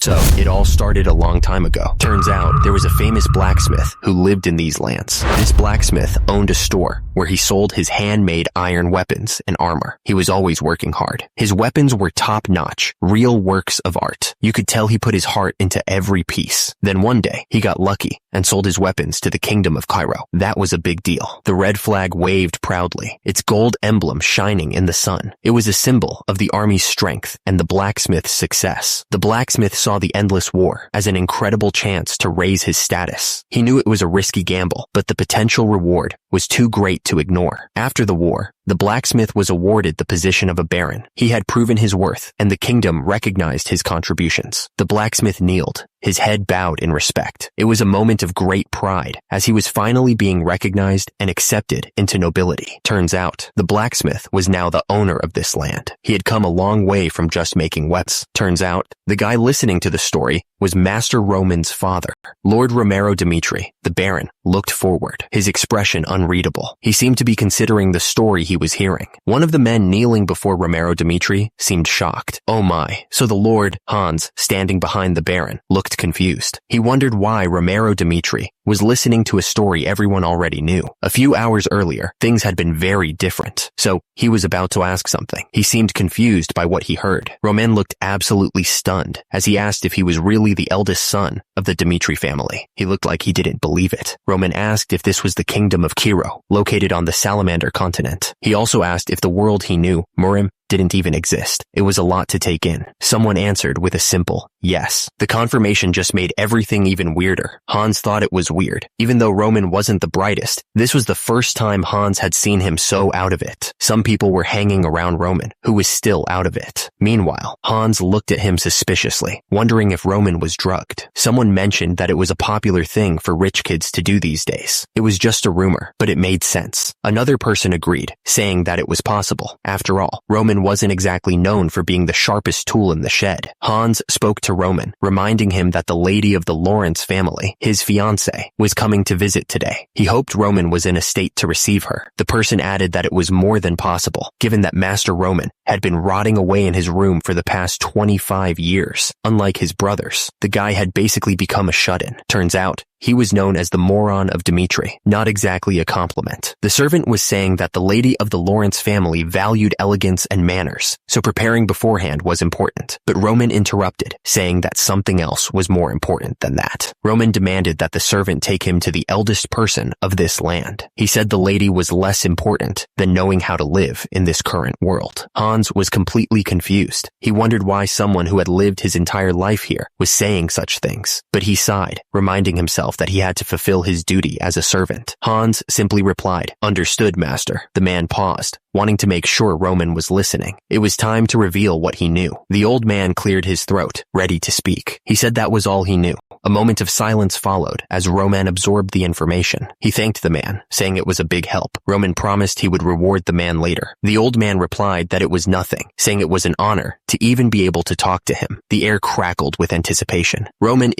So, it all started a long time ago. Turns out, there was a famous blacksmith who lived in these lands. This blacksmith owned a store where he sold his handmade iron weapons and armor. He was always working hard. His weapons were top-notch, real works of art. You could tell he put his heart into every piece. Then one day, he got lucky and sold his weapons to the kingdom of Cairo. That was a big deal. The red flag waved proudly, its gold emblem shining in the sun. It was a symbol of the army's strength and the blacksmith's success. The blacksmith saw the endless war as an incredible chance to raise his status. He knew it was a risky gamble, but the potential reward was too great to ignore. After the war, the blacksmith was awarded the position of a baron. He had proven his worth, and the kingdom recognized his contributions. The blacksmith kneeled, his head bowed in respect. It was a moment of great pride, as he was finally being recognized and accepted into nobility. Turns out, the blacksmith was now the owner of this land. He had come a long way from just making weapons. Turns out, the guy listening to the story was Master Roman's father. Lord Romero Dimitri, the baron, looked forward, his expression unreadable. He seemed to be considering the story he was hearing. One of the men kneeling before Romero Dimitri seemed shocked. Oh my. So the Lord, Hans, standing behind the baron, looked confused. He wondered why Romero Dimitri was listening to a story everyone already knew. A few hours earlier, things had been very different. So he was about to ask something. He seemed confused by what he heard. Roman looked absolutely stunned as he asked if he was really the eldest son of the Dimitri family. He looked like he didn't believe it. Roman asked if this was the kingdom of Cairo, located on the Salamander continent. He also asked if the world he knew, Murim, didn't even exist. It was a lot to take in. Someone answered with a simple yes. The confirmation just made everything even weirder. Hans thought it was weird. Even though Roman wasn't the brightest, this was the first time Hans had seen him so out of it. Some people were hanging around Roman, who was still out of it. Meanwhile, Hans looked at him suspiciously, wondering if Roman was drugged. Someone mentioned that it was a popular thing for rich kids to do these days. It was just a rumor, but it made sense. Another person agreed, saying that it was possible. After all, Roman wasn't exactly known for being the sharpest tool in the shed. Hans spoke to Roman, reminding him that the lady of the Lawrence family, his fiancée, was coming to visit today. He hoped Roman was in a state to receive her. The person added that it was more than possible, given that Master Roman had been rotting away in his room for the past 25 years. Unlike his brothers, the guy had basically become a shut-in. Turns out, he was known as the moron of Dimitri, not exactly a compliment. The servant was saying that the lady of the Lawrence family valued elegance and manners, so preparing beforehand was important. But Roman interrupted, saying that something else was more important than that. Roman demanded that the servant take him to the eldest person of this land. He said the lady was less important than knowing how to live in this current world. Hans was completely confused. He wondered why someone who had lived his entire life here was saying such things, but he sighed, reminding himself that he had to fulfill his duty as a servant. Hans simply replied, "Understood, master." The man paused, wanting to make sure Roman was listening. It was time to reveal what he knew. The old man cleared his throat, ready to speak. He said that was all he knew. A moment of silence followed as Roman absorbed the information. He thanked the man, saying it was a big help. Roman promised he would reward the man later. The old man replied that it was nothing, saying it was an honor to even be able to talk to him. The air crackled with anticipation. Roman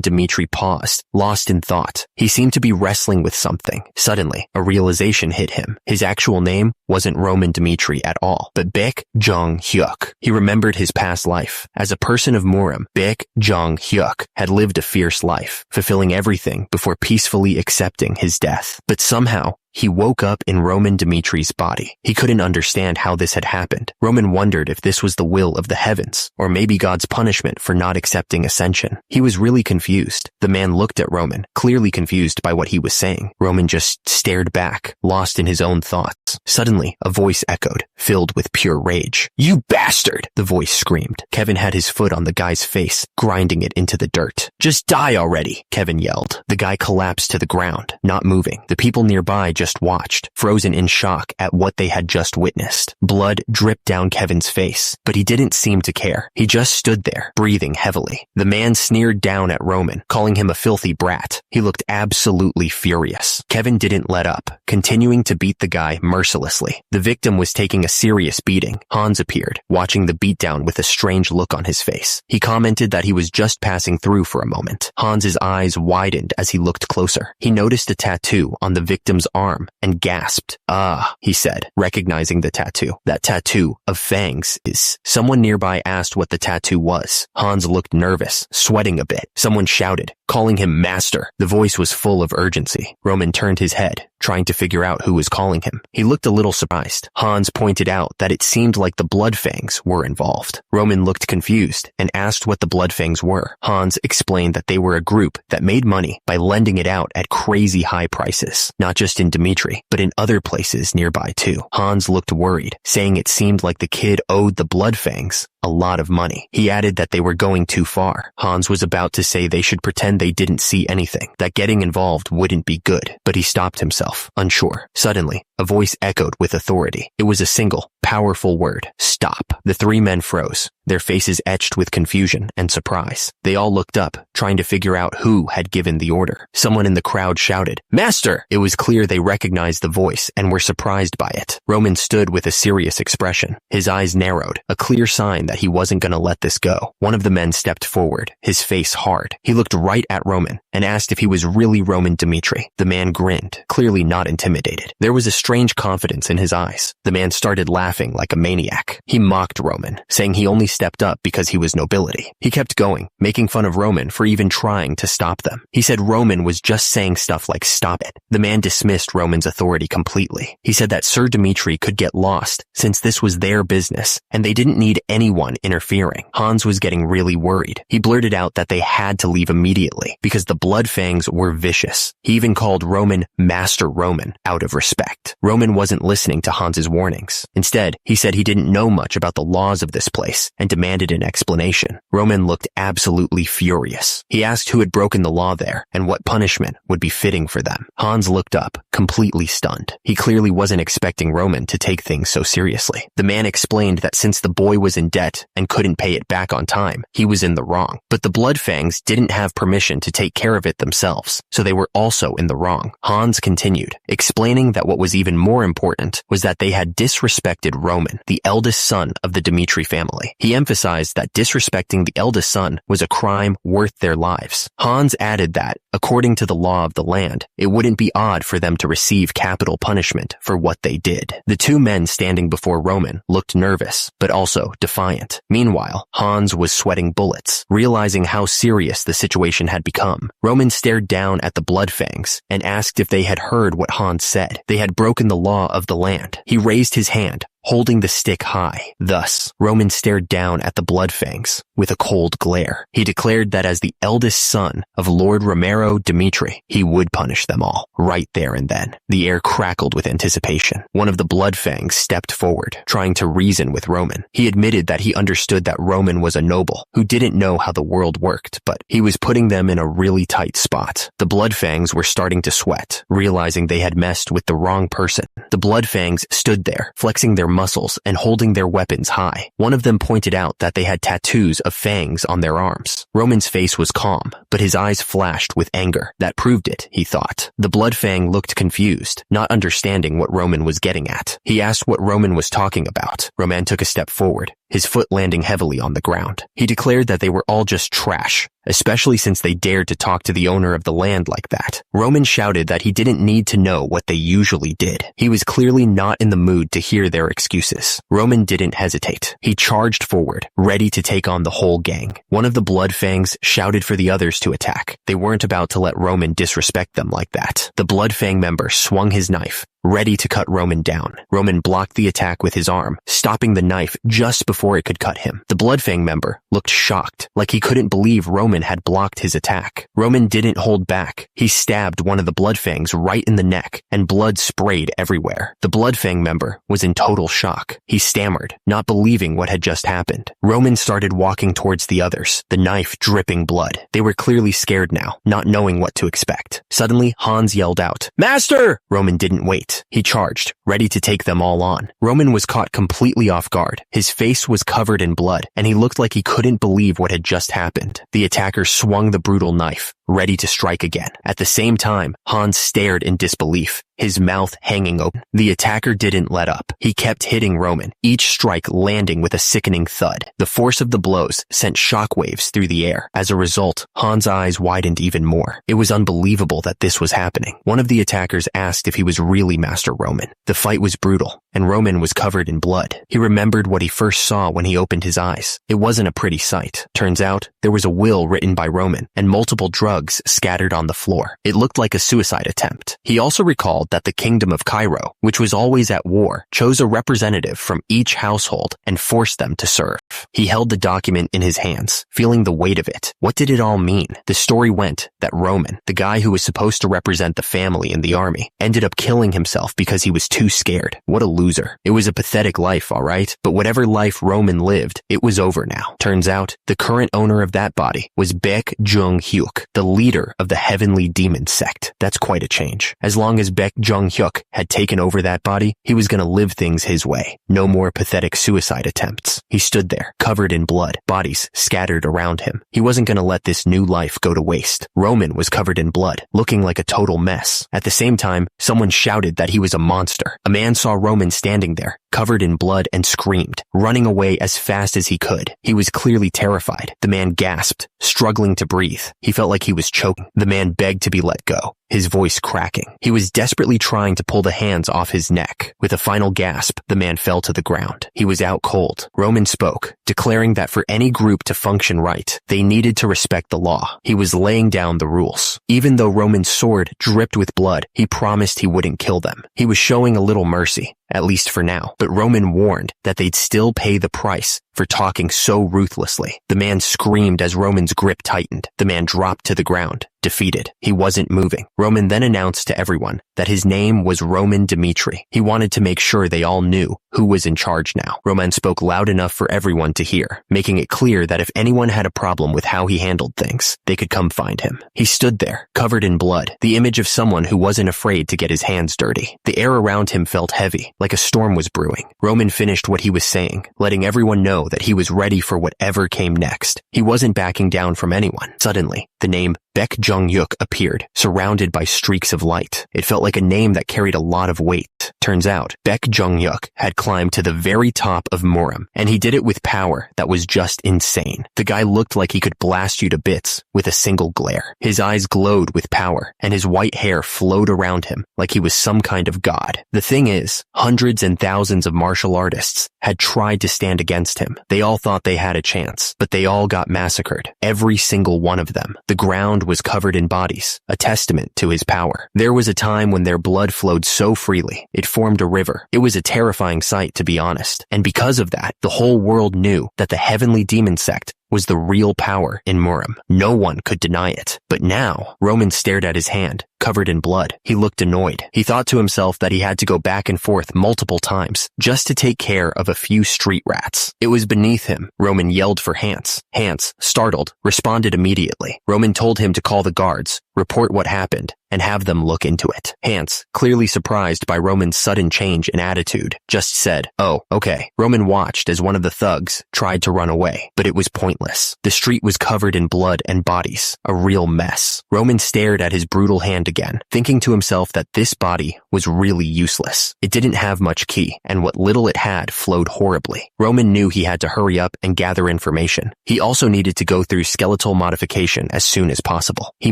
Dimitri paused, lost in thought. He seemed to be wrestling with something. Suddenly, a realization hit him. His actual name wasn't Roman Dimitri at all, but Baek Jong-hyuk. He remembered his past life. As a person of Murim, Baek Jong-hyuk had lived a fierce life, fulfilling everything before peacefully accepting his death. But somehow, he woke up in Roman Dimitri's body. He couldn't understand how this had happened. Roman wondered if this was the will of the heavens, or maybe God's punishment for not accepting ascension. He was really confused. The man looked at Roman, clearly confused by what he was saying. Roman just stared back, lost in his own thoughts. Suddenly, a voice echoed, filled with pure rage. "You bastard!" the voice screamed. Kevin had his foot on the guy's face, grinding it into the dirt. "Just die already!" Kevin yelled. The guy collapsed to the ground, not moving. The people nearby just watched, frozen in shock at what they had just witnessed. Blood dripped down Kevin's face, but he didn't seem to care. He just stood there, breathing heavily. The man sneered down at Roman, calling him a filthy brat. He looked absolutely furious. Kevin didn't let up, continuing to beat the guy mercilessly. The victim was taking a serious beating. Hans appeared, watching the beatdown with a strange look on his face. He commented that he was just passing through for a moment. Hans's eyes widened as he looked closer. He noticed a tattoo on the victim's arm and gasped. "Ah," he said, recognizing the tattoo. "That tattoo of fangs is..." Someone nearby asked what the tattoo was. Hans looked nervous, sweating a bit. Someone shouted, calling him master. The voice was full of urgency. Roman turned his head, trying to figure out who was calling him. He looked a little surprised. Hans pointed out that it seemed like the Bloodfangs were involved. Roman looked confused and asked what the Bloodfangs were. Hans explained that they were a group that made money by lending it out at crazy high prices, not just in Dimitri, but in other places nearby too. Hans looked worried, saying it seemed like the kid owed the Bloodfangs a lot of money. He added that they were going too far. Hans was about to say they should pretend they didn't see anything, that getting involved wouldn't be good, but he stopped himself, unsure. Suddenly, a voice echoed with authority. It was a single, powerful word. Stop. The three men froze, their faces etched with confusion and surprise. They all looked up, trying to figure out who had given the order. Someone in the crowd shouted, "Master!" It was clear they recognized the voice and were surprised by it. Roman stood with a serious expression. His eyes narrowed, a clear sign that he wasn't going to let this go. One of the men stepped forward, his face hard. He looked right at Roman and asked if he was really Roman Dimitri. The man grinned, clearly not intimidated. There was a strange confidence in his eyes. The man started laughing like a maniac. He mocked Roman, saying he only stepped up because he was nobility. He kept going, making fun of Roman for even trying to stop them. He said Roman was just saying stuff like "stop it." The man dismissed Roman's authority completely. He said that Sir Dimitri could get lost since this was their business and they didn't need anyone interfering. Hans was getting really worried. He blurted out that they had to leave immediately because the Bloodfangs were vicious. He even called Roman Master Roman out of respect. Roman wasn't listening to Hans's warnings. Instead, he said he didn't know much about the laws of this place and demanded an explanation. Roman looked absolutely furious. He asked who had broken the law there and what punishment would be fitting for them. Hans looked up, completely stunned. He clearly wasn't expecting Roman to take things so seriously. The man explained that since the boy was in debt and couldn't pay it back on time, he was in the wrong. But the Bloodfangs didn't have permission to take care of it themselves, so they were also in the wrong. Hans continued, explaining that what was even more important was that they had disrespected Roman, the eldest son of the Dimitri family. He emphasized that disrespecting the eldest son was a crime worth their lives. Hans added that, according to the law of the land, it wouldn't be odd for them to receive capital punishment for what they did. The two men standing before Roman looked nervous, but also defiant. Meanwhile, Hans was sweating bullets, realizing how serious the situation had become. Roman stared down at the Bloodfangs and asked if they had heard what Hans said. They had broken the law of the land. He raised his hand, holding the stick high. Thus, Roman stared down at the Bloodfangs with a cold glare. He declared that as the eldest son of Lord Romero Dimitri, he would punish them all, right there and then. The air crackled with anticipation. One of the Bloodfangs stepped forward, trying to reason with Roman. He admitted that he understood that Roman was a noble who didn't know how the world worked, but he was putting them in a really tight spot. The Bloodfangs were starting to sweat, realizing they had messed with the wrong person. The Bloodfangs stood there, flexing their muscles and holding their weapons high. One of them pointed out that they had tattoos of fangs on their arms. Roman's face was calm, but his eyes flashed with anger. That proved it, he thought. The Bloodfang looked confused, not understanding what Roman was getting at. He asked what Roman was talking about. Roman took a step forward, his foot landing heavily on the ground. He declared that they were all just trash, especially since they dared to talk to the owner of the land like that. Roman shouted that he didn't need to know what they usually did. He was clearly not in the mood to hear their excuses. Roman didn't hesitate. He charged forward, ready to take on the whole gang. One of the Bloodfangs shouted for the others to attack. They weren't about to let Roman disrespect them like that. The Bloodfang member swung his knife, ready to cut Roman down. Roman blocked the attack with his arm, stopping the knife just before it could cut him. The Bloodfang member looked shocked, like he couldn't believe Roman had blocked his attack. Roman didn't hold back. He stabbed one of the Bloodfangs right in the neck, and blood sprayed everywhere. The Bloodfang member was in total shock. He stammered, not believing what had just happened. Roman started walking towards the others, the knife dripping blood. They were clearly scared now, not knowing what to expect. Suddenly, Hans yelled out, "Master!" Roman didn't wait. He charged, ready to take them all on. Roman was caught completely off guard. His face was covered in blood, and he looked like he couldn't believe what had just happened. The attacker swung the brutal knife, ready to strike again. At the same time, Hans stared in disbelief, his mouth hanging open. The attacker didn't let up. He kept hitting Roman, each strike landing with a sickening thud. The force of the blows sent shockwaves through the air. As a result, Han's eyes widened even more. It was unbelievable that this was happening. One of the attackers asked if he was really Master Roman. The fight was brutal, and Roman was covered in blood. He remembered what he first saw when he opened his eyes. It wasn't a pretty sight. Turns out, there was a will written by Roman, and multiple drugs scattered on the floor. It looked like a suicide attempt. He also recalled that the Kingdom of Cairo, which was always at war, chose a representative from each household and forced them to serve. He held the document in his hands, feeling the weight of it. What did it all mean? The story went that Roman, the guy who was supposed to represent the family in the army, ended up killing himself because he was too scared. What a loser. It was a pathetic life, alright? But whatever life Roman lived, it was over now. Turns out, the current owner of that body was Baek Jung-hyuk, the leader of the Heavenly Demon sect. That's quite a change. As long as Baek Jung-hyuk had taken over that body, he was gonna live things his way. No more pathetic suicide attempts. He stood there, covered in blood, bodies scattered around him. He wasn't gonna let this new life go to waste. Roman was covered in blood, looking like a total mess. At the same time, someone shouted that he was a monster. A man saw Roman standing there, covered in blood, and screamed, running away as fast as he could. He was clearly terrified. The man gasped, struggling to breathe. He felt like he was choking. The man begged to be let go, his voice cracking. He was desperately trying to pull the hands off his neck. With a final gasp, the man fell to the ground. He was out cold. Roman spoke, declaring that for any group to function right, they needed to respect the law. He was laying down the rules. Even though Roman's sword dripped with blood, he promised he wouldn't kill them. He was showing a little mercy, at least for now. But Roman warned that they'd still pay the price for talking so ruthlessly. The man screamed as Roman's grip tightened. The man dropped to the ground, defeated. He wasn't moving. Roman then announced to everyone that his name was Roman Dmitri. He wanted to make sure they all knew who was in charge now. Roman spoke loud enough for everyone to hear, making it clear that if anyone had a problem with how he handled things, they could come find him. He stood there, covered in blood, the image of someone who wasn't afraid to get his hands dirty. The air around him felt heavy, like a storm was brewing. Roman finished what he was saying, letting everyone know that he was ready for whatever came next. He wasn't backing down from anyone. Suddenly, the name Baek Jung-hyuk appeared, surrounded by streaks of light. It felt like a name that carried a lot of weight. Turns out, Baek Jung-hyuk had climbed to the very top of Muram, and he did it with power that was just insane. The guy looked like he could blast you to bits with a single glare. His eyes glowed with power, and his white hair flowed around him like he was some kind of god. The thing is, hundreds and thousands of martial artists had tried to stand against him. They all thought they had a chance, but they all got massacred. Every single one of them. The ground was covered in bodies, a testament to his power. There was a time when their blood flowed so freely, it formed a river. It was a terrifying sight, to be honest. And because of that, the whole world knew that the Heavenly Demon sect was the real power in Muram. No one could deny it. But now, Roman stared at his hand, covered in blood. He looked annoyed. He thought to himself that he had to go back and forth multiple times just to take care of a few street rats. It was beneath him. Roman yelled for Hans. Hans, startled, responded immediately. Roman told him to call the guards, report what happened, and have them look into it. Hans, clearly surprised by Roman's sudden change in attitude, just said, "Oh, okay." Roman watched as one of the thugs tried to run away, but it was pointless. The street was covered in blood and bodies, a real mess. Roman stared at his brutal hand again, thinking to himself that this body was really useless. It didn't have much ki, and what little it had flowed horribly. Roman knew he had to hurry up and gather information. He also needed to go through skeletal modification as soon as possible. He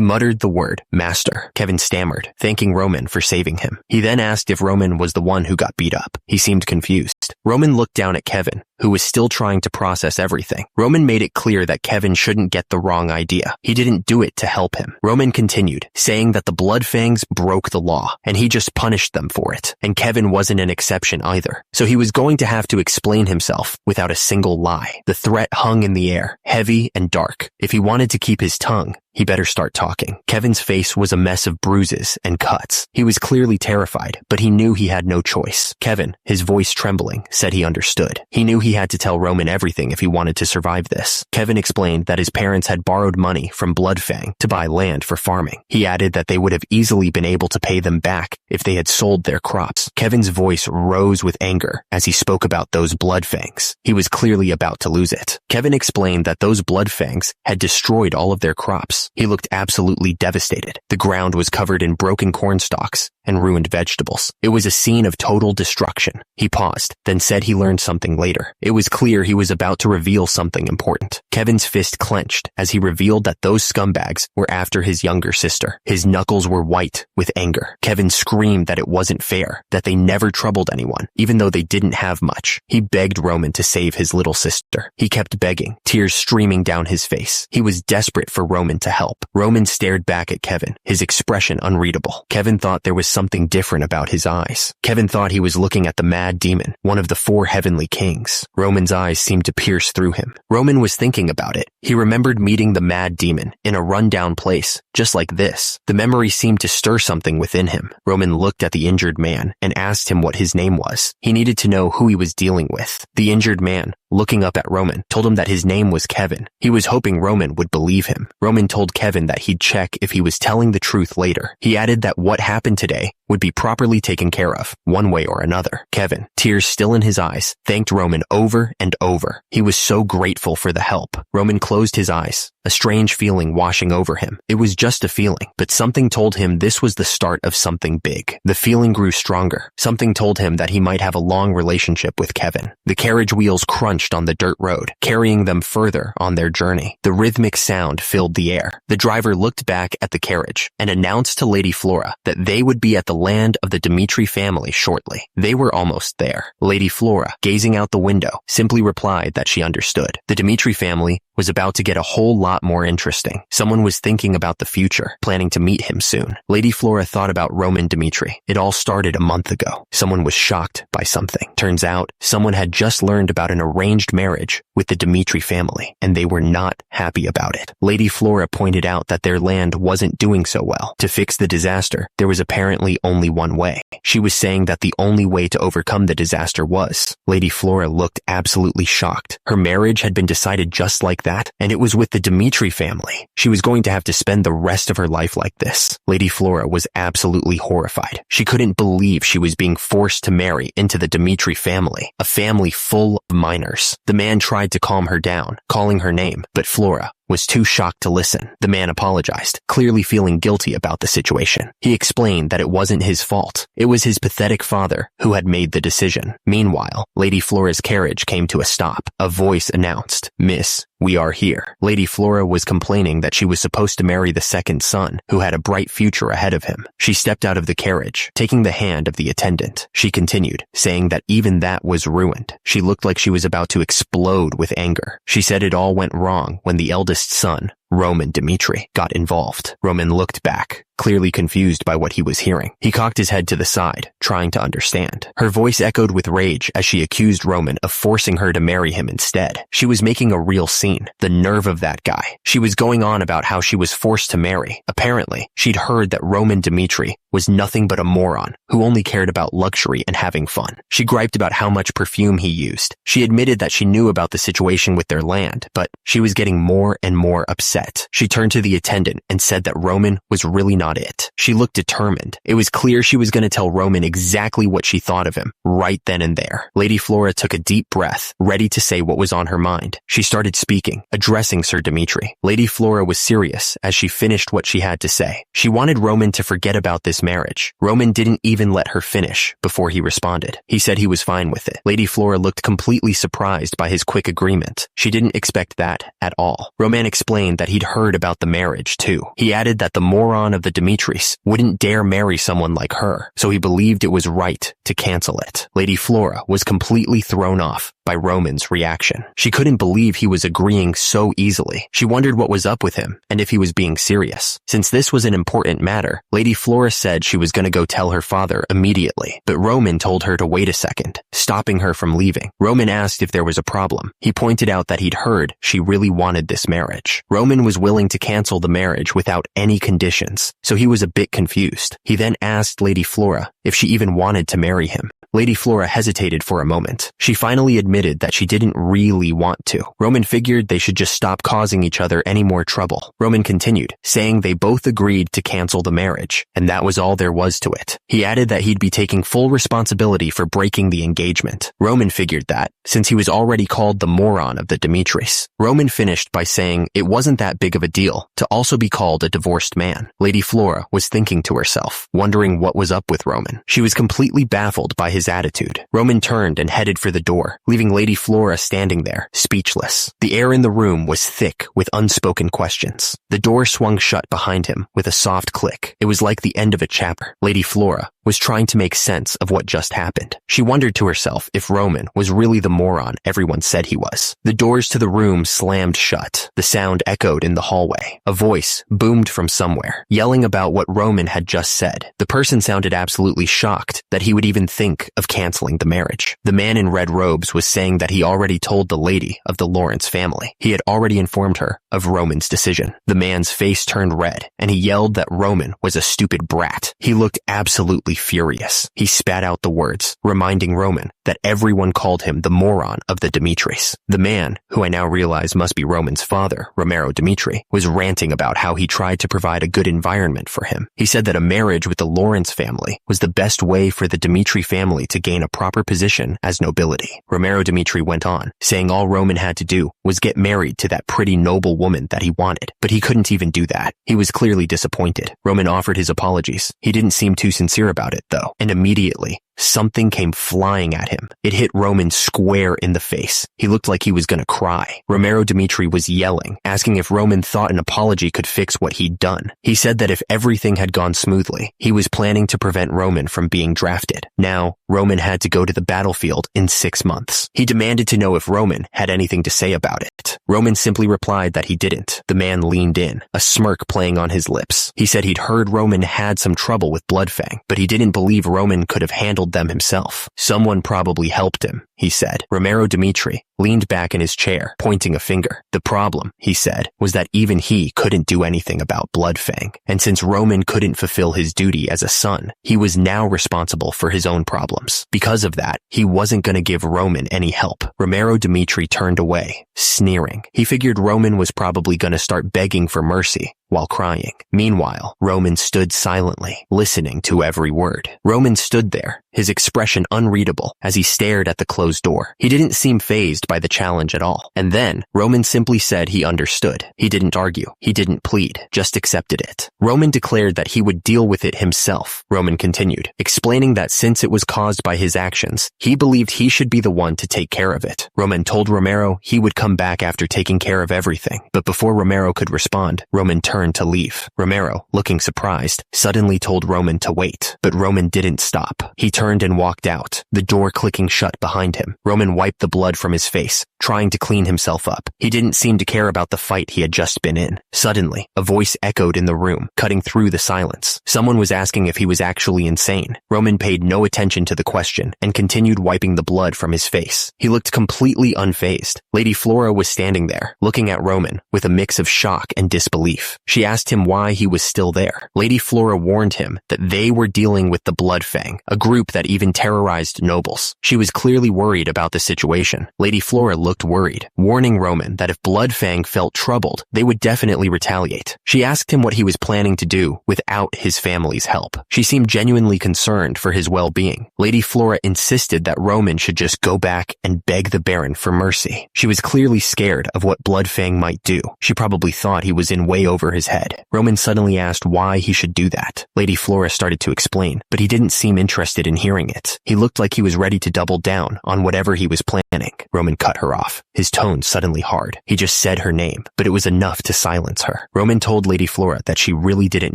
muttered the word, "Master." Kevin stammered, thanking Roman for saving him. He then asked if Roman was the one who got beat up. He seemed confused. Roman looked down at Kevin, who was still trying to process everything. Roman made it clear that Kevin shouldn't get the wrong idea. He didn't do it to help him. Roman continued, saying that the Bloodfangs broke the law, and he just punished them for it. And Kevin wasn't an exception either. So he was going to have to explain himself without a single lie. The threat hung in the air, heavy and dark. If he wanted to keep his tongue, he better start talking. Kevin's face was a mess of bruises and cuts. He was clearly terrified, but he knew he had no choice. Kevin, his voice trembling, said he understood. He knew he had to tell Roman everything if he wanted to survive this. Kevin explained that his parents had borrowed money from Bloodfang to buy land for farming. He added that they would have easily been able to pay them back if they had sold their crops. Kevin's voice rose with anger as he spoke about those Bloodfangs. He was clearly about to lose it. Kevin explained that those Bloodfangs had destroyed all of their crops. He looked absolutely devastated. The ground was covered in broken corn stalks, and ruined vegetables. It was a scene of total destruction. He paused, then said he learned something later. It was clear he was about to reveal something important. Kevin's fist clenched as he revealed that those scumbags were after his younger sister. His knuckles were white with anger. Kevin screamed that it wasn't fair, that they never troubled anyone, even though they didn't have much. He begged Roman to save his little sister. He kept begging, tears streaming down his face. He was desperate for Roman to help. Roman stared back at Kevin, his expression unreadable. Kevin thought there was something different about his eyes. Kevin thought he was looking at the mad demon, one of the 4 heavenly kings. Roman's eyes seemed to pierce through him. Roman was thinking about it. He remembered meeting the mad demon in a rundown place, just like this. The memory seemed to stir something within him. Roman looked at the injured man and asked him what his name was. He needed to know who he was dealing with. The injured man, looking up at Roman, told him that his name was Kevin. He was hoping Roman would believe him. Roman told Kevin that he'd check if he was telling the truth later. He added that what happened today would be properly taken care of, one way or another. Kevin, tears still in his eyes, thanked Roman over and over. He was so grateful for the help. Roman closed his eyes, a strange feeling washing over him. It was just a feeling, but something told him this was the start of something big. The feeling grew stronger. Something told him that he might have a long relationship with Kevin. The carriage wheels crunched on the dirt road, carrying them further on their journey. The rhythmic sound filled the air. The driver looked back at the carriage and announced to Lady Flora that they would be at the land of the Dimitri family shortly. They were almost there. Lady Flora, gazing out the window, simply replied that she understood. The Dimitri family was about to get a whole lot more interesting. Someone was thinking about the future, planning to meet him soon. Lady Flora thought about Roman Dimitri. It all started a month ago. Someone was shocked by something. Turns out, someone had just learned about an arranged marriage with the Dimitri family, and they were not happy about it. Lady Flora pointed out that their land wasn't doing so well. To fix the disaster, there was apparently only one way. She was saying that the only way to overcome the disaster was. Lady Flora looked absolutely shocked. Her marriage had been decided just like that, and it was with the Dimitri family. She was going to have to spend the rest of her life like this. Lady Flora was absolutely horrified. She couldn't believe she was being forced to marry into the Dimitri family, a family full of minors. The man tried to calm her down, calling her name, but Flora was too shocked to listen. The man apologized, clearly feeling guilty about the situation. He explained that it wasn't his fault. It was his pathetic father who had made the decision. Meanwhile, Lady Flora's carriage came to a stop. A voice announced, "Miss, we are here." Lady Flora was complaining that she was supposed to marry the second son, who had a bright future ahead of him. She stepped out of the carriage, taking the hand of the attendant. She continued, saying that even that was ruined. She looked like she was about to explode with anger. She said it all went wrong when the eldest son, Roman Dimitri, got involved. Roman looked back, clearly confused by what he was hearing. He cocked his head to the side, trying to understand. Her voice echoed with rage as she accused Roman of forcing her to marry him instead. She was making a real scene. The nerve of that guy. She was going on about how she was forced to marry. Apparently, she'd heard that Roman Dimitri was nothing but a moron who only cared about luxury and having fun. She griped about how much perfume he used. She admitted that she knew about the situation with their land, but she was getting more and more upset. She turned to the attendant and said that Roman was really not it. She looked determined. It was clear she was going to tell Roman exactly what she thought of him, right then and there. Lady Flora took a deep breath, ready to say what was on her mind. She started speaking, addressing Sir Dimitri. Lady Flora was serious as she finished what she had to say. She wanted Roman to forget about this marriage. Roman didn't even let her finish before he responded. He said he was fine with it. Lady Flora looked completely surprised by his quick agreement. She didn't expect that at all. Roman explained that he'd heard about the marriage too. He added that the moron of the Dimitris wouldn't dare marry someone like her, so he believed it was right to cancel it. Lady Flora was completely thrown off by Roman's reaction. She couldn't believe he was agreeing so easily. She wondered what was up with him and if he was being serious. Since this was an important matter, Lady Flora said she was going to go tell her father immediately, but Roman told her to wait a second, stopping her from leaving. Roman asked if there was a problem. He pointed out that he'd heard she really wanted this marriage. Roman was willing to cancel the marriage without any conditions, so he was a bit confused. He then asked Lady Flora if she even wanted to marry him. Lady Flora hesitated for a moment. She finally admitted that she didn't really want to. Roman figured they should just stop causing each other any more trouble. Roman continued, saying they both agreed to cancel the marriage, and that was all there was to it. He added that he'd be taking full responsibility for breaking the engagement. Roman figured that, since he was already called the moron of the Dimitris. Roman finished by saying it wasn't that big of a deal to also be called a divorced man. Lady Flora was thinking to herself, wondering what was up with Roman. She was completely baffled by his attitude. Roman turned and headed for the door, leaving Lady Flora standing there, speechless. The air in the room was thick with unspoken questions. The door swung shut behind him with a soft click. It was like the end of a chapter. Lady Flora was trying to make sense of what just happened. She wondered to herself if Roman was really the moron everyone said he was. The doors to the room slammed shut. The sound echoed in the hallway. A voice boomed from somewhere, yelling about what Roman had just said. The person sounded absolutely shocked that he would even think of canceling the marriage. The man in red robes was saying that he already told the lady of the Lawrence family. He had already informed her of Roman's decision. The man's face turned red, and he yelled that Roman was a stupid brat. He looked absolutely furious. He spat out the words, reminding Roman that everyone called him the moron of the Dimitris. The man, who I now realize must be Roman's father, Romero Dimitri, was ranting about how he tried to provide a good environment for him. He said that a marriage with the Lawrence family was the best way for the Dimitri family to gain a proper position as nobility. Romero Dimitri went on, saying all Roman had to do was get married to that pretty noble woman that he wanted, but he couldn't even do that. He was clearly disappointed. Roman offered his apologies. He didn't seem too sincere about it, though, and immediately, something came flying at him. It hit Roman square in the face. He looked like he was gonna cry. Romero Dimitri was yelling, asking if Roman thought an apology could fix what he'd done. He said that if everything had gone smoothly, he was planning to prevent Roman from being drafted. Now, Roman had to go to the battlefield in 6 months. He demanded to know if Roman had anything to say about it. Roman simply replied that he didn't. The man leaned in, a smirk playing on his lips. He said he'd heard Roman had some trouble with Bloodfang, but he didn't believe Roman could have handled them himself. Someone probably helped him, he said. Romero Dimitri leaned back in his chair, pointing a finger. The problem, he said, was that even he couldn't do anything about Bloodfang. And since Roman couldn't fulfill his duty as a son, he was now responsible for his own problems. Because of that, he wasn't going to give Roman any help. Romero Dimitri turned away, sneering. He figured Roman was probably going to start begging for mercy while crying. Meanwhile, Roman stood silently, listening to every word. Roman stood there, his expression unreadable as he stared at the closed door. He didn't seem fazed by the challenge at all. And then, Roman simply said he understood. He didn't argue. He didn't plead, just accepted it. Roman declared that he would deal with it himself. Roman continued, explaining that since it was caused by his actions, he believed he should be the one to take care of it. Roman told Romero he would come back after taking care of everything. But before Romero could respond, Roman turned to leave. Romero, looking surprised, suddenly told Roman to wait. But Roman didn't stop. He turned and walked out, the door clicking shut behind him. Roman wiped the blood from his face, trying to clean himself up. He didn't seem to care about the fight he had just been in. Suddenly, a voice echoed in the room, cutting through the silence. Someone was asking if he was actually insane. Roman paid no attention to the question and continued wiping the blood from his face. He looked completely unfazed. Lady Flora was standing there, looking at Roman with a mix of shock and disbelief. She asked him why he was still there. Lady Flora warned him that they were dealing with the Bloodfang, a group that even terrorized nobles. She was clearly worried about the situation. Lady Flora looked worried, warning Roman that if Bloodfang felt troubled, they would definitely retaliate. She asked him what he was planning to do without his family's help. She seemed genuinely concerned for his well-being. Lady Flora insisted that Roman should just go back and beg the Baron for mercy. She was clearly scared of what Bloodfang might do. She probably thought he was in way over his head. Roman suddenly asked why he should do that. Lady Flora started to explain, but he didn't seem interested in hearing it. He looked like he was ready to double down on whatever he was planning. Roman cut her off, his tone suddenly hard. He just said her name, but it was enough to silence her. Roman told Lady Flora that she really didn't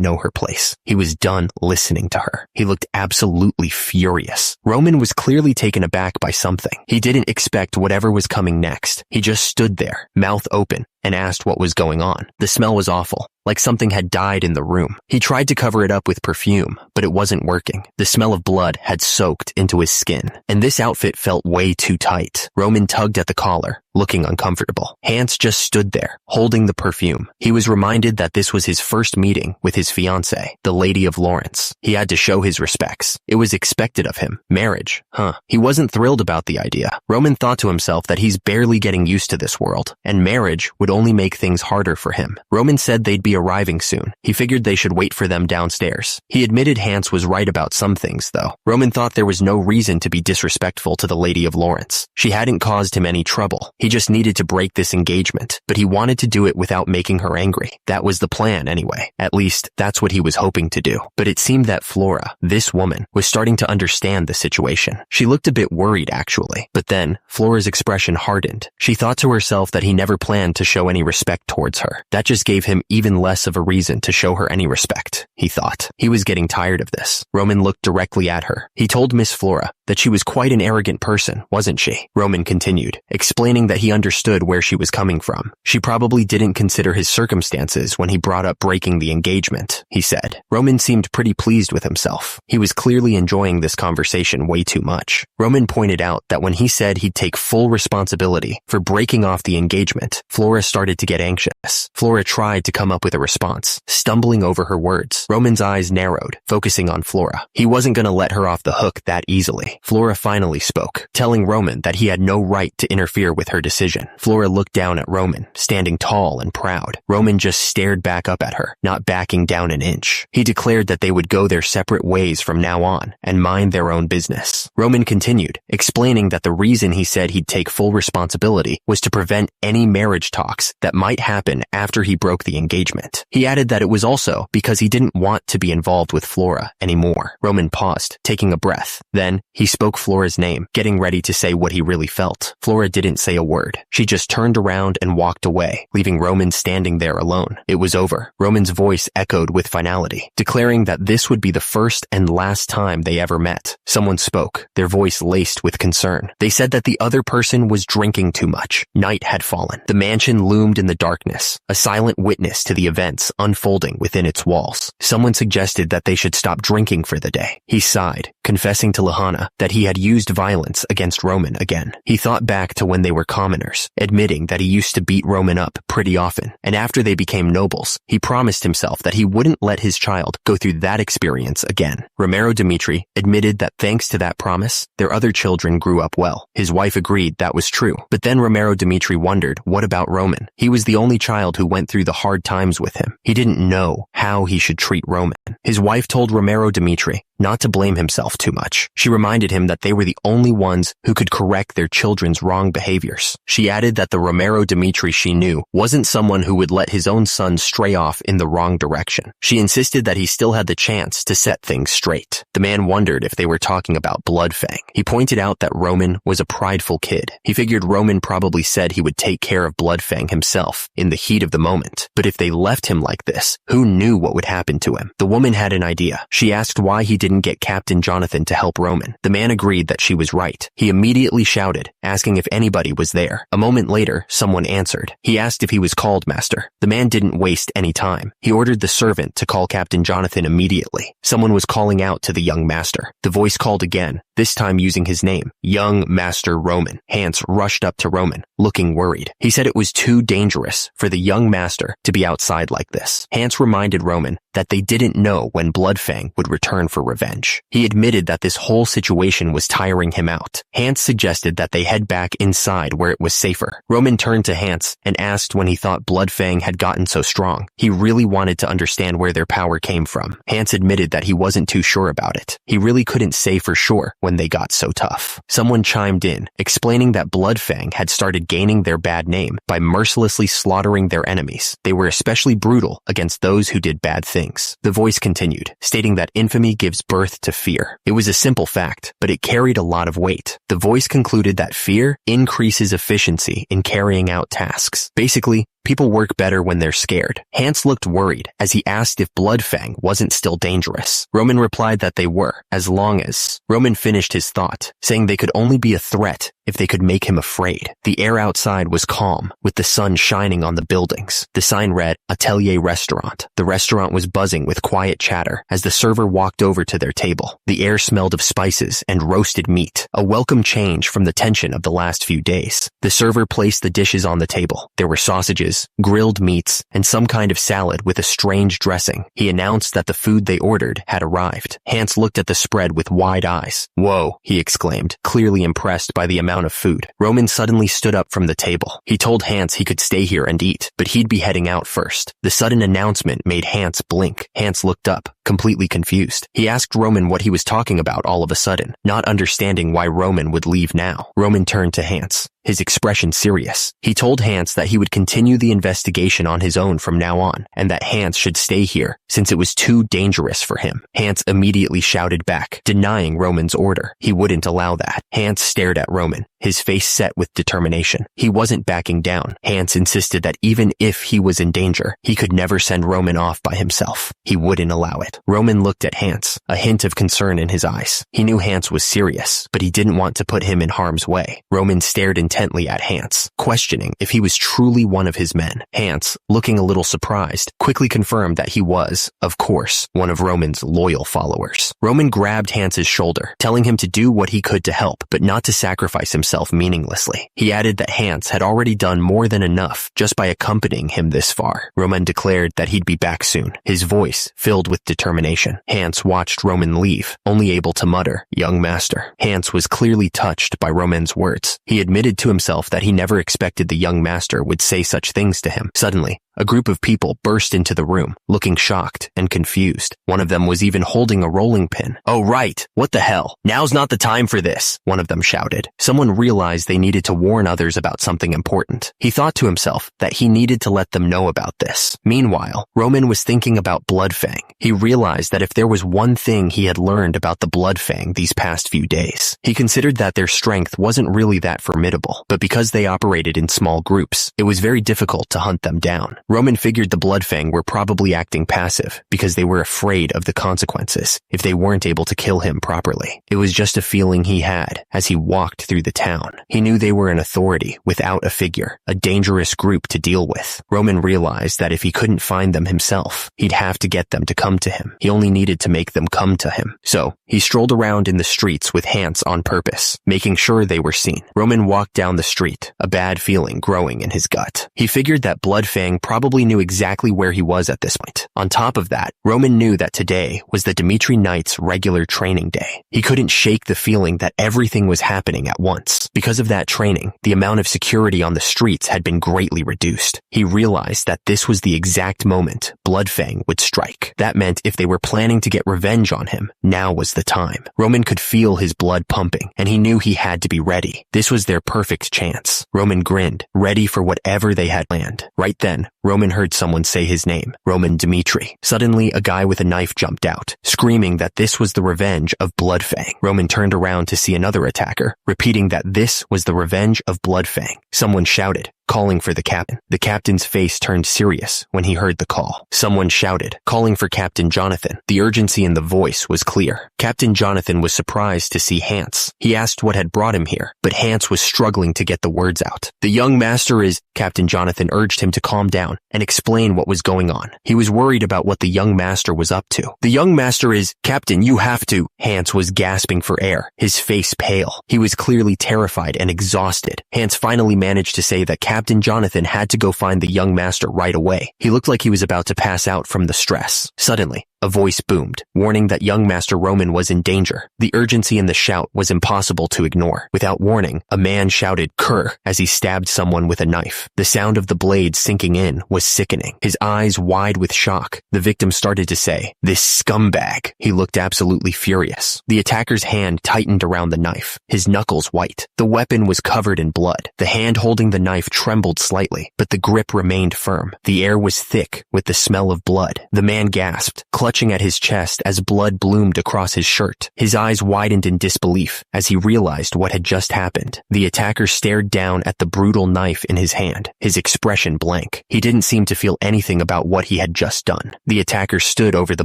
know her place. He was done listening to her. He looked absolutely furious. Roman was clearly taken aback by something. He didn't expect whatever was coming next. He just stood there, mouth open, and asked what was going on. The smell was awful, like something had died in the room. He tried to cover it up with perfume, but it wasn't working. The smell of blood had soaked into his skin, and this outfit felt way too tight. Roman tugged at the collar, looking uncomfortable. Hans just stood there, holding the perfume. He was reminded that this was his first meeting with his fiancée, the Lady of Lawrence. He had to show his respects. It was expected of him. Marriage, huh? He wasn't thrilled about the idea. Roman thought to himself that he's barely getting used to this world, and marriage would only make things harder for him. Roman said they'd be arriving soon. He figured they should wait for them downstairs. He admitted Hans was right about some things, though. Roman thought there was no reason to be disrespectful to the Lady of Lawrence. She hadn't caused him any trouble. He just needed to break this engagement, but he wanted to do it without making her angry. That was the plan anyway. At least, that's what he was hoping to do. But it seemed that Flora, this woman, was starting to understand the situation. She looked a bit worried, actually. But then, Flora's expression hardened. She thought to herself that he never planned to show any respect towards her. That just gave him even less of a reason to show her any respect, he thought. He was getting tired of this. Roman looked directly at her. He told Miss Flora that she was quite an arrogant person, wasn't she? Roman continued, explaining that he understood where she was coming from. She probably didn't consider his circumstances when he brought up breaking the engagement, he said. Roman seemed pretty pleased with himself. He was clearly enjoying this conversation way too much. Roman pointed out that when he said he'd take full responsibility for breaking off the engagement, Flora started to get anxious. Flora tried to come up with a response, stumbling over her words. Roman's eyes narrowed, focusing on Flora. He wasn't going to let her off the hook that easily. Flora finally spoke, telling Roman that he had no right to interfere with her decision. Flora looked down at Roman, standing tall and proud. Roman just stared back up at her, not backing down an inch. He declared that they would go their separate ways from now on and mind their own business. Roman continued, explaining that the reason he said he'd take full responsibility was to prevent any marriage talks that might happen after he broke the engagement. He added that it was also because he didn't want to be involved with Flora anymore. Roman paused, taking a breath. Then, he spoke Flora's name, getting ready to say what he really felt. Flora didn't say a word. She just turned around and walked away, leaving Roman standing there alone. It was over. Roman's voice echoed with finality, declaring that this would be the first and last time they ever met. Someone spoke, their voice laced with concern. They said that the other person was drinking too much. Night had fallen. The mansion loomed in the darkness, a silent witness to the events unfolding within its walls. Someone suggested that they should stop drinking for the day. He sighed, confessing to Lahana that he had used violence against Roman again. He thought back to when they were commoners, admitting that he used to beat Roman up pretty often, and after they became nobles, he promised himself that he wouldn't let his child go through that experience again. Romero Dimitri admitted that thanks to that promise, their other children grew up well. His wife agreed that was true, but then Romero Dimitri wondered, what about Roman? He was the only child who went through the hard times with him. He didn't know how he should treat Roman. His wife told Romero Dimitri not to blame himself too much. She reminded him that they were the only ones who could correct their children's wrong behaviors. She added that the Romero Dimitri she knew wasn't someone who would let his own son stray off in the wrong direction. She insisted that he still had the chance to set things straight. The man wondered if they were talking about Bloodfang. He pointed out that Roman was a prideful kid. He figured Roman probably said he would take care of Bloodfang himself in the heat of the moment. But if they left him like this, who knew what would happen to him? The woman had an idea. She asked why he didn't get Captain Jonathan to help Roman. The man agreed that she was right. He immediately shouted, asking if anybody was there. A moment later, someone answered. He asked if he was called, Master. The man didn't waste any time. He ordered the servant to call Captain Jonathan immediately. Someone was calling out to the young master. The voice called again, this time using his name, Young Master Roman. Hans rushed up to Roman, looking worried. He said it was too dangerous for the young master to be outside like this. Hans reminded Roman that they didn't know when Bloodfang would return for revenge. He admitted that this whole situation was tiring him out. Hans suggested that they head back inside where it was safer. Roman turned to Hans and asked when he thought Bloodfang had gotten so strong. He really wanted to understand where their power came from. Hans admitted that he wasn't too sure about it. He really couldn't say for sure when they got so tough. Someone chimed in, explaining that Bloodfang had started gaining their bad name by mercilessly slaughtering their enemies. They were especially brutal against those who did bad things. The voice continued, stating that infamy gives birth to fear. It was a simple fact, but it carried a lot of weight. The voice concluded that fear increases efficiency in carrying out tasks. Basically, People work better when they're scared. Hans looked worried as he asked if Bloodfang wasn't still dangerous. Roman replied that they were, as long as... Roman finished his thought, saying they could only be a threat if they could make him afraid. The air outside was calm, with the sun shining on the buildings. The sign read, Atelier Restaurant. The restaurant was buzzing with quiet chatter as the server walked over to their table. The air smelled of spices and roasted meat, a welcome change from the tension of the last few days. The server placed the dishes on the table. There were sausages, grilled meats, and some kind of salad with a strange dressing. He announced that the food they ordered had arrived. Hans looked at the spread with wide eyes. Whoa, he exclaimed, clearly impressed by the amount of food. Roman suddenly stood up from the table. He told Hans he could stay here and eat, but he'd be heading out first. The sudden announcement made Hans blink. Hans looked up, completely confused. He asked Roman what he was talking about all of a sudden, not understanding why Roman would leave now. Roman turned to Hans, his expression serious. He told Hans that he would continue the investigation on his own from now on, and that Hans should stay here since it was too dangerous for him. Hans immediately shouted back, denying Roman's order. He wouldn't allow that. Hans stared at Roman, his face set with determination. He wasn't backing down. Hans insisted that even if he was in danger, he could never send Roman off by himself. He wouldn't allow it. Roman looked at Hans, a hint of concern in his eyes. He knew Hans was serious, but he didn't want to put him in harm's way. Roman stared intently at Hans, questioning if he was truly one of his men. Hans, looking a little surprised, quickly confirmed that he was, of course, one of Roman's loyal followers. Roman grabbed Hans's shoulder, telling him to do what he could to help, but not to sacrifice himself meaninglessly. He added that Hans had already done more than enough just by accompanying him this far. Roman declared that he'd be back soon, his voice filled with determination. Hans watched Roman leave, only able to mutter, "Young master." Hans was clearly touched by Roman's words. He admitted to himself that he never expected the young master would say such things to him. Suddenly, a group of people burst into the room, looking shocked and confused. One of them was even holding a rolling pin. "Oh right, what the hell? Now's not the time for this," one of them shouted. Someone realized they needed to warn others about something important. He thought to himself that he needed to let them know about this. Meanwhile, Roman was thinking about Bloodfang. He realized that if there was one thing he had learned about the Bloodfang these past few days, he considered that their strength wasn't really that formidable, but because they operated in small groups, it was very difficult to hunt them down. Roman figured the Bloodfang were probably acting passive because they were afraid of the consequences if they weren't able to kill him properly. It was just a feeling he had as he walked through the town. He knew they were an authority without a figure, a dangerous group to deal with. Roman realized that if he couldn't find them himself, he'd have to get them to come to him. He only needed to make them come to him. So, he strolled around in the streets with Hans on purpose, making sure they were seen. Roman walked down the street, a bad feeling growing in his gut. He figured that Bloodfang probably knew exactly where he was at this point. On top of that, Roman knew that today was the Dmitri Knight's regular training day. He couldn't shake the feeling that everything was happening at once. Because of that training, the amount of security on the streets had been greatly reduced. He realized that this was the exact moment Bloodfang would strike. That meant if they were planning to get revenge on him, now was the time. Roman could feel his blood pumping, and he knew he had to be ready. This was their perfect chance. Roman grinned, ready for whatever they had planned. Right then, Roman heard someone say his name, Roman Dmitri. Suddenly, a guy with a knife jumped out, screaming that this was the revenge of Bloodfang. Roman turned around to see another attacker, repeating that this was the revenge of Bloodfang. Someone shouted, calling for the captain. The captain's face turned serious when he heard the call. Someone shouted, calling for Captain Jonathan. The urgency in the voice was clear. Captain Jonathan was surprised to see Hans. He asked what had brought him here, but Hans was struggling to get the words out. "The young master is..." Captain Jonathan urged him to calm down and explain what was going on. He was worried about what the young master was up to. "The young master is..." "Captain, you have to..." Hans was gasping for air, his face pale. He was clearly terrified and exhausted. Hans finally managed to say that Captain Jonathan had to go find the young master right away. He looked like he was about to pass out from the stress. Suddenly, a voice boomed, warning that young Master Roman was in danger. The urgency in the shout was impossible to ignore. Without warning, a man shouted "Cur" as he stabbed someone with a knife. The sound of the blade sinking in was sickening. His eyes wide with shock, the victim started to say, "This scumbag." He looked absolutely furious. The attacker's hand tightened around the knife, his knuckles white. The weapon was covered in blood. The hand holding the knife trembled slightly, but the grip remained firm. The air was thick with the smell of blood. The man gasped, clutching clutching at his chest as blood bloomed across his shirt. His eyes widened in disbelief as he realized what had just happened. The attacker stared down at the brutal knife in his hand, his expression blank. He didn't seem to feel anything about what he had just done. The attacker stood over the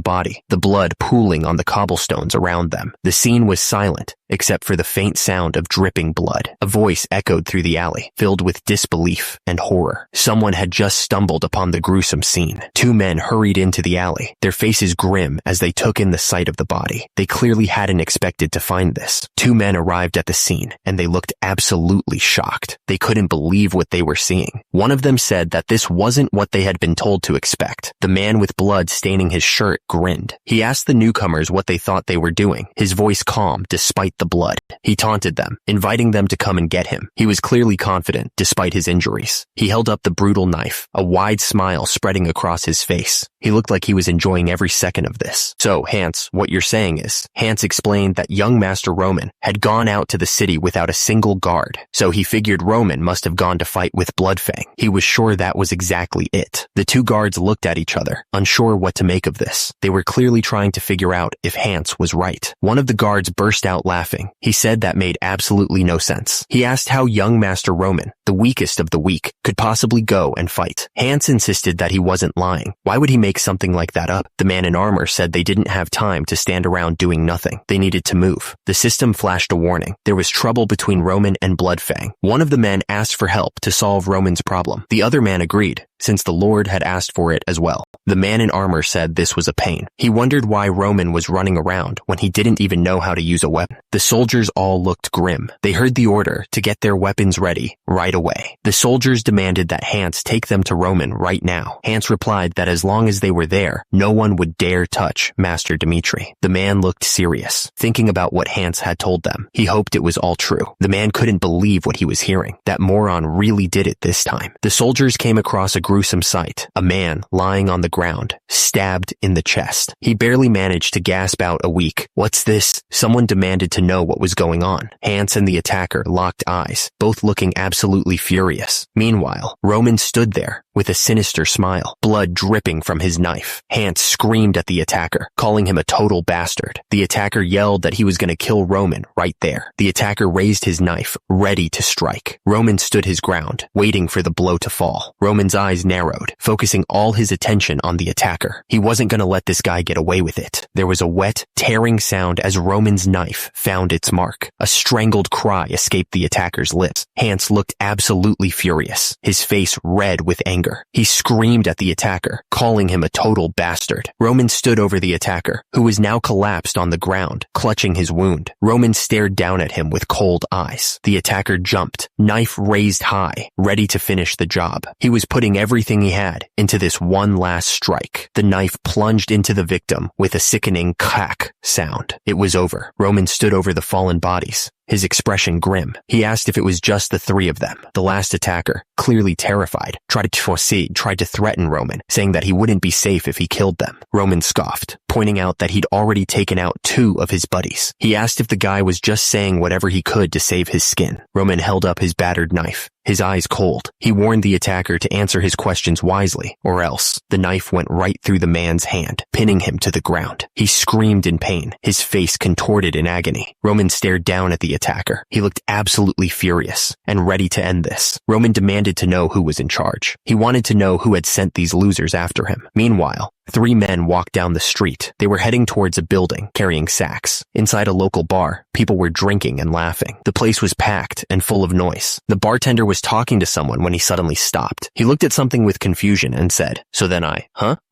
body, the blood pooling on the cobblestones around them. The scene was silent, except for the faint sound of dripping blood. A voice echoed through the alley, filled with disbelief and horror. Someone had just stumbled upon the gruesome scene. Two men hurried into the alley, their faces grim as they took in the sight of the body. They clearly hadn't expected to find this. Two men arrived at the scene, and they looked absolutely shocked. They couldn't believe what they were seeing. One of them said that this wasn't what they had been told to expect. The man with blood staining his shirt grinned. He asked the newcomers what they thought they were doing, his voice calm despite the blood. He taunted them, inviting them to come and get him. He was clearly confident, despite his injuries. He held up the brutal knife, a wide smile spreading across his face. He looked like he was enjoying every second of this. So, Hans, what you're saying is, Hans explained that young Master Roman had gone out to the city without a single guard, so he figured Roman must have gone to fight with Bloodfang. He was sure that was exactly it. The two guards looked at each other, unsure what to make of this. They were clearly trying to figure out if Hans was right. One of the guards burst out laughing. He said that made absolutely no sense. He asked how young Master Roman, the weakest of the weak, could possibly go and fight. Hans insisted that he wasn't lying. Why would he make something like that up? The man in armor said they didn't have time to stand around doing nothing. They needed to move. The system flashed a warning. There was trouble between Roman and Bloodfang. One of the men asked for help to solve Roman's problem. The other man agreed, since the Lord had asked for it as well. The man in armor said this was a pain. He wondered why Roman was running around when he didn't even know how to use a weapon. The soldiers all looked grim. They heard the order to get their weapons ready right away. The soldiers demanded that Hans take them to Roman right now. Hans replied that as long as they were there, no one would dare touch Master Dmitri. The man looked serious, thinking about what Hans had told them. He hoped it was all true. The man couldn't believe what he was hearing. That moron really did it this time. The soldiers came across a gruesome sight. A man lying on the ground, stabbed in the chest. He barely managed to gasp out a weak, "What's this?" Someone demanded to know what was going on. Hans and the attacker locked eyes, both looking absolutely furious. Meanwhile, Roman stood there with a sinister smile, blood dripping from his knife. Hans screamed at the attacker, calling him a total bastard. The attacker yelled that he was going to kill Roman right there. The attacker raised his knife, ready to strike. Roman stood his ground, waiting for the blow to fall. Roman's eyes narrowed, focusing all his attention on the attacker. He wasn't going to let this guy get away with it. There was a wet, tearing sound as Roman's knife found its mark. A strangled cry escaped the attacker's lips. Hans looked absolutely furious, his face red with anger. He screamed at the attacker, calling him a total bastard. Roman stood over the attacker, who was now collapsed on the ground, clutching his wound. Roman stared down at him with cold eyes. The attacker jumped, knife raised high, ready to finish the job. He was putting everything he had into this one last strike. The knife plunged into the victim with a sickening crack sound. It was over. Roman stood over the fallen bodies, his expression grim. He asked if it was just the three of them. The last attacker, clearly terrified, tried to threaten Roman, saying that he wouldn't be safe if he killed them. Roman scoffed, pointing out that he'd already taken out 2 of his buddies. He asked if the guy was just saying whatever he could to save his skin. Roman held up his battered knife, his eyes cold. He warned the attacker to answer his questions wisely, or else the knife went right through the man's hand, pinning him to the ground. He screamed in pain, his face contorted in agony. Roman stared down at the attacker. He looked absolutely furious and ready to end this. Roman demanded to know who was in charge. He wanted to know who had sent these losers after him. Meanwhile, 3 men walked down the street. They were heading towards a building, carrying sacks. Inside a local bar, people were drinking and laughing. The place was packed and full of noise. The bartender was talking to someone when he suddenly stopped. He looked at something with confusion and said, "So then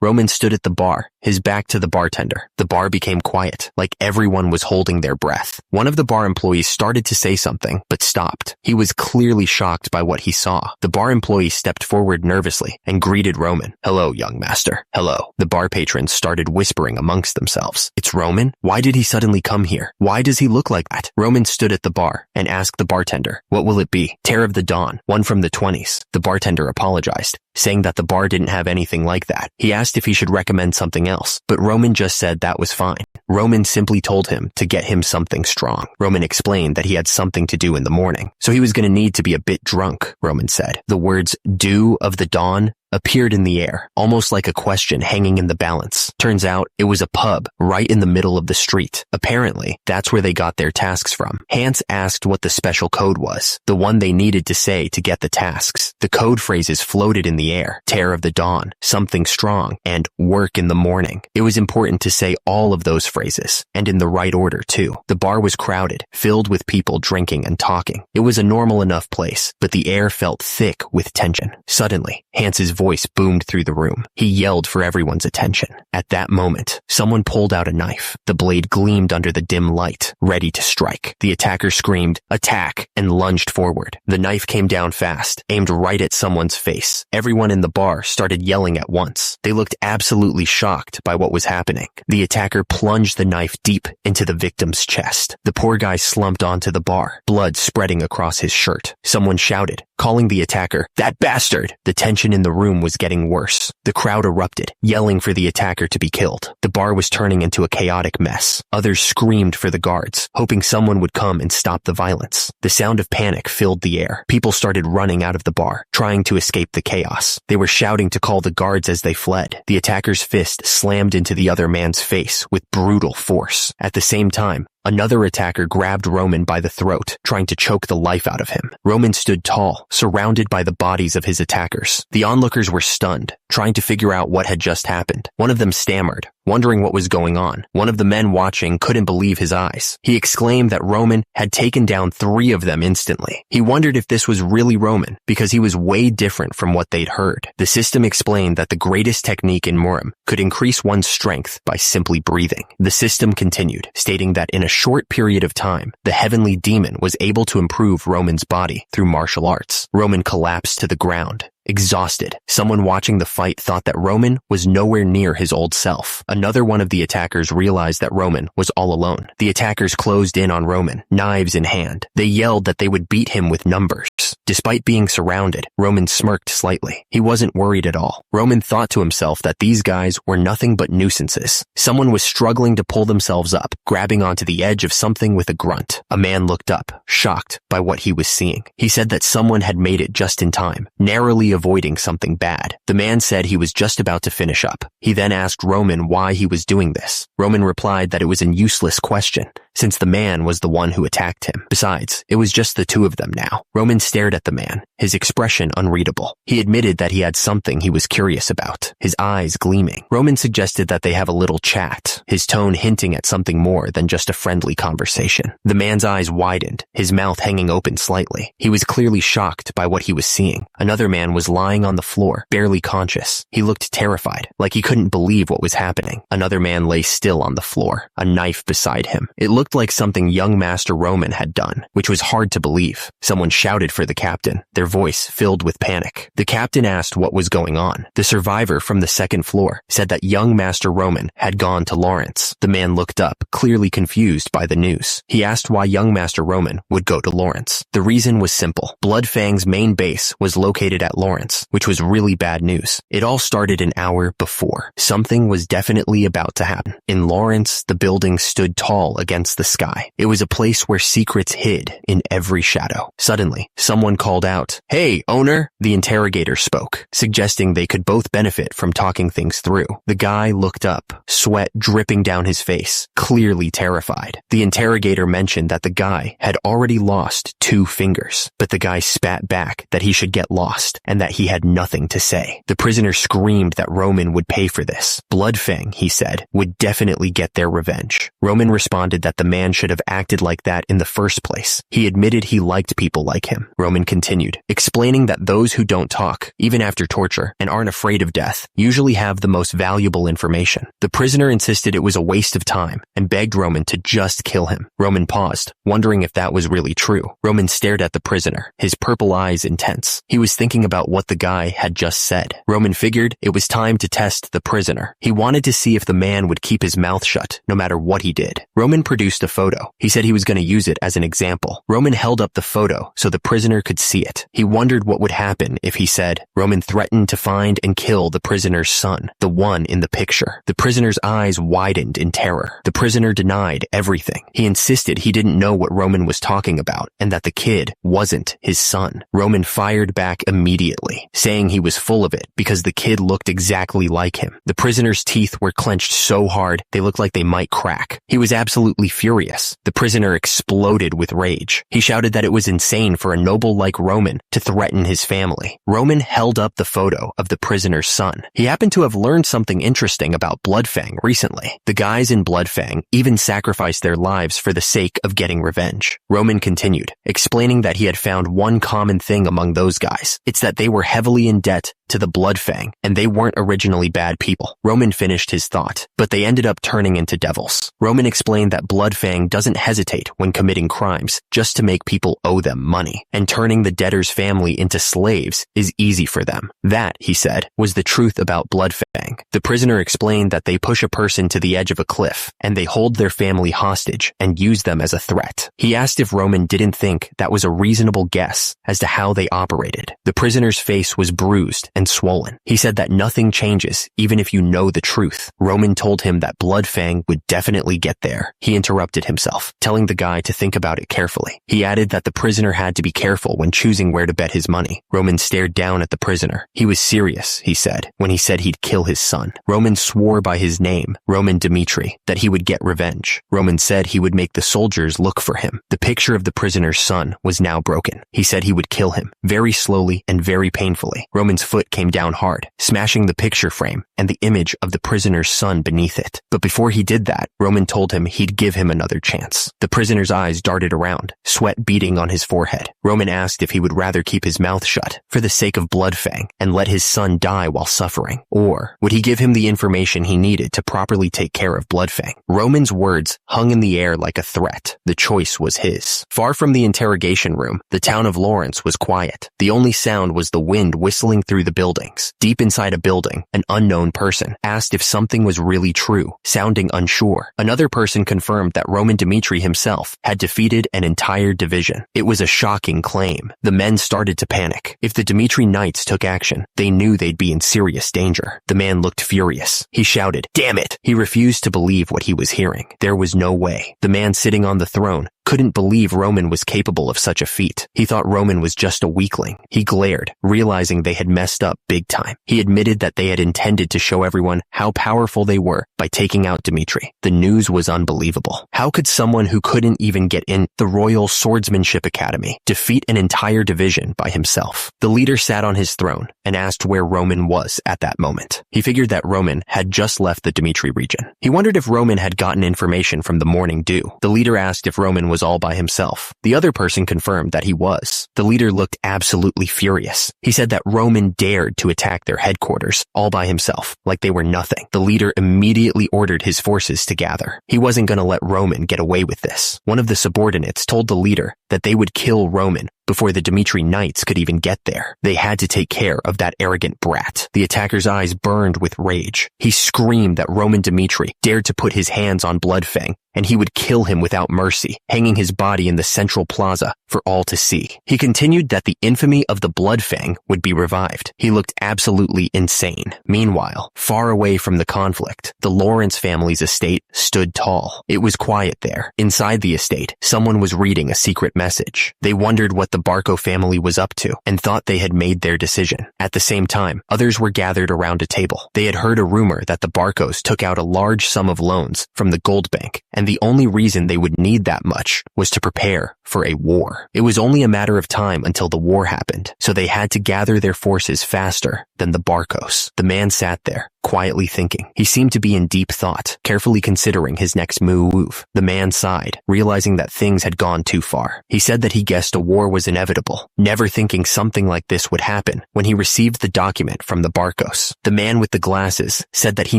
Roman stood at the bar, his back to the bartender. The bar became quiet, like everyone was holding their breath. One of the bar employees started to say something, but stopped. He was clearly shocked by what he saw. The bar employee stepped forward nervously and greeted Roman. "Hello, young master." "Hello." The bar patrons started whispering amongst themselves. "It's Roman? Why did he suddenly come here? Why does he look like that?" Roman stood at the bar and asked the bartender, "What will it be?" "Tear of the Dawn, one from the 20s. The bartender apologized, saying that the bar didn't have anything like that. He asked if he should recommend something else, but Roman just said that was fine. Roman simply told him to get him something strong. Roman explained that he had something to do in the morning, so he was going to need to be a bit drunk, Roman said. The words "dew of the dawn" appeared in the air, almost like a question hanging in the balance. Turns out, it was a pub right in the middle of the street. Apparently, that's where they got their tasks from. Hans asked what the special code was, the one they needed to say to get the tasks. The code phrases floated in the air: tear of the dawn, something strong, and work in the morning. It was important to say all of those phrases, and in the right order too. The bar was crowded, filled with people drinking and talking. It was a normal enough place, but the air felt thick with tension. Suddenly, Hans's voice boomed through the room. He yelled for everyone's attention. At that moment, someone pulled out a knife. The blade gleamed under the dim light, ready to strike. The attacker screamed, "Attack!" and lunged forward. The knife came down fast, aimed right at someone's face. Everyone in the bar started yelling at once. They looked absolutely shocked by what was happening. The attacker plunged the knife deep into the victim's chest. The poor guy slumped onto the bar, blood spreading across his shirt. Someone shouted, calling the attacker, "That bastard!" The tension in the room was getting worse. The crowd erupted, yelling for the attacker to be killed. The bar was turning into a chaotic mess. Others screamed for the guards, hoping someone would come and stop the violence. The sound of panic filled the air. People started running out of the bar, trying to escape the chaos. They were shouting to call the guards as they fled. The attacker's fist slammed into the other man's face with brutal force. At the same time, another attacker grabbed Roman by the throat, trying to choke the life out of him. Roman stood tall, surrounded by the bodies of his attackers. The onlookers were stunned, trying to figure out what had just happened. One of them stammered, wondering what was going on. One of the men watching couldn't believe his eyes. He exclaimed that Roman had taken down 3 of them instantly. He wondered if this was really Roman, because he was way different from what they'd heard. The system explained that the greatest technique in Murim could increase one's strength by simply breathing. The system continued, stating that in a short period of time, the heavenly demon was able to improve Roman's body through martial arts. Roman collapsed to the ground, exhausted. Someone watching the fight thought that Roman was nowhere near his old self. Another one of the attackers realized that Roman was all alone. The attackers closed in on Roman, knives in hand. They yelled that they would beat him with numbers. Despite being surrounded, Roman smirked slightly. He wasn't worried at all. Roman thought to himself that these guys were nothing but nuisances. Someone was struggling to pull themselves up, grabbing onto the edge of something with a grunt. A man looked up, shocked by what he was seeing. He said that someone had made it just in time, narrowly avoiding something bad. The man said he was just about to finish up. He then asked Roman why he was doing this. Roman replied that it was a useless question, since the man was the one who attacked him. Besides, it was just the 2 of them now. Roman stared at the man, his expression unreadable. He admitted that he had something he was curious about, his eyes gleaming. Roman suggested that they have a little chat, his tone hinting at something more than just a friendly conversation. The man's eyes widened, his mouth hanging open slightly. He was clearly shocked by what he was seeing. Another man was lying on the floor, barely conscious. He looked terrified, like he couldn't believe what was happening. Another man lay still on the floor, a knife beside him. It looked like something young Master Roman had done, which was hard to believe. Someone shouted for the captain, their voice filled with panic. The captain asked what was going on. The survivor from the 2nd floor said that young Master Roman had gone to Lawrence. The man looked up, clearly confused by the news. He asked why young Master Roman would go to Lawrence. The reason was simple. Bloodfang's main base was located at Lawrence, which was really bad news. It all started an hour before. Something was definitely about to happen. In Lawrence, the building stood tall against the sky. It was a place where secrets hid in every shadow. Suddenly, someone called out, "Hey, owner!" The interrogator spoke, suggesting they could both benefit from talking things through. The guy looked up, sweat dripping down his face, clearly terrified. The interrogator mentioned that the guy had already lost 2 fingers, but the guy spat back that he should get lost and that he had nothing to say. The prisoner screamed that Roman would pay for this. Bloodfang, he said, would definitely get their revenge. Roman responded that the man should have acted like that in the first place. He admitted he liked people like him. Roman continued, explaining that those who don't talk, even after torture, and aren't afraid of death, usually have the most valuable information. The prisoner insisted it was a waste of time and begged Roman to just kill him. Roman paused, wondering if that was really true. Roman stared at the prisoner, his purple eyes intense. He was thinking about what the guy had just said. Roman figured it was time to test the prisoner. He wanted to see if the man would keep his mouth shut, no matter what he did. Roman produced produced a photo. He said he was going to use it as an example. Roman held up the photo so the prisoner could see it. He wondered what would happen if he said, Roman threatened to find and kill the prisoner's son, the one in the picture. The prisoner's eyes widened in terror. The prisoner denied everything. He insisted he didn't know what Roman was talking about and that the kid wasn't his son. Roman fired back immediately, saying he was full of it because the kid looked exactly like him. The prisoner's teeth were clenched so hard they looked like they might crack. He was absolutely furious. The prisoner exploded with rage. He shouted that it was insane for a noble like Roman to threaten his family. Roman held up the photo of the prisoner's son. He happened to have learned something interesting about Bloodfang recently. The guys in Bloodfang even sacrificed their lives for the sake of getting revenge. Roman continued, explaining that he had found one common thing among those guys. It's that they were heavily in debt to the Bloodfang, and they weren't originally bad people. Roman finished his thought, but they ended up turning into devils. Roman explained that Bloodfang doesn't hesitate when committing crimes just to make people owe them money, and turning the debtor's family into slaves is easy for them. That, he said, was the truth about Bloodfang. The prisoner explained that they push a person to the edge of a cliff, and they hold their family hostage and use them as a threat. He asked if Roman didn't think that was a reasonable guess as to how they operated. The prisoner's face was bruised and swollen. He said that nothing changes even if you know the truth. Roman told him that Bloodfang would definitely get there. He interrupted himself, telling the guy to think about it carefully. He added that the prisoner had to be careful when choosing where to bet his money. Roman stared down at the prisoner. He was serious, he said, when he said he'd kill his son. Roman swore by his name, Roman Dmitri, that he would get revenge. Roman said he would make the soldiers look for him. The picture of the prisoner's son was now broken. He said he would kill him, very slowly and very painfully. Roman's foot came down hard, smashing the picture frame and the image of the prisoner's son beneath it. But before he did that, Roman told him he'd give him another chance. The prisoner's eyes darted around, sweat beading on his forehead. Roman asked if he would rather keep his mouth shut for the sake of Bloodfang and let his son die while suffering, or would he give him the information he needed to properly take care of Bloodfang? Roman's words hung in the air like a threat. The choice was his. Far from the interrogation room, the town of Lawrence was quiet. The only sound was the wind whistling through the buildings. Deep inside a building, an unknown person asked if something was really true, sounding unsure. Another person confirmed that Roman Dmitri himself had defeated an entire division. It was a shocking claim. The men started to panic. If the Dmitri Knights took action, they knew they'd be in serious danger. The man looked furious. He shouted, "Damn it!" He refused to believe what he was hearing. There was no way. The man sitting on the throne couldn't believe Roman was capable of such a feat. He thought Roman was just a weakling. He glared, realizing they had messed up big time. He admitted that they had intended to show everyone how powerful they were by taking out Dmitri. The news was unbelievable. How could someone who couldn't even get in the Royal Swordsmanship Academy defeat an entire division by himself? The leader sat on his throne and asked where Roman was at that moment. He figured that Roman had just left the Dmitri region. He wondered if Roman had gotten information from the Morning Dew. The leader asked if Roman was all by himself. The other person confirmed that he was. The leader looked absolutely furious. He said that Roman dared to attack their headquarters all by himself, like they were nothing. The leader immediately ordered his forces to gather. He wasn't going to let Roman get away with this. One of the subordinates told the leader that they would kill Roman before the Dmitri Knights could even get there. They had to take care of that arrogant brat. The attacker's eyes burned with rage. He screamed that Roman Dmitri dared to put his hands on Bloodfang, and he would kill him without mercy, hanging his body in the central plaza for all to see. He continued that the infamy of the Bloodfang would be revived. He looked absolutely insane. Meanwhile, far away from the conflict, the Lawrence family's estate stood tall. It was quiet there. Inside the estate, someone was reading a secret message. They wondered what the Barco family was up to and thought they had made their decision. At the same time, others were gathered around a table. They had heard a rumor that the Barcos took out a large sum of loans from the gold bank, and the only reason they would need that much was to prepare for a war. It was only a matter of time until the war happened, so they had to gather their forces faster than the Barcos. The man sat there, quietly thinking. He seemed to be in deep thought, carefully considering his next move. The man sighed, realizing that things had gone too far. He said that he guessed a war was inevitable, never thinking something like this would happen when he received the document from the Barcos. The man with the glasses said that he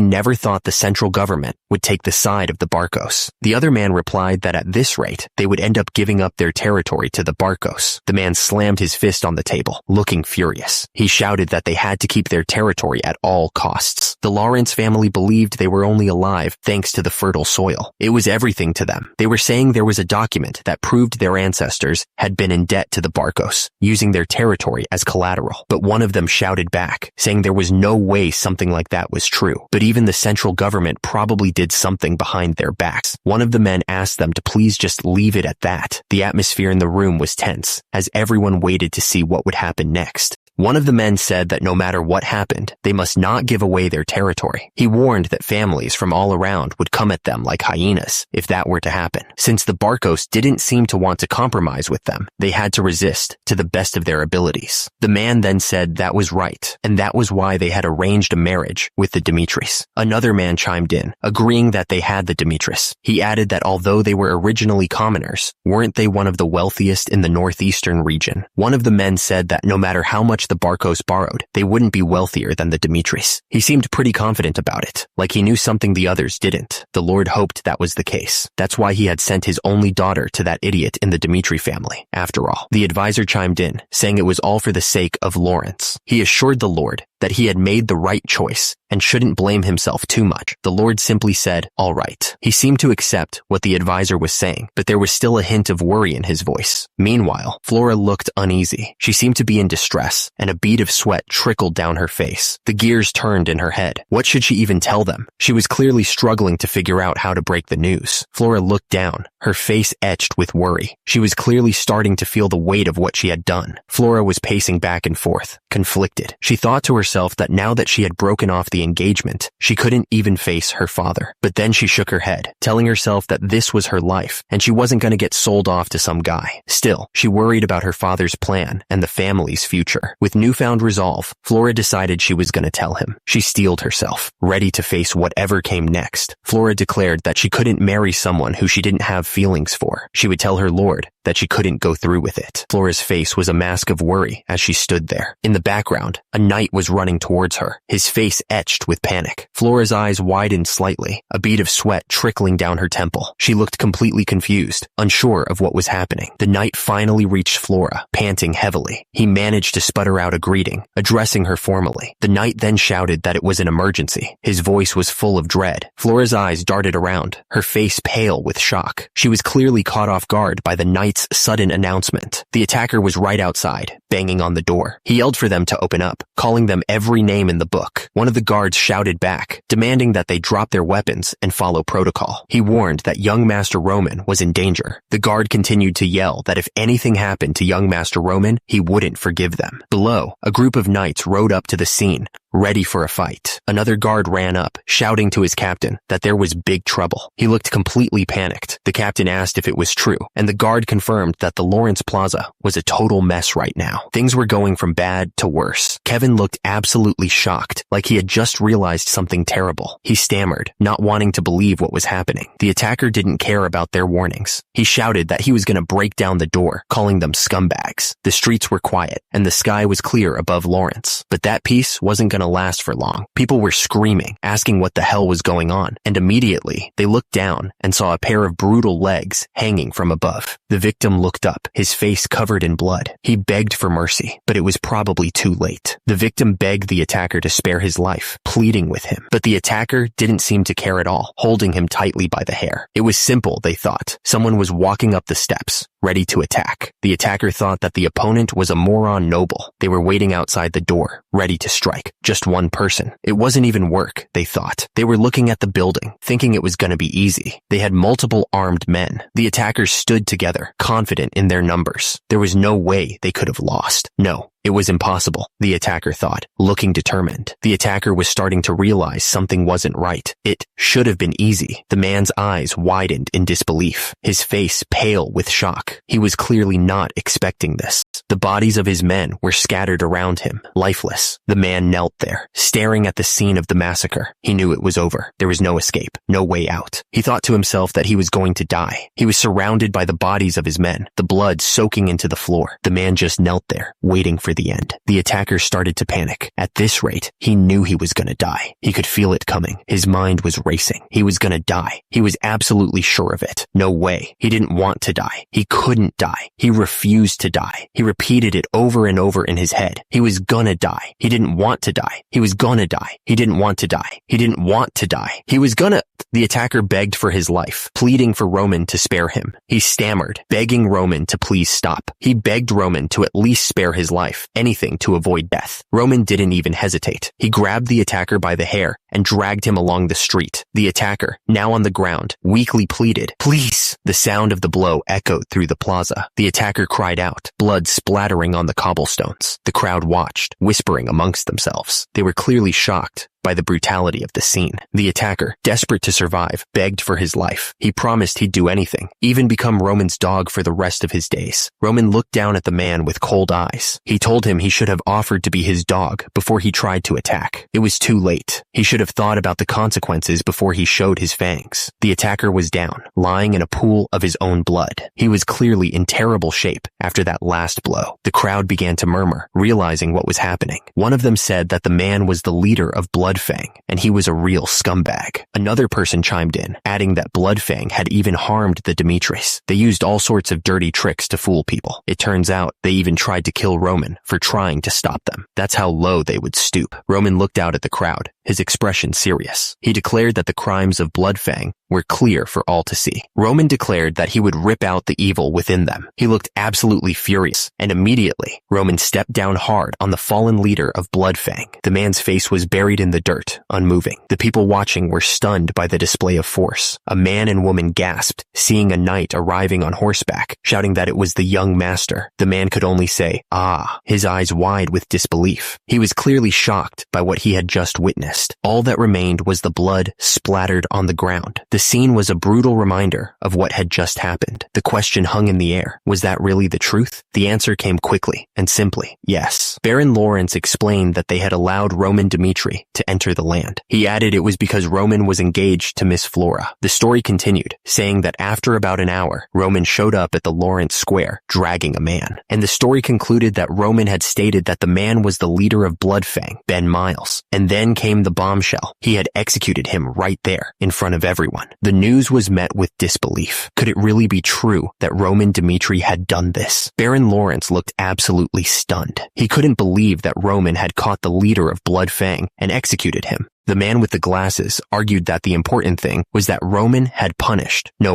never thought the central government would take the side of the Barcos. The other man replied that at this rate, they would end up giving up their territory to the Barcos. The man slammed his fist on the table, looking furious. He shouted that they had to keep their territory at all costs. The Lawrence family believed they were only alive thanks to the fertile soil. It was everything to them. They were saying there was a document that proved their ancestors had been in debt to the Barcos, using their territory as collateral. But one of them shouted back, saying there was no way something like that was true. But even the central government probably did something behind their backs. One of the men asked them to please just leave it at that. The atmosphere in the room was tense, as everyone waited to see what would happen next. One of the men said that no matter what happened, they must not give away their territory. He warned that families from all around would come at them like hyenas if that were to happen. Since the Barcos didn't seem to want to compromise with them, they had to resist to the best of their abilities. The man then said that was right, and that was why they had arranged a marriage with the Dimitris. Another man chimed in, agreeing that they had the Dimitris. He added that although they were originally commoners, weren't they one of the wealthiest in the northeastern region? One of the men said that no matter how much the Barcos borrowed, they wouldn't be wealthier than the Dimitris. He seemed pretty confident about it, like he knew something the others didn't. The Lord hoped that was the case. That's why he had sent his only daughter to that idiot in the Dimitri family. After all, the advisor chimed in, saying it was all for the sake of Lawrence. He assured the Lord that he had made the right choice and shouldn't blame himself too much. The Lord simply said, all right. He seemed to accept what the advisor was saying, but there was still a hint of worry in his voice. Meanwhile, Flora looked uneasy. She seemed to be in distress, and a bead of sweat trickled down her face. The gears turned in her head. What should she even tell them? She was clearly struggling to figure out how to break the news. Flora looked down, her face etched with worry. She was clearly starting to feel the weight of what she had done. Flora was pacing back and forth, conflicted. She thought to herself that now that she had broken off the engagement, she couldn't even face her father. But then she shook her head, telling herself that this was her life, and she wasn't going to get sold off to some guy. Still, she worried about her father's plan and the family's future. With newfound resolve, Flora decided she was going to tell him. She steeled herself, ready to face whatever came next. Flora declared that she couldn't marry someone who she didn't have feelings for. She would tell her lord that she couldn't go through with it. Flora's face was a mask of worry as she stood there. In the background, a knight was running towards her, his face etched with panic. Flora's eyes widened slightly, a bead of sweat trickling down her temple. She looked completely confused, unsure of what was happening. The knight finally reached Flora, panting heavily. He managed to sputter out a greeting, addressing her formally. The knight then shouted that it was an emergency. His voice was full of dread. Flora's eyes darted around, her face pale with shock. She was clearly caught off guard by the knight's sudden announcement. The attacker was right outside, banging on the door. He yelled for them to open up, calling them every name in the book. One of the guards shouted back, demanding that they drop their weapons and follow protocol. He warned that young Master Roman was in danger. The guard continued to yell that if anything happened to young Master Roman, he wouldn't forgive them. Below, a group of knights rode up to the scene, ready for a fight. Another guard ran up, shouting to his captain that there was big trouble. He looked completely panicked. The captain asked if it was true, and the guard confirmed that the Lawrence Plaza was a total mess right now. Things were going from bad to worse. Kevin looked absolutely shocked, like he had just realized something terrible. He stammered, not wanting to believe what was happening. The attacker didn't care about their warnings. He shouted that he was going to break down the door, calling them scumbags. The streets were quiet, and the sky was clear above Lawrence. But that peace wasn't going to last for long. People were screaming, asking what the hell was going on, and immediately they looked down and saw a pair of brutal legs hanging from above. The victim looked up, his face covered in blood. He begged for mercy, but it was probably too late. The victim begged the attacker to spare his life, pleading with him, but the attacker didn't seem to care at all, holding him tightly by the hair. It was simple, they thought. Someone was walking up the steps, ready to attack. The attacker thought that the opponent was a moron noble. They were waiting outside the door, ready to strike. Just one person. It wasn't even work, they thought. They were looking at the building, thinking it was going to be easy. They had multiple armed men. The attackers stood together, confident in their numbers. There was no way they could have lost. No. It was impossible, the attacker thought, looking determined. The attacker was starting to realize something wasn't right. It should have been easy. The man's eyes widened in disbelief, his face pale with shock. He was clearly not expecting this. The bodies of his men were scattered around him, lifeless. The man knelt there, staring at the scene of the massacre. He knew it was over. There was no escape, no way out. He thought to himself that he was going to die. He was surrounded by the bodies of his men, the blood soaking into the floor. The man just knelt there, waiting for the end. The attacker started to panic. At this rate, he knew he was gonna die. He could feel it coming. His mind was racing. He was gonna die. He was absolutely sure of it. No way. He didn't want to die. He couldn't die. He refused to die. He repeated it over and over in his head. He was gonna die. He didn't want to die. He was gonna die. He didn't want to die. He didn't want to die. He was gonna... The attacker begged for his life, pleading for Roman to spare him. He stammered, begging Roman to please stop. He begged Roman to at least spare his life, anything to avoid death. Roman didn't even hesitate. He grabbed the attacker by the hair and dragged him along the street. The attacker, now on the ground, weakly pleaded, "Please!" The sound of the blow echoed through the plaza. The attacker cried out, blood splattering on the cobblestones. The crowd watched, whispering amongst themselves. They were clearly shocked by the brutality of the scene. The attacker, desperate to survive, begged for his life. He promised he'd do anything, even become Roman's dog for the rest of his days. Roman looked down at the man with cold eyes. He told him he should have offered to be his dog before he tried to attack. It was too late. He should have thought about the consequences before he showed his fangs. The attacker was down, lying in a pool of his own blood. He was clearly in terrible shape after that last blow. The crowd began to murmur, realizing what was happening. One of them said that the man was the leader of Bloodfang, and he was a real scumbag. Another person chimed in, adding that Bloodfang had even harmed the Dimitris. They used all sorts of dirty tricks to fool people. It turns out they even tried to kill Roman for trying to stop them. That's how low they would stoop. Roman looked out at the crowd, his expression serious. He declared that the crimes of Bloodfang were clear for all to see. Roman declared that he would rip out the evil within them. He looked absolutely furious, and immediately, Roman stepped down hard on the fallen leader of Bloodfang. The man's face was buried in the dirt, unmoving. The people watching were stunned by the display of force. A man and woman gasped, seeing a knight arriving on horseback, shouting that it was the young master. The man could only say, "Ah," his eyes wide with disbelief. He was clearly shocked by what he had just witnessed. All that remained was the blood splattered on the ground. The scene was a brutal reminder of what had just happened. The question hung in the air. Was that really the truth? The answer came quickly and simply, yes. Baron Lawrence explained that they had allowed Roman Dimitri to enter the land. He added it was because Roman was engaged to Miss Flora. The story continued, saying that after about an hour, Roman showed up at the Lawrence Square, dragging a man. And the story concluded that Roman had stated that the man was the leader of Bloodfang, Ben Miles. And then came the bombshell. He had executed him right there, in front of everyone. The news was met with disbelief. Could it really be true that Roman Dimitri had done this? Baron Lawrence looked absolutely stunned. He couldn't believe that Roman had caught the leader of Bloodfang and executed him. The man with the glasses argued that the important thing was that Roman had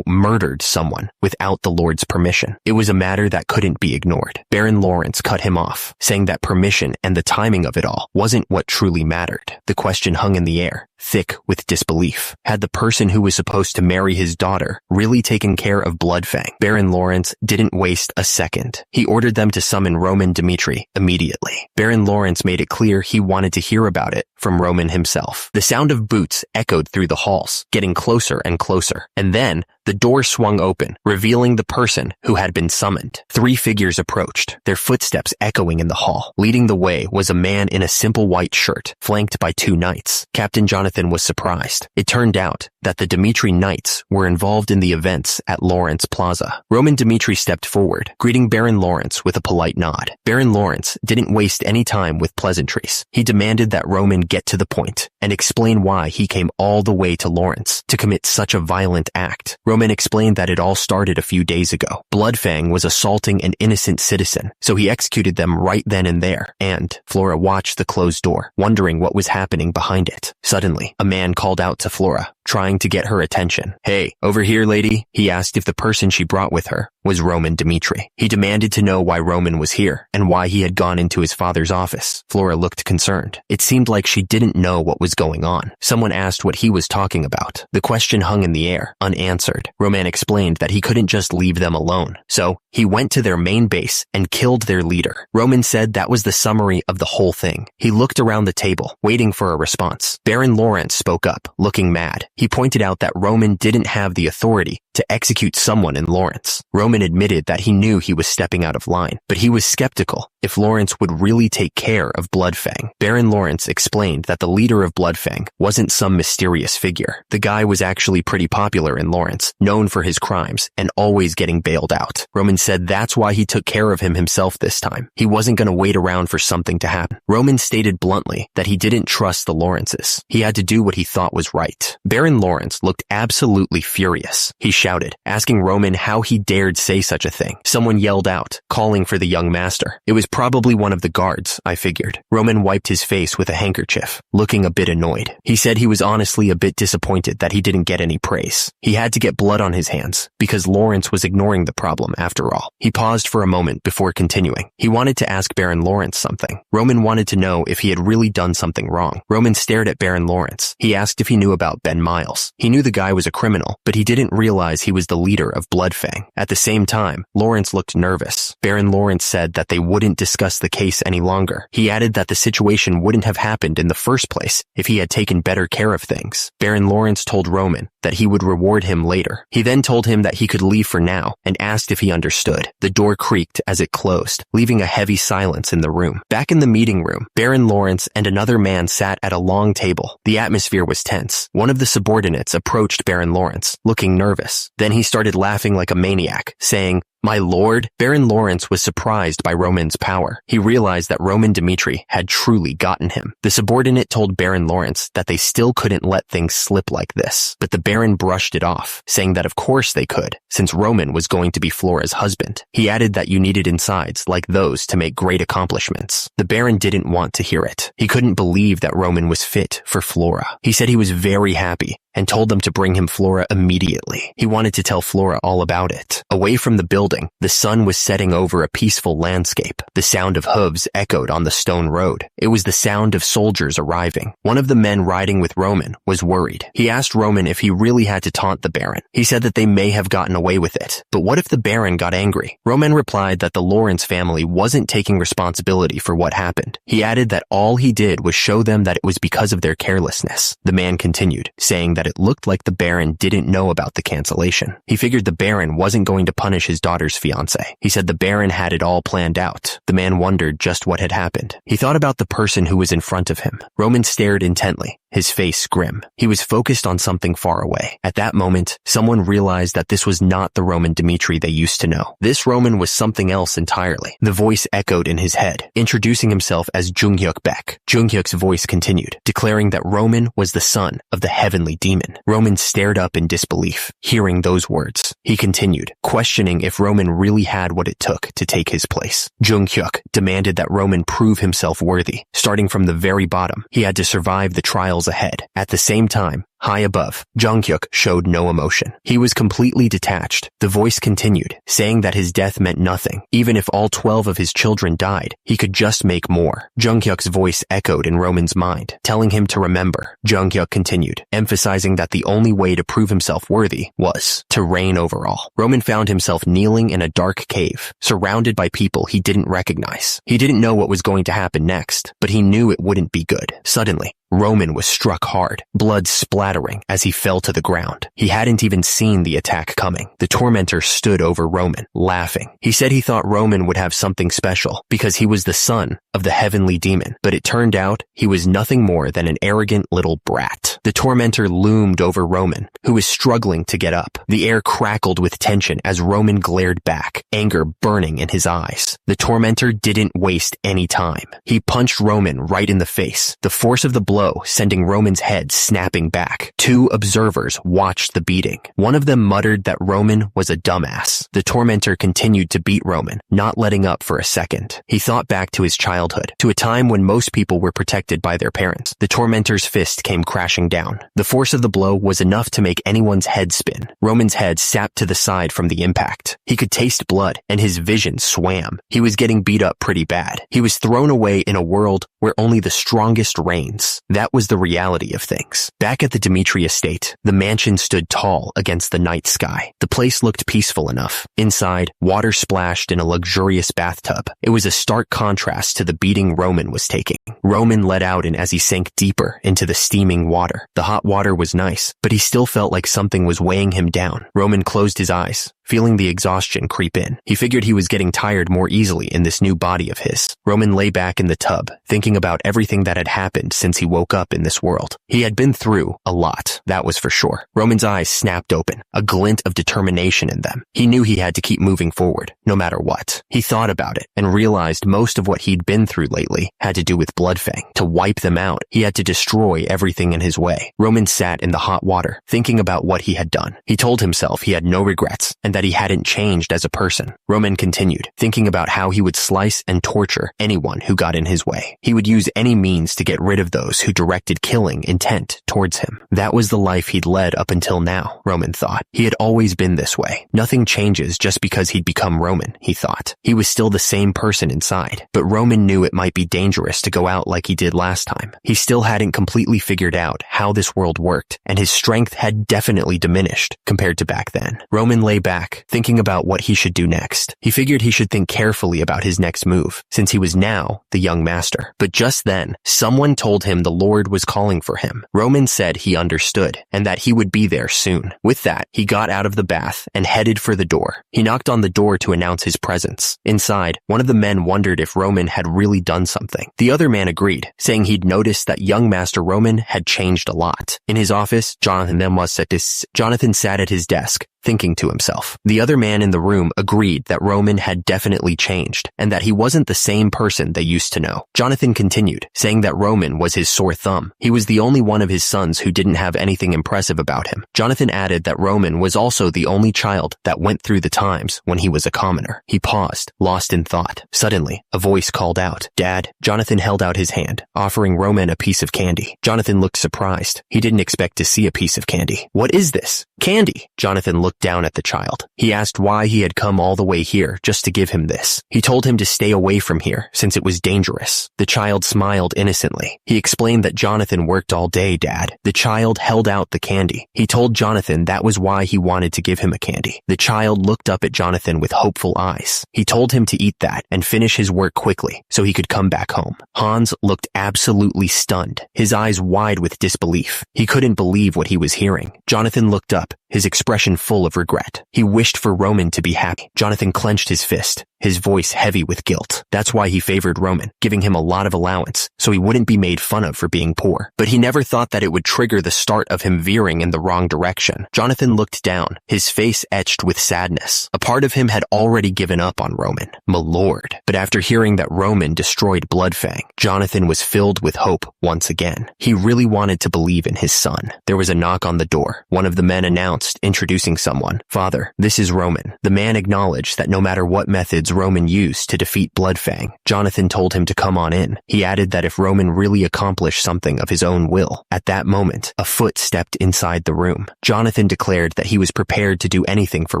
murdered someone without the Lord's permission. It was a matter that couldn't be ignored. Baron Lawrence cut him off, saying that permission and the timing of it all wasn't what truly mattered. The question hung in the air, thick with disbelief. Had the person who was supposed to marry his daughter really taken care of Bloodfang? Baron Lawrence didn't waste a second. He ordered them to summon Roman Dimitri immediately. Baron Lawrence made it clear he wanted to hear about it from Roman himself. The sound of boots echoed through the halls, getting closer and closer. And then, the door swung open, revealing the person who had been summoned. 3 figures approached, their footsteps echoing in the hall. Leading the way was a man in a simple white shirt, flanked by 2 knights. Captain Jonathan was surprised. It turned out that the Dimitri Knights were involved in the events at Lawrence Plaza. Roman Dimitri stepped forward, greeting Baron Lawrence with a polite nod. Baron Lawrence didn't waste any time with pleasantries. He demanded that Roman get to the point and explain why he came all the way to Lawrence to commit such a violent act. Roman explained that it all started a few days ago. Bloodfang was assaulting an innocent citizen, so he executed them right then and there. And Flora watched the closed door, wondering what was happening behind it. Suddenly, a man called out to Flora, trying to get her attention. "Hey, over here, lady." He asked if the person she brought with her was Roman Dimitri. He demanded to know why Roman was here and why he had gone into his father's office. Flora looked concerned. It seemed like she didn't know what was going on. Someone asked what he was talking about. The question hung in the air, unanswered. Roman explained that he couldn't just leave them alone. So, he went to their main base and killed their leader. Roman said that was the summary of the whole thing. He looked around the table, waiting for a response. Baron Lawrence spoke up, looking mad. He pointed out that Roman didn't have the authority to execute someone in Lawrence. Roman admitted that he knew he was stepping out of line, but he was skeptical if Lawrence would really take care of Bloodfang. Baron Lawrence explained that the leader of Bloodfang wasn't some mysterious figure. The guy was actually pretty popular in Lawrence, known for his crimes, and always getting bailed out. Roman said that's why he took care of him himself this time. He wasn't going to wait around for something to happen. Roman stated bluntly that he didn't trust the Lawrences. He had to do what he thought was right. Baron Lawrence looked absolutely furious. He shouted, asking Roman how he dared say such a thing. Someone yelled out, calling for the young master. It was probably one of the guards, I figured. Roman wiped his face with a handkerchief, looking a bit annoyed. He said he was honestly a bit disappointed that he didn't get any praise. He had to get blood on his hands, because Lawrence was ignoring the problem after all. He paused for a moment before continuing. He wanted to ask Baron Lawrence something. Roman wanted to know if he had really done something wrong. Roman stared at Baron Lawrence. He asked if he knew about Ben Miles. He knew the guy was a criminal, but he didn't realize he was the leader of Bloodfang. At the same time, Lawrence looked nervous. Baron Lawrence said that they wouldn't discuss the case any longer. He added that the situation wouldn't have happened in the first place if he had taken better care of things. Baron Lawrence told Roman that he would reward him later. He then told him that he could leave for now and asked if he understood. The door creaked as it closed, leaving a heavy silence in the room. Back in the meeting room, Baron Lawrence and another man sat at a long table. The atmosphere was tense. One of the subordinates approached Baron Lawrence, looking nervous. Then he started laughing like a maniac, saying, "My lord?" Baron Lawrence was surprised by Roman's power. He realized that Roman Dmitri had truly gotten him. The subordinate told Baron Lawrence that they still couldn't let things slip like this, but the Baron brushed it off, saying that of course they could, since Roman was going to be Flora's husband. He added that you needed insides like those to make great accomplishments. The Baron didn't want to hear it. He couldn't believe that Roman was fit for Flora. He said he was very happy and told them to bring him Flora immediately. He wanted to tell Flora all about it. Away from the building, the sun was setting over a peaceful landscape. The sound of hooves echoed on the stone road. It was the sound of soldiers arriving. One of the men riding with Roman was worried. He asked Roman if he really had to taunt the Baron. He said that they may have gotten away with it, but what if the Baron got angry? Roman replied that the Lawrence family wasn't taking responsibility for what happened. He added that all he did was show them that it was because of their carelessness. The man continued, saying that it looked like the Baron didn't know about the cancellation. He figured the Baron wasn't going to punish his daughter's fiancé. He said the Baron had it all planned out. The man wondered just what had happened. He thought about the person who was in front of him. Roman stared intently, his face grim. He was focused on something far away. At that moment, someone realized that this was not the Roman Dmitri they used to know. This Roman was something else entirely. The voice echoed in his head, introducing himself as Junghyuk Baek. Junghyuk's voice continued, declaring that Roman was the son of the heavenly demon. Roman stared up in disbelief, hearing those words. He continued, questioning if Roman really had what it took to take his place. Junghyuk demanded that Roman prove himself worthy. Starting from the very bottom, he had to survive the trials ahead. At the same time, high above, Junghyuk showed no emotion. He was completely detached. The voice continued, saying that his death meant nothing. Even if all 12 of his children died, he could just make more. Junghyuk's voice echoed in Roman's mind, telling him to remember. Junghyuk continued, emphasizing that the only way to prove himself worthy was to reign over all. Roman found himself kneeling in a dark cave, surrounded by people he didn't recognize. He didn't know what was going to happen next, but he knew it wouldn't be good. Suddenly, Roman was struck hard, blood splattering as he fell to the ground. He hadn't even seen the attack coming. The tormentor stood over Roman, laughing. He said he thought Roman would have something special because he was the son of the heavenly demon, but it turned out he was nothing more than an arrogant little brat. The tormentor loomed over Roman, who was struggling to get up. The air crackled with tension as Roman glared back, anger burning in his eyes. The tormentor didn't waste any time. He punched Roman right in the face, the force of the blow sending Roman's head snapping back. Two observers watched the beating. One of them muttered that Roman was a dumbass. The tormentor continued to beat Roman, not letting up for a second. He thought back to his childhood, to a time when most people were protected by their parents. The tormentor's fist came crashing down. The force of the blow was enough to make anyone's head spin. Roman's head sapped to the side from the impact. He could taste blood, and his vision swam. He was getting beat up pretty bad. He was thrown away in a world where only the strongest reigns. That was the reality of things. Back at the Dmitri estate, the mansion stood tall against the night sky. The place looked peaceful enough. Inside, water splashed in a luxurious bathtub. It was a stark contrast to the beating Roman was taking. Roman let out as he sank deeper into the steaming water. The hot water was nice, but he still felt like something was weighing him down. Roman closed his eyes, feeling the exhaustion creep in. He figured he was getting tired more easily in this new body of his. Roman lay back in the tub, thinking about everything that had happened since he woke up in this world. He had been through a lot, that was for sure. Roman's eyes snapped open, a glint of determination in them. He knew he had to keep moving forward, no matter what. He thought about it and realized most of what he'd been through lately had to do with Bloodfang. To wipe them out, he had to destroy everything in his way. Roman sat in the hot water, thinking about what he had done. He told himself he had no regrets and that he hadn't changed as a person. Roman continued, thinking about how he would slice and torture anyone who got in his way. He would use any means to get rid of those who directed killing intent towards him. That was the life he'd led up until now, Roman thought. He had always been this way. Nothing changes just because he'd become Roman, he thought. He was still the same person inside, but Roman knew it might be dangerous to go out like he did last time. He still hadn't completely figured out how this world worked, and his strength had definitely diminished compared to back then. Roman lay back, thinking about what he should do next. He figured he should think carefully about his next move, since he was now the young master. But just then, someone told him the Lord was calling for him. Roman said he understood, and that he would be there soon. With that, he got out of the bath and headed for the door. He knocked on the door to announce his presence. Inside, one of the men wondered if Roman had really done something. The other man agreed, saying he'd noticed that young Master Roman had changed a lot. In his office, Jonathan sat at his desk, thinking to himself. The other man in the room agreed that Roman had definitely changed, and that he wasn't the same person they used to know. Jonathan continued, saying that Roman was his sore thumb. He was the only one of his sons who didn't have anything impressive about him. Jonathan added that Roman was also the only child that went through the times when he was a commoner. He paused, lost in thought. Suddenly, a voice called out, "Dad." Jonathan held out his hand, offering Roman a piece of candy. Jonathan looked surprised. He didn't expect to see a piece of candy. "What is this?" "Candy." Jonathan looked down at the child. He asked why he had come all the way here just to give him this. He told him to stay away from here since it was dangerous. The child smiled innocently. He explained that Jonathan worked all day, Dad. The child held out the candy. He told Jonathan that was why he wanted to give him a candy. The child looked up at Jonathan with hopeful eyes. He told him to eat that and finish his work quickly so he could come back home. Hans looked absolutely stunned, his eyes wide with disbelief. He couldn't believe what he was hearing. Jonathan looked up, his expression full of regret. He wished for Roman to be happy. Jonathan clenched his fist, his voice heavy with guilt. That's why he favored Roman, giving him a lot of allowance so he wouldn't be made fun of for being poor. But he never thought that it would trigger the start of him veering in the wrong direction. Jonathan looked down, his face etched with sadness. A part of him had already given up on Roman. My lord. But after hearing that Roman destroyed Bloodfang, Jonathan was filled with hope once again. He really wanted to believe in his son. There was a knock on the door. One of the men announced, introducing someone. "Father, this is Roman." The man acknowledged that no matter what methods Roman used to defeat Bloodfang, Jonathan told him to come on in. He added that if Roman really accomplished something of his own will, at that moment, a foot stepped inside the room. Jonathan declared that he was prepared to do anything for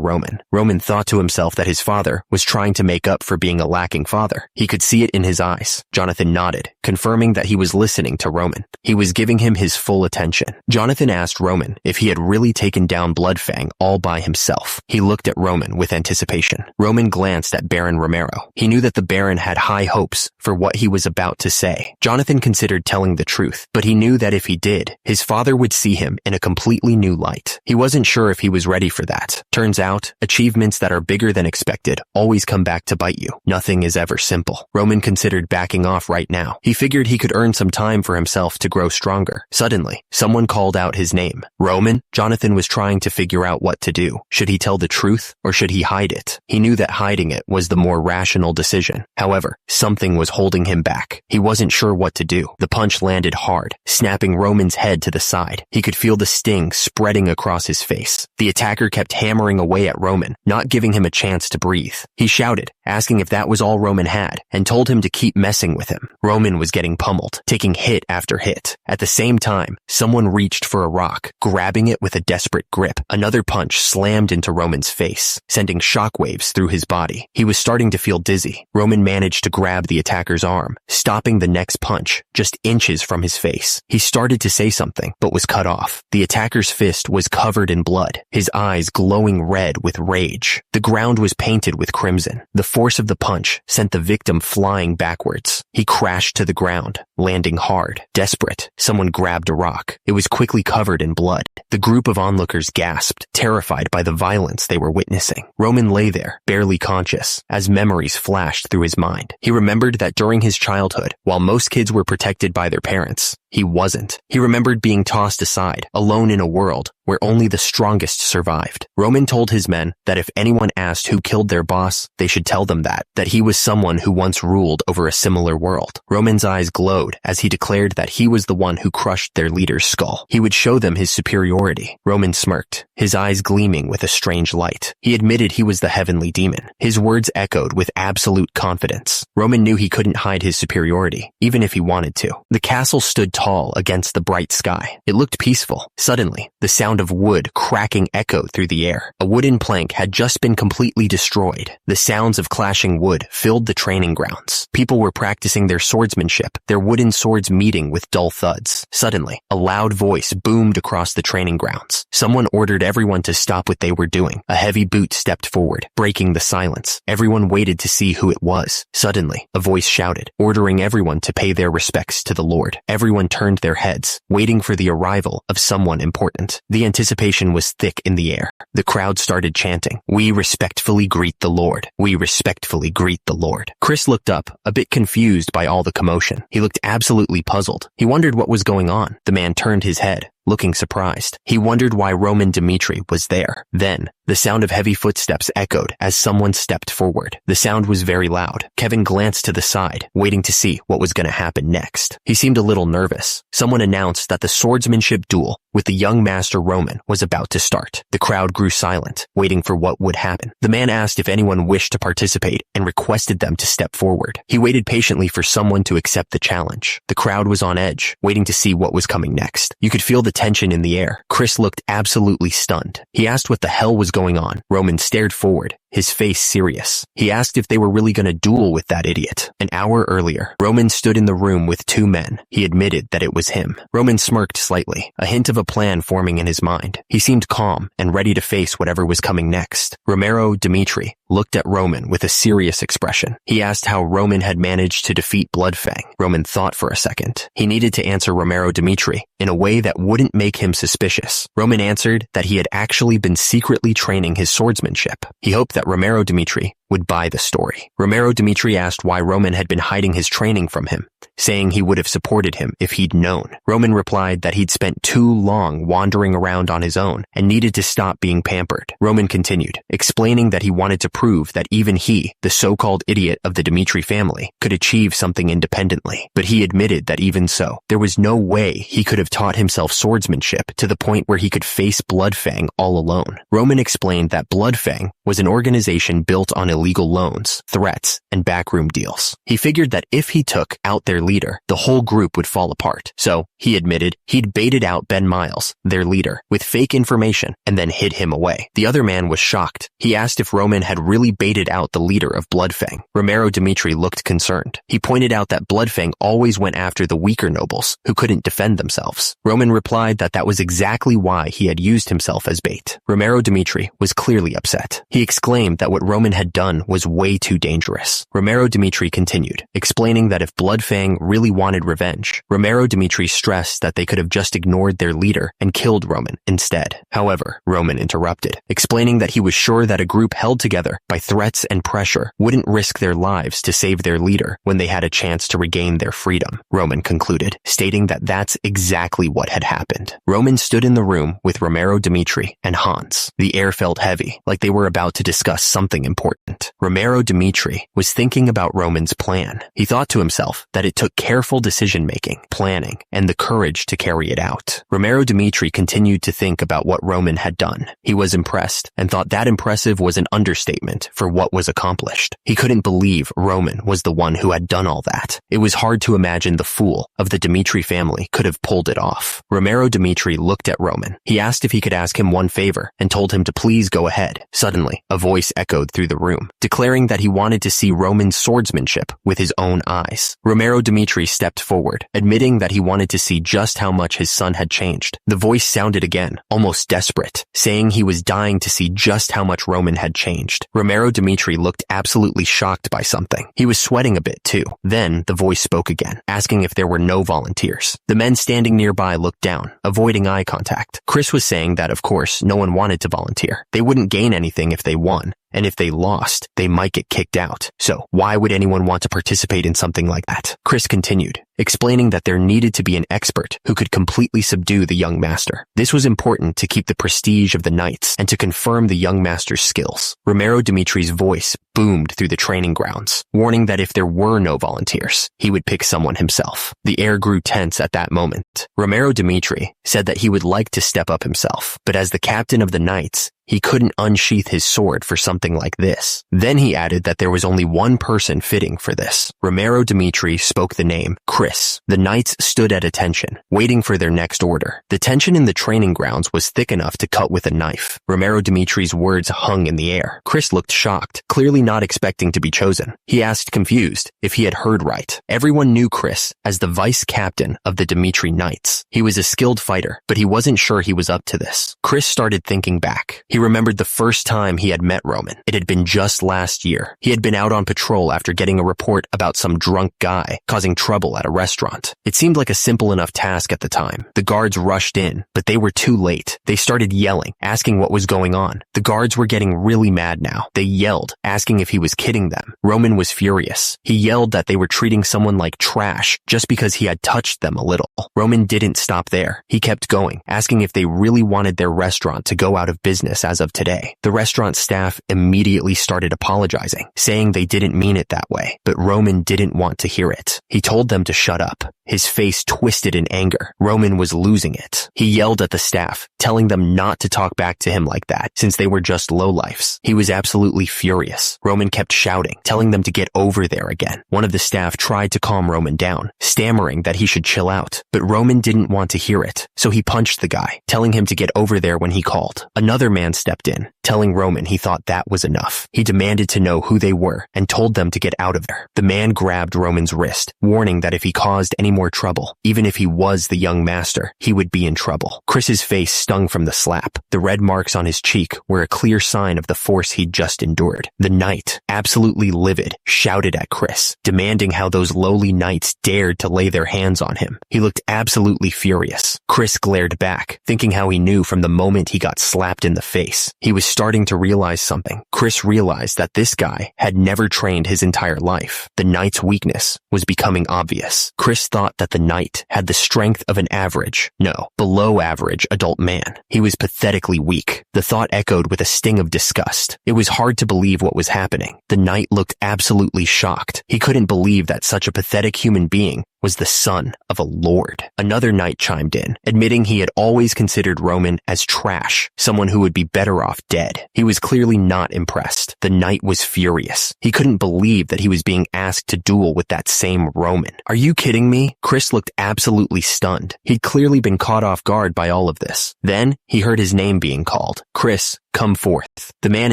Roman. Roman thought to himself that his father was trying to make up for being a lacking father. He could see it in his eyes. Jonathan nodded, confirming that he was listening to Roman. He was giving him his full attention. Jonathan asked Roman if he had really taken down Bloodfang all by himself. He looked at Roman with anticipation. Roman glanced at Baron Romero. He knew that the Baron had high hopes for what he was about to say. Jonathan considered telling the truth, but he knew that if he did, his father would see him in a completely new light. He wasn't sure if he was ready for that. Turns out, achievements that are bigger than expected always come back to bite you. Nothing is ever simple. Roman considered backing off right now. He figured he could earn some time for himself to grow stronger. Suddenly, someone called out his name. "Roman?" Jonathan was trying to figure out what to do. Should he tell the truth or should he hide it? He knew that hiding it was the more rational decision. However, something was holding him back. He wasn't sure what to do. The punch landed hard, snapping Roman's head to the side. He could feel the sting spreading across his face. The attacker kept hammering away at Roman, not giving him a chance to breathe. He shouted, asking if that was all Roman had, and told him to keep messing with him. Roman was getting pummeled, taking hit after hit. At the same time, someone reached for a rock, grabbing it with a desperate grip. Another punch slammed into Roman's face, sending shockwaves through his body. He was starting to feel dizzy. Roman managed to grab the attacker's arm, stopping the next punch just inches from his face. He started to say something, but was cut off. The attacker's fist was covered in blood, his eyes glowing red with rage. The ground was painted with crimson. The force of the punch sent the victim flying backwards. He crashed to the ground, landing hard. Desperate, someone grabbed a rock. It was quickly covered in blood. The group of onlookers gasped, terrified by the violence they were witnessing. Roman lay there, barely conscious, as memories flashed through his mind. He remembered that during his childhood, while most kids were protected by their parents, he wasn't. He remembered being tossed aside, alone in a world where only the strongest survived. Roman told his men that if anyone asked who killed their boss, they should tell them that he was someone who once ruled over a similar world. Roman's eyes glowed as he declared that he was the one who crushed their leader's skull. He would show them his superiority. Roman smirked, his eyes gleaming with a strange light. He admitted he was the heavenly demon. His words echoed with absolute confidence. Roman knew he couldn't hide his superiority, even if he wanted to. The castle stood tall against the bright sky. It looked peaceful. Suddenly, the sound of wood cracking echoed through the air. A wooden plank had just been completely destroyed. The sounds of clashing wood filled the training grounds. People were practicing their swordsmanship, their wooden swords meeting with dull thuds. Suddenly, a loud voice boomed across the training grounds. Someone ordered everyone to stop what they were doing. A heavy boot stepped forward, breaking the silence. Everyone waited to see who it was. Suddenly, a voice shouted, ordering everyone to pay their respects to the Lord. Everyone turned their heads, waiting for the arrival of someone important. The anticipation was thick in the air. The crowd started chanting, "We respectfully greet the Lord. We respectfully greet the Lord." Chris looked up, a bit confused by all the commotion. He looked absolutely puzzled. He wondered what was going on. The man turned his head, looking surprised. He wondered why Roman Dmitri was there. Then, the sound of heavy footsteps echoed as someone stepped forward. The sound was very loud. Kevin glanced to the side, waiting to see what was going to happen next. He seemed a little nervous. Someone announced that the swordsmanship duel with the young master Roman was about to start. The crowd grew silent, waiting for what would happen. The man asked if anyone wished to participate and requested them to step forward. He waited patiently for someone to accept the challenge. The crowd was on edge, waiting to see what was coming next. You could feel the tension in the air. Chris looked absolutely stunned. He asked what the hell was going on. Roman stared forward, his face serious. He asked if they were really going to duel with that idiot. An hour earlier, Roman stood in the room with two men. He admitted that it was him. Roman smirked slightly, a hint of a plan forming in his mind. He seemed calm and ready to face whatever was coming next. Romero Dmitri looked at Roman with a serious expression. He asked how Roman had managed to defeat Bloodfang. Roman thought for a second. He needed to answer Romero Dmitri in a way that wouldn't make him suspicious. Roman answered that he had actually been secretly training his swordsmanship. He hoped that Romero Dmitri would buy the story. Romero Dmitri asked why Roman had been hiding his training from him, saying he would have supported him if he'd known. Roman replied that he'd spent too long wandering around on his own and needed to stop being pampered. Roman continued, explaining that he wanted to prove that even he, the so-called idiot of the Dmitri family, could achieve something independently. But he admitted that even so, there was no way he could have taught himself swordsmanship to the point where he could face Bloodfang all alone. Roman explained that Bloodfang was an organization built on illegal loans, threats, and backroom deals. He figured that if he took out their leader, the whole group would fall apart. So, he admitted, he'd baited out Ben Miles, their leader, with fake information and then hid him away. The other man was shocked. He asked if Roman had really baited out the leader of Bloodfang. Romero Dmitri looked concerned. He pointed out that Bloodfang always went after the weaker nobles who couldn't defend themselves. Roman replied that that was exactly why he had used himself as bait. Romero Dmitri was clearly upset. He exclaimed that what Roman had done was way too dangerous. Romero Dmitri continued, explaining that if Bloodfang really wanted revenge, Romero Dmitri stressed that they could have just ignored their leader and killed Roman instead. However, Roman interrupted, explaining that he was sure that a group held together by threats and pressure wouldn't risk their lives to save their leader when they had a chance to regain their freedom. Roman concluded, stating that that's exactly what had happened. Roman stood in the room with Romero Dmitri and Hans. The air felt heavy, like they were about to discuss something important. Romero Dmitri was thinking about Roman's plan. He thought to himself that it took careful decision-making, planning, and the courage to carry it out. Romero Dmitri continued to think about what Roman had done. He was impressed and thought that impressive was an understatement for what was accomplished. He couldn't believe Roman was the one who had done all that. It was hard to imagine the fool of the Dmitri family could have pulled it off. Romero Dmitri looked at Roman. He asked if he could ask him one favor and told him to please go ahead. Suddenly, a voice echoed through the room. room, declaring that he wanted to see Roman's swordsmanship with his own eyes. Romero Dimitri stepped forward, admitting that he wanted to see just how much his son had changed. The voice sounded again, almost desperate, saying he was dying to see just how much Roman had changed. Romero Dimitri looked absolutely shocked by something. He was sweating a bit too. Then the voice spoke again, asking if there were no volunteers. The men standing nearby looked down, avoiding eye contact. Chris was saying that, of course, no one wanted to volunteer. They wouldn't gain anything if they won. And if they lost, they might get kicked out. So why would anyone want to participate in something like that? Chris continued, explaining that there needed to be an expert who could completely subdue the young master. This was important to keep the prestige of the knights and to confirm the young master's skills. Romero Dimitri's voice boomed through the training grounds, warning that if there were no volunteers, he would pick someone himself. The air grew tense at that moment. Romero Dimitri said that he would like to step up himself, but as the captain of the knights, he couldn't unsheath his sword for something like this. Then he added that there was only one person fitting for this. Romero Dimitri spoke the name, Chris. The knights stood at attention, waiting for their next order. The tension in the training grounds was thick enough to cut with a knife. Romero Dimitri's words hung in the air. Chris looked shocked, clearly not expecting to be chosen. He asked, confused, if he had heard right. Everyone knew Chris as the vice captain of the Dimitri Knights. He was a skilled fighter, but he wasn't sure he was up to this. Chris started thinking back. He remembered the first time he had met Roman. It had been just last year. He had been out on patrol after getting a report about some drunk guy causing trouble at a restaurant. It seemed like a simple enough task at the time. The guards rushed in, but they were too late. They started yelling, asking what was going on. The guards were getting really mad now. They yelled, asking if he was kidding them. Roman was furious. He yelled that they were treating someone like trash just because he had touched them a little. Roman didn't stop there. He kept going, asking if they really wanted their restaurant to go out of business as of today. The restaurant staff immediately started apologizing, saying they didn't mean it that way, but Roman didn't want to hear it. He told them to shut up. His face twisted in anger. Roman was losing it. He yelled at the staff, telling them not to talk back to him like that, since they were just lowlifes. He was absolutely furious. Roman kept shouting, telling them to get over there again. One of the staff tried to calm Roman down, stammering that he should chill out, but Roman didn't want to hear it, so he punched the guy, telling him to get over there when he called. Another man stepped in, telling Roman he thought that was enough. He demanded to know who they were and told them to get out of there. The man grabbed Roman's wrist, warning that if he caused any more trouble, even if he was the young master, he would be in trouble. Chris's face stung from the slap. The red marks on his cheek were a clear sign of the force he'd just endured. The knight, absolutely livid, shouted at Chris, demanding how those lowly knights dared to lay their hands on him. He looked absolutely furious. Chris glared back, thinking how he knew from the moment he got slapped in the face. He was starting to realize something. Chris realized that this guy had never trained his entire life. The knight's weakness was becoming obvious. Chris thought that the knight had the strength of an average, no, below average adult man. He was pathetically weak. The thought echoed with a sting of disgust. It was hard to believe what was happening. The knight looked absolutely shocked. He couldn't believe that such a pathetic human being was the son of a lord. Another knight chimed in, admitting he had always considered Roman as trash, someone who would be better off dead. He was clearly not impressed. The knight was furious. He couldn't believe that he was being asked to duel with that same Roman. Are you kidding me? Chris looked absolutely stunned. He'd clearly been caught off guard by all of this. Then he heard his name being called. Chris, come forth. The man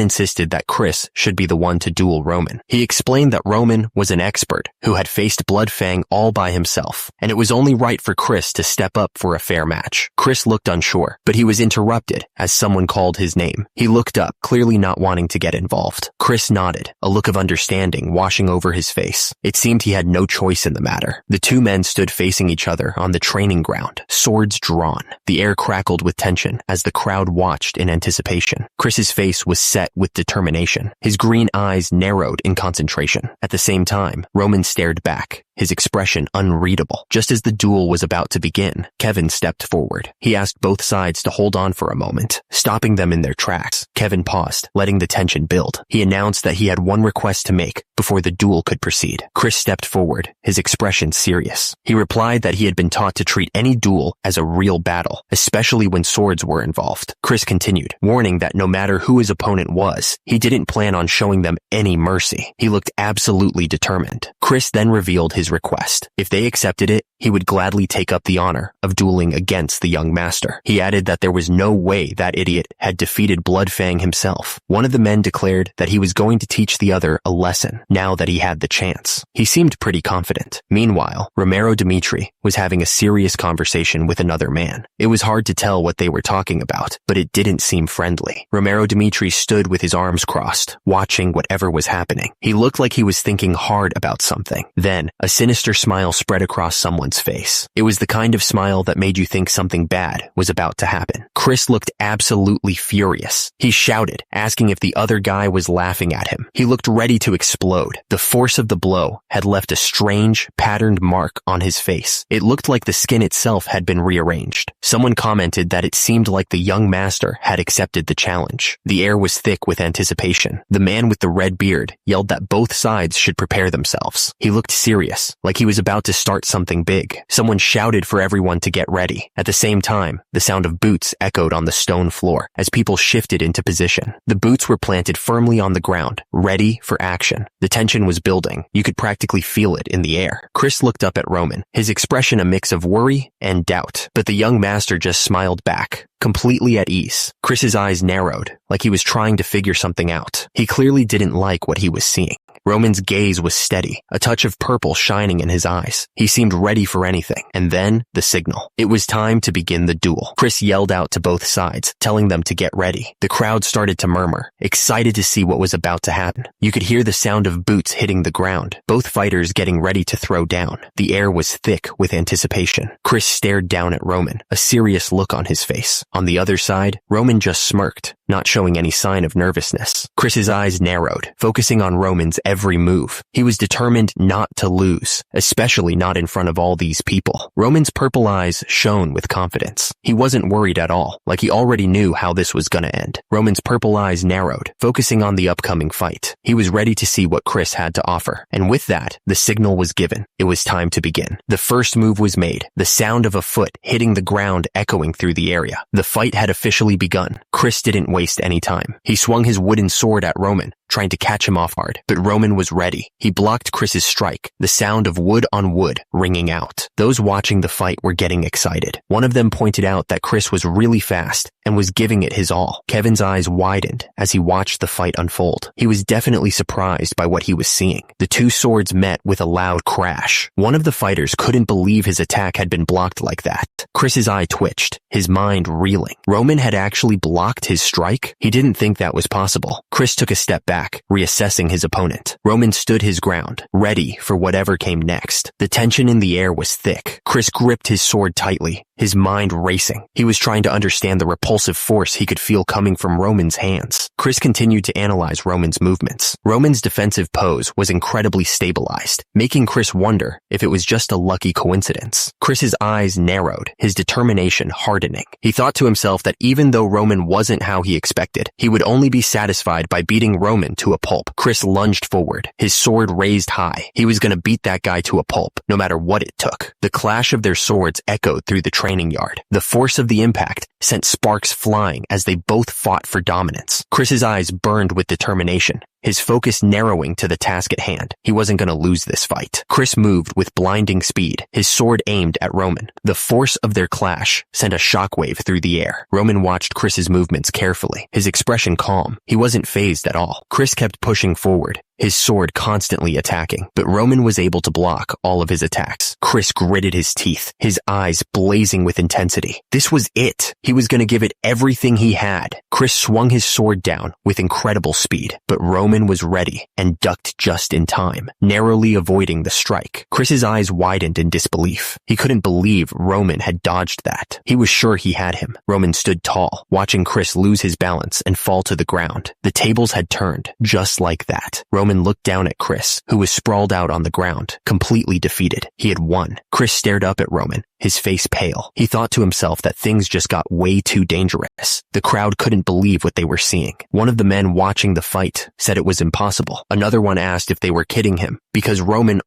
insisted that Chris should be the one to duel Roman. He explained that Roman was an expert who had faced Bloodfang all by himself, and it was only right for Chris to step up for a fair match. Chris looked unsure, but he was interrupted as someone called his name. He looked up, clearly not wanting to get involved. Chris nodded, a look of understanding washing over his face. It seemed he had no choice in the matter. The two men stood facing each other on the training ground, swords drawn. The air crackled with tension as the crowd watched in anticipation. Chris's face was set with determination. His green eyes narrowed in concentration. At the same time, Roman stared back, his expression unreadable. Just as the duel was about to begin, Kevin stepped forward. He asked both sides to hold on for a moment, stopping them in their tracks. Kevin paused, letting the tension build. He announced that he had one request to make before the duel could proceed. Chris stepped forward, his expression serious. He replied that he had been taught to treat any duel as a real battle, especially when swords were involved. Chris continued, warning that no matter who his opponent was, he didn't plan on showing them any mercy. He looked absolutely determined. Chris then revealed his request. If they accepted it, he would gladly take up the honor of dueling against the young master. He added that there was no way that idiot had defeated Bloodfang himself. One of the men declared that he was going to teach the other a lesson now that he had the chance. He seemed pretty confident. Meanwhile, Romero Dimitri was having a serious conversation with another man. It was hard to tell what they were talking about, but it didn't seem friendly. Romero Dimitri stood with his arms crossed, watching whatever was happening. He looked like he was thinking hard about something. Then, a sinister smile spread across someone's face. It was the kind of smile that made you think something bad was about to happen. Chris looked absolutely furious. He shouted, asking if the other guy was laughing at him. He looked ready to explode. The force of the blow had left a strange, patterned mark on his face. It looked like the skin itself had been rearranged. Someone commented that it seemed like the young master had accepted the challenge. The air was thick with anticipation. The man with the red beard yelled that both sides should prepare themselves. He looked serious, like he was about to start something big. Someone shouted for everyone to get ready. At the same time, the sound of boots echoed on the stone floor as people shifted into position. The boots were planted firmly on the ground, ready for action. The tension was building. You could practically feel it in the air. Chris looked up at Roman, his expression a mix of worry and doubt, but the young master just smiled back, completely at ease. Chris's eyes narrowed, like he was trying to figure something out. He clearly didn't like what he was seeing. Roman's gaze was steady, a touch of purple shining in his eyes. He seemed ready for anything. And then, the signal. It was time to begin the duel. Chris yelled out to both sides, telling them to get ready. The crowd started to murmur, excited to see what was about to happen. You could hear the sound of boots hitting the ground, both fighters getting ready to throw down. The air was thick with anticipation. Chris stared down at Roman, a serious look on his face. On the other side, Roman just smirked, not showing any sign of nervousness. Chris's eyes narrowed, focusing on Roman's every move. He was determined not to lose, especially not in front of all these people. Roman's purple eyes shone with confidence. He wasn't worried at all, like he already knew how this was gonna end. Roman's purple eyes narrowed, focusing on the upcoming fight. He was ready to see what Chris had to offer. And with that, the signal was given. It was time to begin. The first move was made, the sound of a foot hitting the ground echoing through the area. The fight had officially begun. Chris didn't waste any time. He swung his wooden sword at Roman, trying to catch him off guard, but Roman was ready. He blocked Chris's strike, the sound of wood on wood ringing out. Those watching the fight were getting excited. One of them pointed out that Chris was really fast and was giving it his all. Kevin's eyes widened as he watched the fight unfold. He was definitely surprised by what he was seeing. The two swords met with a loud crash. One of the fighters couldn't believe his attack had been blocked like that. Chris's eye twitched, his mind reeling. Roman had actually blocked his strike? He didn't think that was possible. Chris took a step back, reassessing his opponent. Roman stood his ground, ready for whatever came next. The tension in the air was thick. Chris gripped his sword tightly, his mind racing. He was trying to understand the repulsive force he could feel coming from Roman's hands. Chris continued to analyze Roman's movements. Roman's defensive pose was incredibly stabilized, making Chris wonder if it was just a lucky coincidence. Chris's eyes narrowed, his determination hardening. He thought to himself that even though Roman wasn't how he expected, he would only be satisfied by beating Roman to a pulp. Chris lunged forward, his sword raised high. He was going to beat that guy to a pulp, no matter what it took. The clash of their swords echoed through the training yard. The force of the impact sent sparks flying as they both fought for dominance. Chris's eyes burned with determination, his focus narrowing to the task at hand. He wasn't going to lose this fight. Chris moved with blinding speed, his sword aimed at Roman. The force of their clash sent a shockwave through the air. Roman watched Chris's movements carefully, his expression calm. He wasn't fazed at all. Chris kept pushing forward, his sword constantly attacking, but Roman was able to block all of his attacks. Chris gritted his teeth, his eyes blazing with intensity. This was it. He was going to give it everything he had. Chris swung his sword down with incredible speed, but Roman was ready and ducked just in time, narrowly avoiding the strike. Chris's eyes widened in disbelief. He couldn't believe Roman had dodged that. He was sure he had him. Roman stood tall, watching Chris lose his balance and fall to the ground. The tables had turned, just like that. Roman looked down at Chris, who was sprawled out on the ground, completely defeated. He had won. Chris stared up at Roman, his face pale. He thought to himself that things just got way too dangerous. The crowd couldn't believe what they were seeing. One of the men watching the fight said it was impossible. Another one asked if they were kidding him, because Roman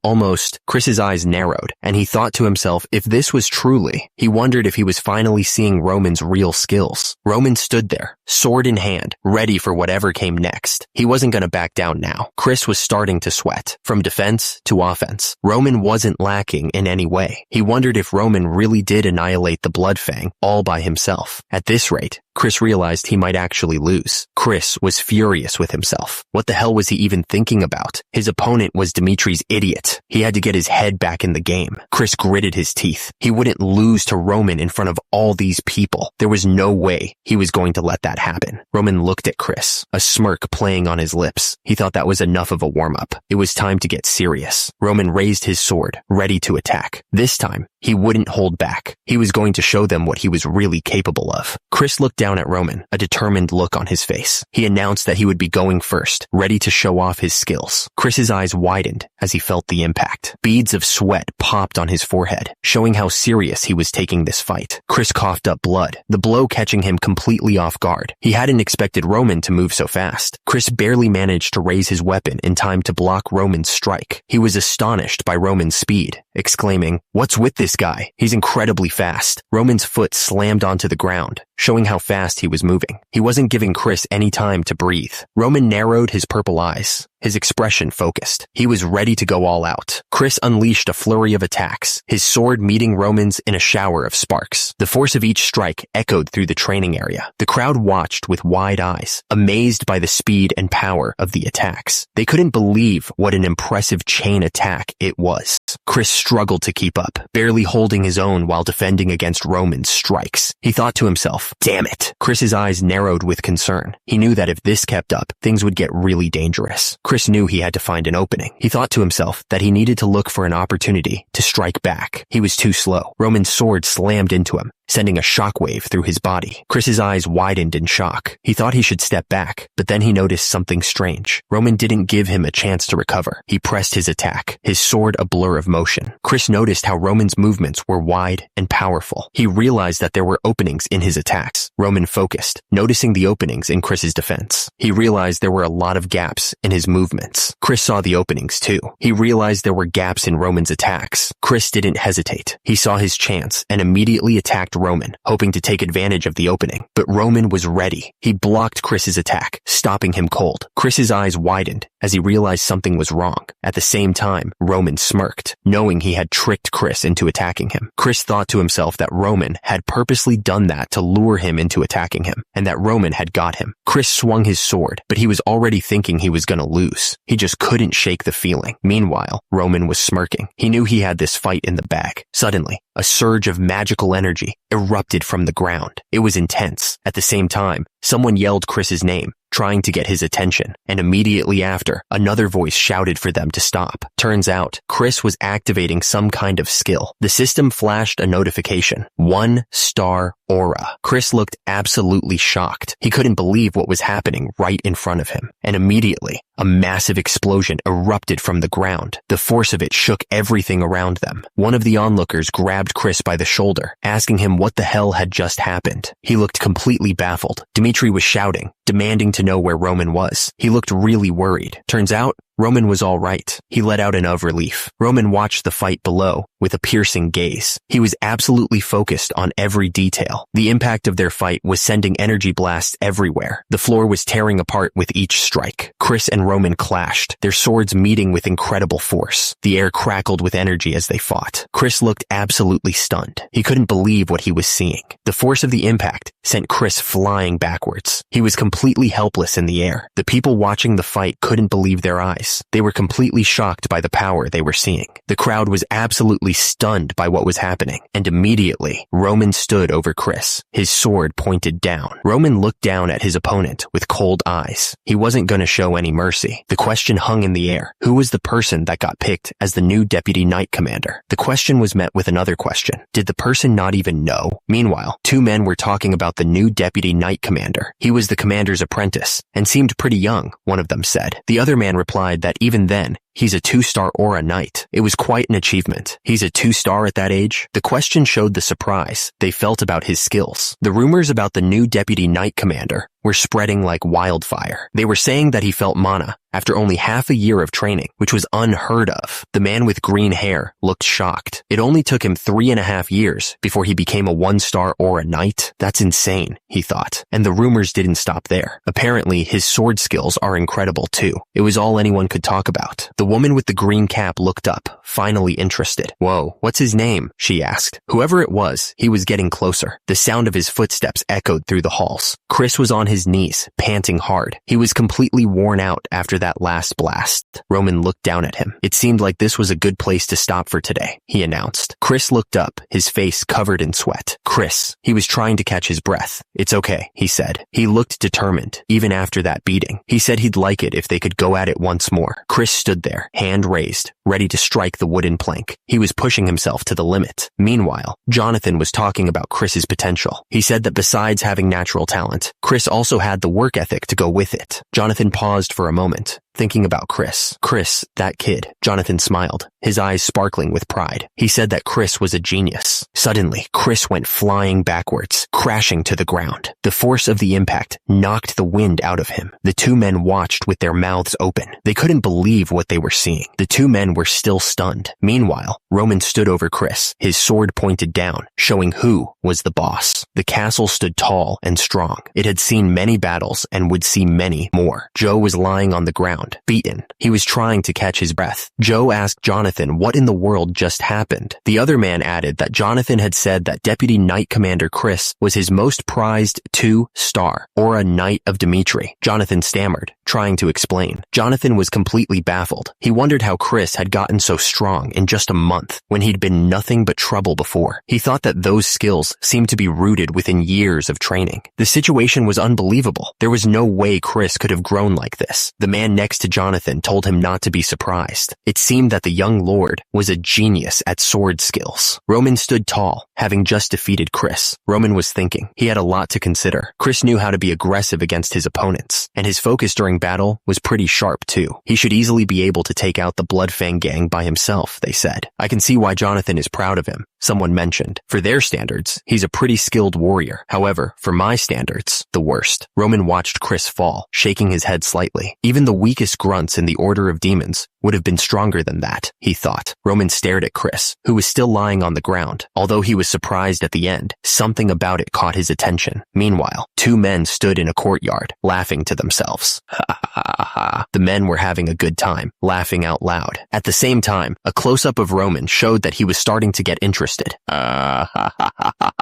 Chris's eyes narrowed, and he thought to himself if this was truly, he wondered if he was finally seeing Roman's real skills. Roman stood there, sword in hand, ready for whatever came next. He wasn't going to back down now. Chris was starting to sweat. From defense to offense, Roman wasn't lacking in any way. He wondered if Roman really did annihilate the Blood Fang all by himself. At this rate, Chris realized he might actually lose. Chris was furious with himself. What the hell was he even thinking about? His opponent was Dimitri's idiot. He had to get his head back in the game. Chris gritted his teeth. He wouldn't lose to Roman in front of all these people. There was no way he was going to let that happen. Roman looked at Chris, a smirk playing on his lips. He thought that was enough of a warm-up. It was time to get serious. Roman raised his sword, ready to attack. This time, he wouldn't hold back. He was going to show them what he was really capable of. Chris looked down at Roman, a determined look on his face. He announced that he would be going first, ready to show off his skills. Chris's eyes widened as he felt the impact. Beads of sweat popped on his forehead, showing how serious he was taking this fight. Chris coughed up blood, the blow catching him completely off guard. He hadn't expected Roman to move so fast. Chris barely managed to raise his weapon in time to block Roman's strike. He was astonished by Roman's speed, exclaiming, "What's with this guy? He's incredibly fast." Roman's foot slammed onto the ground, showing how fast he was moving. He wasn't giving Chris any time to breathe. Roman narrowed his purple eyes, his expression focused. He was ready to go all out. Chris unleashed a flurry of attacks, his sword meeting Roman's in a shower of sparks. The force of each strike echoed through the training area. The crowd watched with wide eyes, amazed by the speed and power of the attacks. They couldn't believe what an impressive chain attack it was. Chris struggled to keep up, barely holding his own while defending against Roman's strikes. He thought to himself, "Damn it." Chris's eyes narrowed with concern. He knew that if this kept up, things would get really dangerous. Chris knew he had to find an opening. He thought to himself that he needed to look for an opportunity to strike back. He was too slow. Roman's sword slammed into him, sending a shockwave through his body. Chris's eyes widened in shock. He thought he should step back, but then he noticed something strange. Roman didn't give him a chance to recover. He pressed his attack, his sword a blur of motion. Chris noticed how Roman's movements were wide and powerful. He realized that there were openings in his attacks. Roman focused, noticing the openings in Chris's defense. He realized there were a lot of gaps in his movements. Chris saw the openings too. He realized there were gaps in Roman's attacks. Chris didn't hesitate. He saw his chance and immediately attacked Roman, hoping to take advantage of the opening. But Roman was ready. He blocked Chris's attack, stopping him cold. Chris's eyes widened as he realized something was wrong. At the same time, Roman smirked, knowing he had tricked Chris into attacking him. Chris thought to himself that Roman had purposely done that to lure him into attacking him, and that Roman had got him. Chris swung his sword, but he was already thinking he was gonna lose. He just couldn't shake the feeling. Meanwhile, Roman was smirking. He knew he had this fight in the bag. Suddenly, a surge of magical energy erupted from the ground. It was intense. At the same time, someone yelled Chris's name, trying to get his attention, and immediately after, another voice shouted for them to stop. Turns out, Chris was activating some kind of skill. The system flashed a notification. 1-star aura. Chris looked absolutely shocked. He couldn't believe what was happening right in front of him. And immediately, a massive explosion erupted from the ground. The force of it shook everything around them. One of the onlookers grabbed Chris by the shoulder, asking him what the hell had just happened. He looked completely baffled. Dimitri was shouting, demanding to know where Roman was. He looked really worried. Turns out, Roman was all right. He let out an of relief. Roman watched the fight below with a piercing gaze. He was absolutely focused on every detail. The impact of their fight was sending energy blasts everywhere. The floor was tearing apart with each strike. Chris and Roman clashed, their swords meeting with incredible force. The air crackled with energy as they fought. Chris looked absolutely stunned. He couldn't believe what he was seeing. The force of the impact sent Chris flying backwards. He was completely helpless in the air. The people watching the fight couldn't believe their eyes. They were completely shocked by the power they were seeing. The crowd was absolutely stunned by what was happening, and immediately, Roman stood over Chris, his sword pointed down. Roman looked down at his opponent with cold eyes. He wasn't going to show any mercy. The question hung in the air. Who was the person that got picked as the new Deputy Knight Commander? The question was met with another question. Did the person not even know? Meanwhile, two men were talking about the new Deputy Knight Commander. He was the commander's apprentice, and seemed pretty young, one of them said. The other man replied that even then, He's a 2-star aura knight. It was quite an achievement. He's a 2-star at that age? The question showed the surprise they felt about his skills. The rumors about the new deputy knight commander were spreading like wildfire. They were saying that he felt mana after only half a year of training, which was unheard of. The man with green hair looked shocked. It only took him 3.5 years before he became a 1-star aura knight. That's insane, he thought. And the rumors didn't stop there. Apparently, his sword skills are incredible too. It was all anyone could talk about. The woman with the green cap looked up, finally interested. Whoa, what's his name? She asked. Whoever it was, he was getting closer. The sound of his footsteps echoed through the halls. Chris was on his knees, panting hard. He was completely worn out after that last blast. Roman looked down at him. It seemed like this was a good place to stop for today, he announced. Chris looked up, his face covered in sweat. Chris. He was trying to catch his breath. It's okay, he said. He looked determined, even after that beating. He said he'd like it if they could go at it once more. Chris stood there, hand raised, ready to strike the wooden plank. He was pushing himself to the limit. Meanwhile, Jonathan was talking about Chris's potential. He said that besides having natural talent, Chris also had the work ethic to go with it. Jonathan paused for a moment, thinking about Chris. Chris, that kid. Jonathan smiled, his eyes sparkling with pride. He said that Chris was a genius. Suddenly, Chris went flying backwards, crashing to the ground. The force of the impact knocked the wind out of him. The two men watched with their mouths open. They couldn't believe what they were seeing. The two men were still stunned. Meanwhile, Roman stood over Chris, his sword pointed down, showing who was the boss. The castle stood tall and strong. It had seen many battles and would see many more. Joe was lying on the ground, beaten. He was trying to catch his breath. Joe asked Jonathan what in the world just happened. The other man added that Jonathan had said that Deputy Knight Commander Chris was his most prized 2-star, or a Knight of Dimitri. Jonathan stammered, trying to explain. Jonathan was completely baffled. He wondered how Chris had gotten so strong in just a month when he'd been nothing but trouble before. He thought that those skills seemed to be rooted within years of training. The situation was unbelievable. There was no way Chris could have grown like this. The man next to Jonathan told him not to be surprised. It seemed that the young lord was a genius at sword skills. Roman stood tall, having just defeated Chris. Roman was thinking. He had a lot to consider. Chris knew how to be aggressive against his opponents, and his focus during battle was pretty sharp too. He should easily be able to take out the Bloodfang gang by himself, they said. I can see why Jonathan is proud of him, someone mentioned. For their standards, he's a pretty skilled warrior. However, for my standards, the worst. Roman watched Chris fall, shaking his head slightly. Even the weakest grunts in the Order of Demons would have been stronger than that, he thought. Roman stared at Chris, who was still lying on the ground. Although he was surprised at the end, something about it caught his attention. Meanwhile, two men stood in a courtyard, laughing to themselves. Ha ha ha ha. The men were having a good time, laughing out loud. At the same time, a close-up of Roman showed that he was starting to get interested.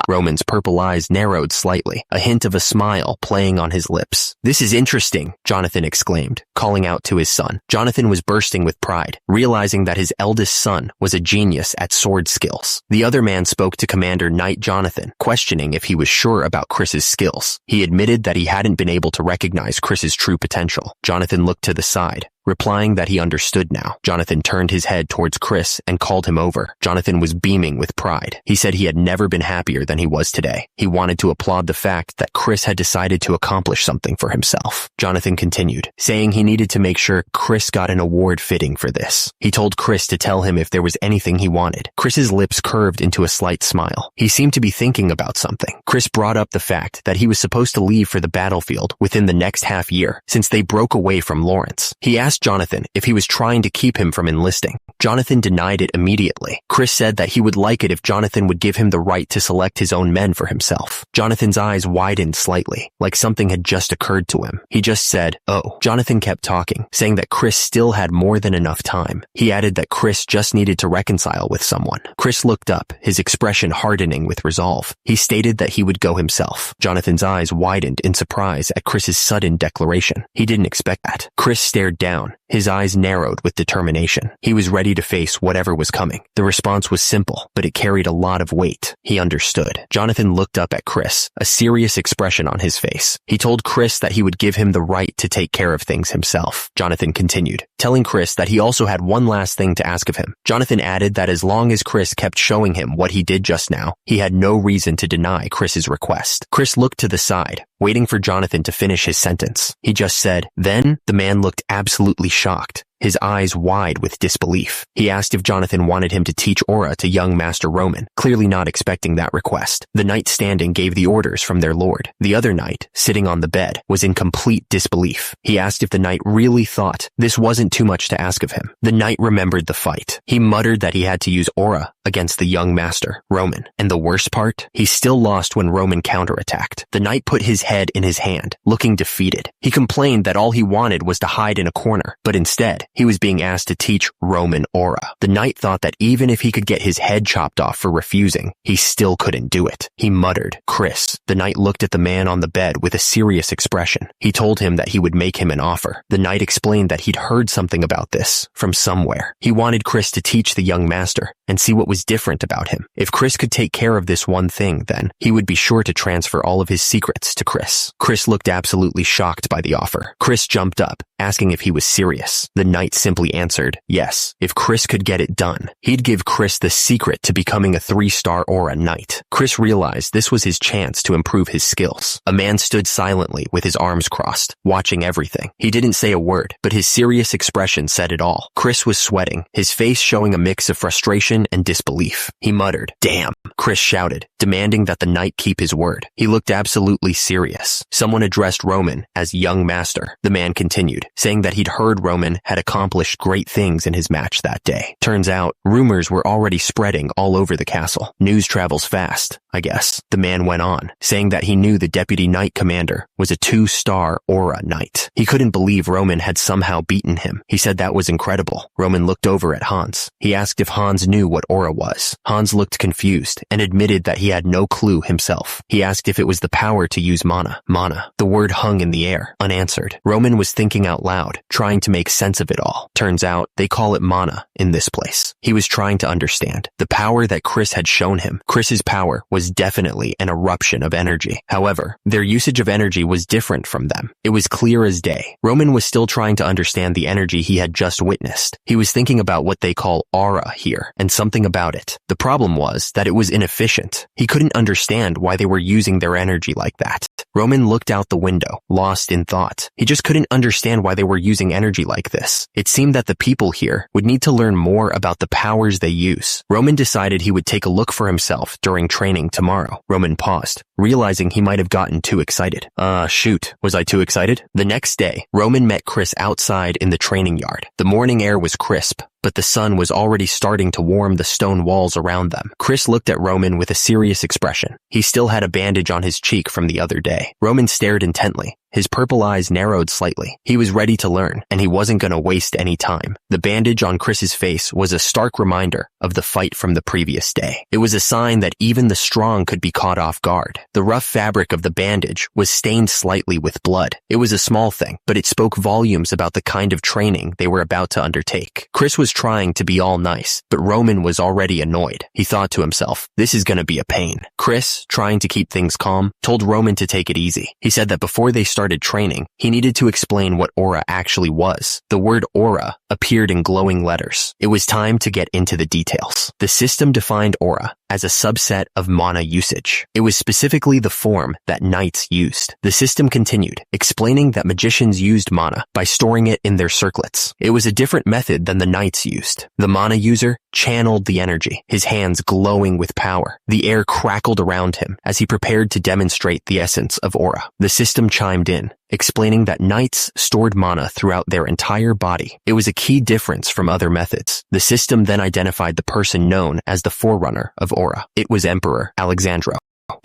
Roman's purple eyes narrowed slightly, a hint of a smile playing on his lips. This is interesting, Jonathan exclaimed, calling out to his son. Jonathan was bursting with pride, realizing that his eldest son was a genius at sword skills. The other man spoke to Commander Knight Jonathan, questioning if he was sure about Chris's skills. He admitted that he hadn't been able to recognize Chris's true potential. Jonathan looked to the side, replying that he understood now. Jonathan turned his head towards Chris and called him over. Jonathan was beaming with pride. He said he had never been happier than he was today. He wanted to applaud the fact that Chris had decided to accomplish something for himself. Jonathan continued, saying he needed to make sure Chris got an award fitting for this. He told Chris to tell him if there was anything he wanted. Chris's lips curved into a slight smile. He seemed to be thinking about something. Chris brought up the fact that he was supposed to leave for the battlefield within the next half year, since they broke away from Lawrence. He asked Jonathan if he was trying to keep him from enlisting. Jonathan denied it immediately. Chris said that he would like it if Jonathan would give him the right to select his own men for himself. Jonathan's eyes widened slightly, like something had just occurred to him. He just said, "Oh." Jonathan kept talking, saying that Chris still had more than enough time. He added that Chris just needed to reconcile with someone. Chris looked up, his expression hardening with resolve. He stated that he would go himself. Jonathan's eyes widened in surprise at Chris's sudden declaration. He didn't expect that. Chris stared down, his eyes narrowed with determination. He was ready to face whatever was coming. The response was simple, but it carried a lot of weight. He understood. Jonathan looked up at Chris, a serious expression on his face. He told Chris that he would give him the right to take care of things himself. Jonathan continued, telling Chris that he also had one last thing to ask of him. Jonathan added that as long as Chris kept showing him what he did just now, he had no reason to deny Chris's request. Chris looked to the side, waiting for Jonathan to finish his sentence. He just said, "Then?" The man looked absolutely shocked. his eyes wide with disbelief. He asked if Jonathan wanted him to teach aura to young Master Roman, clearly not expecting that request. The knight standing gave the orders from their lord. The other knight, sitting on the bed, was in complete disbelief. He asked if the knight really thought this wasn't too much to ask of him. The knight remembered the fight. He muttered that he had to use aura against the young master, Roman. And the worst part? He still lost when Roman counterattacked. The knight put his head in his hand, looking defeated. He complained that all he wanted was to hide in a corner, but instead, he was being asked to teach Roman aura. The knight thought that even if he could get his head chopped off for refusing, he still couldn't do it. He muttered, "Chris." The knight looked at the man on the bed with a serious expression. He told him that he would make him an offer. The knight explained that he'd heard something about this from somewhere. He wanted Chris to teach the young master and see what was different about him. If Chris could take care of this one thing, then he would be sure to transfer all of his secrets to Chris. Chris looked absolutely shocked by the offer. Chris jumped up, asking if he was serious. The knight simply answered, yes. If Chris could get it done, he'd give Chris the secret to becoming a 3-star aura knight. Chris realized this was his chance to improve his skills. A man stood silently with his arms crossed, watching everything. He didn't say a word, but his serious expression said it all. Chris was sweating, his face showing a mix of frustration and disbelief. He muttered, "Damn," Chris shouted, demanding that the knight keep his word. He looked absolutely serious. Someone addressed Roman as young master. The man continued, saying that he'd heard Roman had accomplished great things in his match that day. Turns out, rumors were already spreading all over the castle. News travels fast, I guess. The man went on, saying that he knew the deputy knight commander was a 2-star aura knight. He couldn't believe Roman had somehow beaten him. He said that was incredible. Roman looked over at Hans. He asked if Hans knew what aura was. Hans looked confused and admitted that he had no clue himself. He asked if it was the power to use mana. Mana. The word hung in the air, unanswered. Roman was thinking out loud, trying to make sense of it all. Turns out, they call it mana in this place. He was trying to understand the power that Chris had shown him. Chris's power was definitely an eruption of energy. However, their usage of energy was different from them. It was clear as day. Roman was still trying to understand the energy he had just witnessed. He was thinking about what they call aura here, and something about it. The problem was that it was inefficient. He couldn't understand why they were using their energy like that. Roman looked out the window, lost in thought. He just couldn't understand why they were using energy like this. It seemed that the people here would need to learn more about the powers they use. Roman decided he would take a look for himself during training tomorrow. Roman paused, realizing he might have gotten too excited. Shoot, was I too excited? The next day, Roman met Chris outside in the training yard. The morning air was crisp, but the sun was already starting to warm the stone walls around them. Chris looked at Roman with a serious expression. He still had a bandage on his cheek from the other day. Roman stared intently. His purple eyes narrowed slightly. He was ready to learn, and he wasn't going to waste any time. The bandage on Chris's face was a stark reminder of the fight from the previous day. It was a sign that even the strong could be caught off guard. The rough fabric of the bandage was stained slightly with blood. It was a small thing, but it spoke volumes about the kind of training they were about to undertake. Chris was trying to be all nice, but Roman was already annoyed. He thought to himself, this is going to be a pain. Chris, trying to keep things calm, told Roman to take it easy. He said that before they started training, he needed to explain what aura actually was. The word aura appeared in glowing letters. It was time to get into the details. The system defined aura as a subset of mana usage. It was specifically the form that knights used. The system continued, explaining that magicians used mana by storing it in their circlets. It was a different method than the knights used. The mana user channeled the energy, his hands glowing with power. The air crackled around him as he prepared to demonstrate the essence of aura. The system chimed in, explaining that knights stored mana throughout their entire body. It was a key difference from other methods. The system then identified the person known as the forerunner of aura. It was Emperor Alexandro.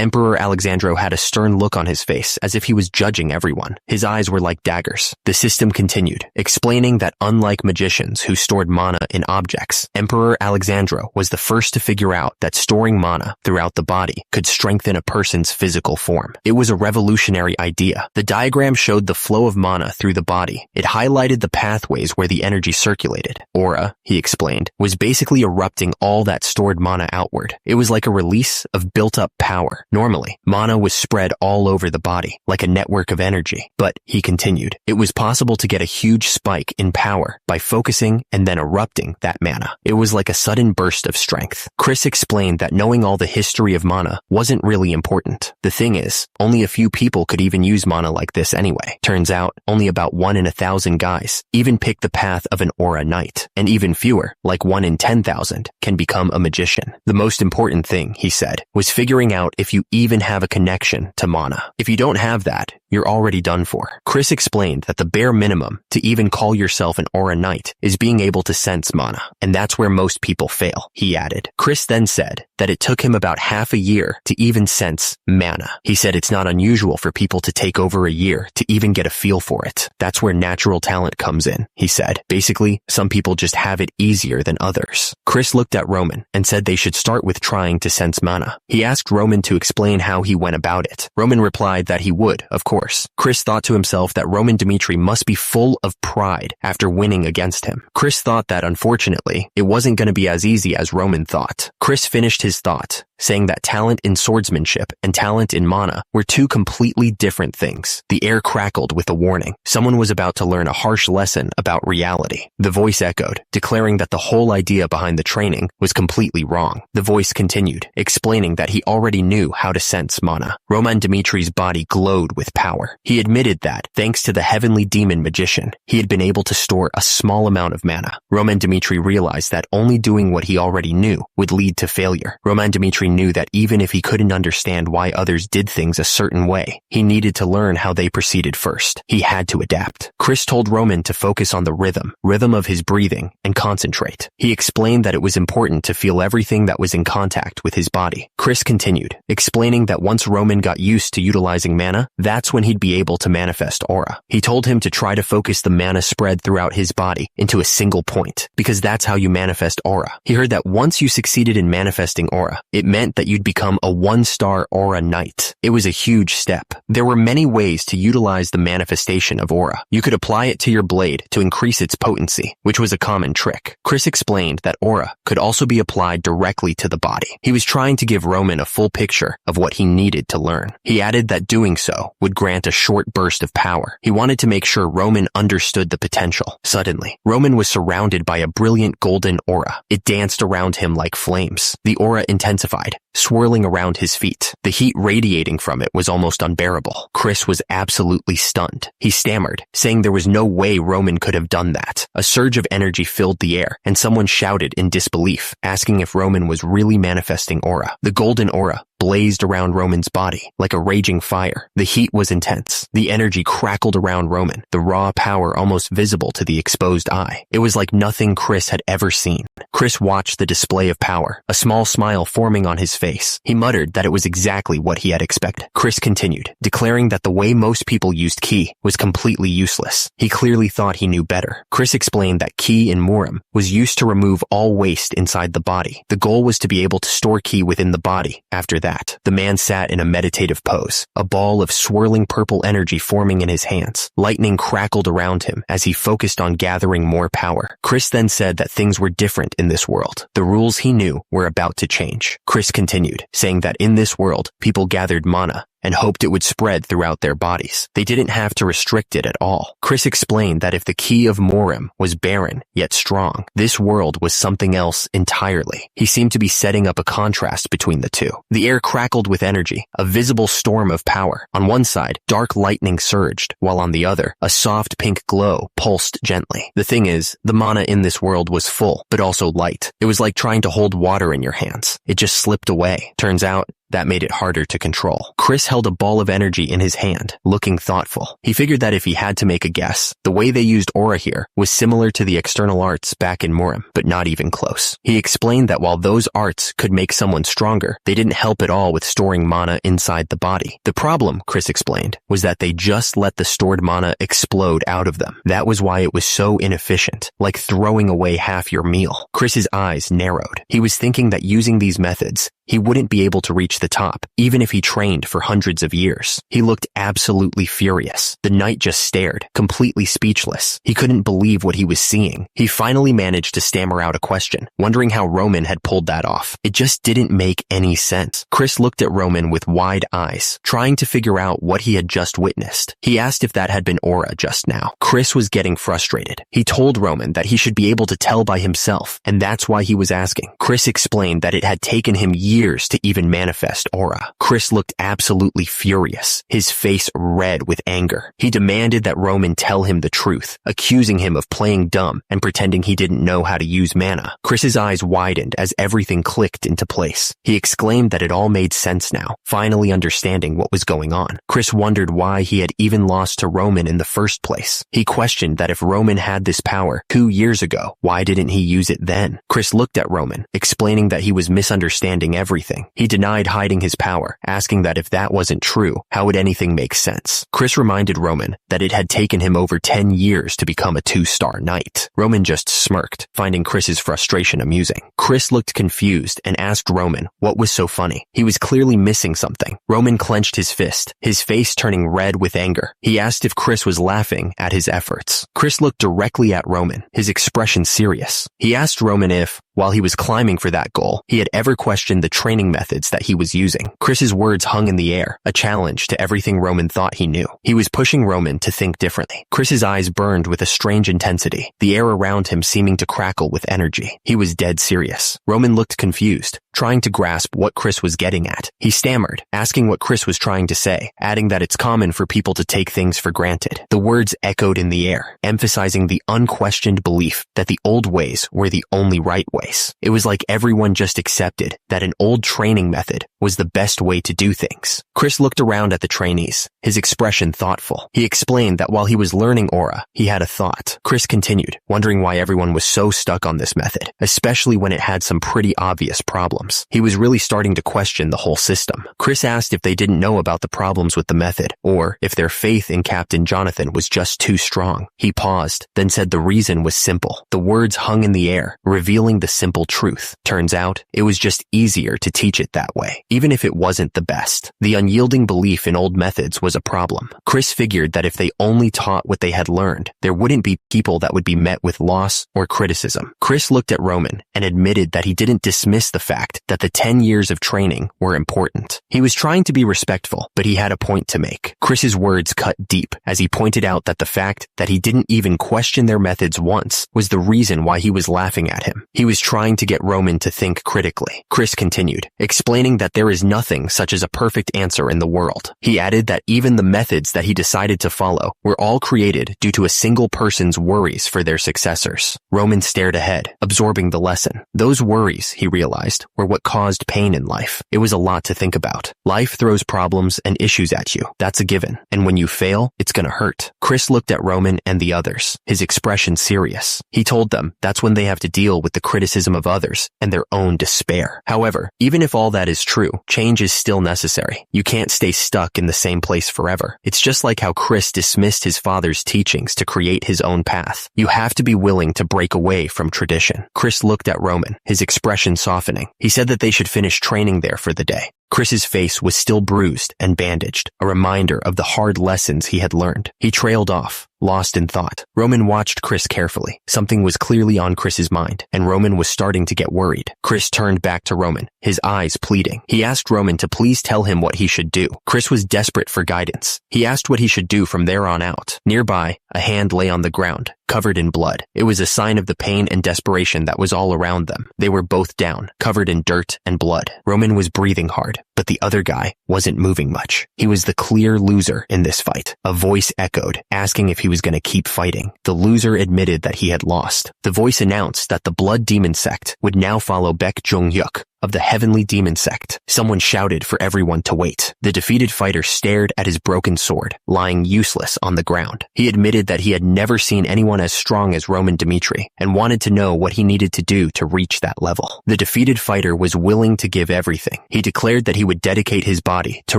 Emperor Alexandro had a stern look on his face, as if he was judging everyone. His eyes were like daggers. The system continued, explaining that unlike magicians who stored mana in objects, Emperor Alexandro was the first to figure out that storing mana throughout the body could strengthen a person's physical form. It was a revolutionary idea. The diagram showed the flow of mana through the body. It highlighted the pathways where the energy circulated. Aura, he explained, was basically erupting all that stored mana outward. It was like a release of built-up power power. Normally, mana was spread all over the body, like a network of energy. But, he continued, it was possible to get a huge spike in power by focusing and then erupting that mana. It was like a sudden burst of strength. Chris explained that knowing all the history of mana wasn't really important. The thing is, only a few people could even use mana like this anyway. Turns out, only about 1 in 1,000 guys even pick the path of an aura knight, and even fewer, like 1 in 10,000, can become a magician. The most important thing, he said, was figuring out if you even have a connection to mana. If you don't have that, you're already done for. Chris explained that the bare minimum to even call yourself an aura knight is being able to sense mana, and that's where most people fail, he added. Chris then said that it took him about half a year to even sense mana. He said it's not unusual for people to take over a year to even get a feel for it. That's where natural talent comes in, he said. Basically, some people just have it easier than others. Chris looked at Roman and said they should start with trying to sense mana. He asked Roman to explain how he went about it. Roman replied that he would, of course. Chris thought to himself that Roman Dmitri must be full of pride after winning against him. Chris thought that, unfortunately, it wasn't going to be as easy as Roman thought. Chris finished his thought, saying that talent in swordsmanship and talent in mana were two completely different things. The air crackled with a warning. Someone was about to learn a harsh lesson about reality. The voice echoed, declaring that the whole idea behind the training was completely wrong. The voice continued, explaining that he already knew how to sense mana. Roman Dmitri's body glowed with power. He admitted that, thanks to the heavenly demon magician, he had been able to store a small amount of mana. Roman Dmitri realized that only doing what he already knew would lead to failure. Roman Dmitri knew that even if he couldn't understand why others did things a certain way, he needed to learn how they proceeded first. He had to adapt. Chris told Roman to focus on the rhythm of his breathing, and concentrate. He explained that it was important to feel everything that was in contact with his body. Chris continued, explaining that once Roman got used to utilizing mana, that's when he'd be able to manifest aura. He told him to try to focus the mana spread throughout his body into a single point, because that's how you manifest aura. He heard that once you succeeded in manifesting aura, it meant that you'd become a 1-star aura knight. It was a huge step. There were many ways to utilize the manifestation of aura. You could apply it to your blade to increase its potency, which was a common trick. Chris explained that aura could also be applied directly to the body. He was trying to give Roman a full picture of what he needed to learn. He added that doing so would grant a short burst of power. He wanted to make sure Roman understood the potential. Suddenly, Roman was surrounded by a brilliant golden aura. It danced around him like flames. The aura intensified, swirling around his feet. The heat radiating from it was almost unbearable. Chris was absolutely stunned. He stammered, saying there was no way Roman could have done that. A surge of energy filled the air, and someone shouted in disbelief, asking if Roman was really manifesting aura. The golden aura blazed around Roman's body like a raging fire. The heat was intense. The energy crackled around Roman, the raw power almost visible to the exposed eye. It was like nothing Chris had ever seen. Chris watched the display of power, a small smile forming on his face. He muttered that it was exactly what he had expected. Chris continued, declaring that the way most people used ki was completely useless. He clearly thought he knew better. Chris explained that ki in Murim was used to remove all waste inside the body. The goal was to be able to store ki within the body. After that, the man sat in a meditative pose, a ball of swirling purple energy forming in his hands. Lightning crackled around him as he focused on gathering more power. Chris then said that things were different in this world. The rules he knew were about to change. Chris continued, saying that in this world, people gathered mana and hoped it would spread throughout their bodies. They didn't have to restrict it at all. Chris explained that if the key of Murim was barren, yet strong, this world was something else entirely. He seemed to be setting up a contrast between the two. The air crackled with energy, a visible storm of power. On one side, dark lightning surged, while on the other, a soft pink glow pulsed gently. The thing is, the mana in this world was full, but also light. It was like trying to hold water in your hands. It just slipped away. Turns out, that made it harder to control. Chris held a ball of energy in his hand, looking thoughtful. He figured that if he had to make a guess, the way they used aura here was similar to the external arts back in Murim, but not even close. He explained that while those arts could make someone stronger, they didn't help at all with storing mana inside the body. The problem, Chris explained, was that they just let the stored mana explode out of them. That was why it was so inefficient, like throwing away half your meal. Chris's eyes narrowed. He was thinking that using these methods, he wouldn't be able to reach reach the top, even if he trained for hundreds of years. He looked absolutely furious. The knight just stared, completely speechless. He couldn't believe what he was seeing. He finally managed to stammer out a question, wondering how Roman had pulled that off. It just didn't make any sense. Chris looked at Roman with wide eyes, trying to figure out what he had just witnessed. He asked if that had been aura just now. Chris was getting frustrated. He told Roman that he should be able to tell by himself, and that's why he was asking. Chris explained that it had taken him years to even manifest aura. Chris looked absolutely furious, his face red with anger. He demanded that Roman tell him the truth, accusing him of playing dumb and pretending he didn't know how to use mana. Chris's eyes widened as everything clicked into place. He exclaimed that it all made sense now, finally understanding what was going on. Chris wondered why he had even lost to Roman in the first place. He questioned that if Roman had this power 2 years ago, why didn't he use it then? Chris looked at Roman, explaining that he was misunderstanding everything. He denied hiding his power, asking that if that wasn't true, how would anything make sense? Chris reminded Roman that it had taken him over 10 years to become a 2-star knight. Roman just smirked, finding Chris's frustration amusing. Chris looked confused and asked Roman what was so funny. He was clearly missing something. Roman clenched his fist, his face turning red with anger. He asked if Chris was laughing at his efforts. Chris looked directly at Roman, his expression serious. He asked Roman if, while he was climbing for that goal, he had ever questioned the training methods that he was using. Chris's words hung in the air, a challenge to everything Roman thought he knew. He was pushing Roman to think differently. Chris's eyes burned with a strange intensity, the air around him seeming to crackle with energy. He was dead serious. Roman looked confused, trying to grasp what Chris was getting at. He stammered, asking what Chris was trying to say, adding that it's common for people to take things for granted. The words echoed in the air, emphasizing the unquestioned belief that the old ways were the only right ways. It was like everyone just accepted that an old training method was the best way to do things. Chris looked around at the trainees, his expression thoughtful. He explained that while he was learning aura, he had a thought. Chris continued, wondering why everyone was so stuck on this method, especially when it had some pretty obvious problems. He was really starting to question the whole system. Chris asked if they didn't know about the problems with the method, or if their faith in Captain Jonathan was just too strong. He paused, then said the reason was simple. The words hung in the air, revealing the simple truth. Turns out, it was just easier to teach it that way, even if it wasn't the best. The unyielding belief in old methods was a problem. Chris figured that if they only taught what they had learned, there wouldn't be people that would be met with loss or criticism. Chris looked at Roman and admitted that he didn't dismiss the fact that the 10 years of training were important. He was trying to be respectful, but he had a point to make. Chris's words cut deep as he pointed out that the fact that he didn't even question their methods once was the reason why he was laughing at him. He was trying to get Roman to think critically. Chris continued, explaining that there is nothing such as a perfect answer in the world. He added that even the methods that he decided to follow were all created due to a single person's worries for their successors. Roman stared ahead, absorbing the lesson. Those worries, he realized, were what caused pain in life. It was a lot to think about. Life throws problems and issues at you. That's a given. And when you fail, it's gonna hurt. Chris looked at Roman and the others, his expression serious. He told them that's when they have to deal with the criticism of others and their own despair. However, even if all that is true, change is still necessary. You can't stay stuck in the same place forever. It's just like how Chris dismissed his father's teachings to create his own path. You have to be willing to break away from tradition. Chris looked at Roman, his expression softening. He said that they should finish training there for the day. Chris's face was still bruised and bandaged, a reminder of the hard lessons he had learned. He trailed off, lost in thought. Roman watched Chris carefully. Something was clearly on Chris's mind, and Roman was starting to get worried. Chris turned back to Roman, his eyes pleading. He asked Roman to please tell him what he should do. Chris was desperate for guidance. He asked what he should do from there on out. Nearby, a hand lay on the ground, covered in blood. It was a sign of the pain and desperation that was all around them. They were both down, covered in dirt and blood. Roman was breathing hard, but the other guy wasn't moving much. He was the clear loser in this fight. A voice echoed, asking if he was going to keep fighting. The loser admitted that he had lost. The voice announced that the Blood Demon sect would now follow Baek Jong-hyuk of the Heavenly Demon sect. Someone shouted for everyone to wait. The defeated fighter stared at his broken sword, lying useless on the ground. He admitted that he had never seen anyone as strong as Roman Dmitri, and wanted to know what he needed to do to reach that level. The defeated fighter was willing to give everything. He declared that he would dedicate his body to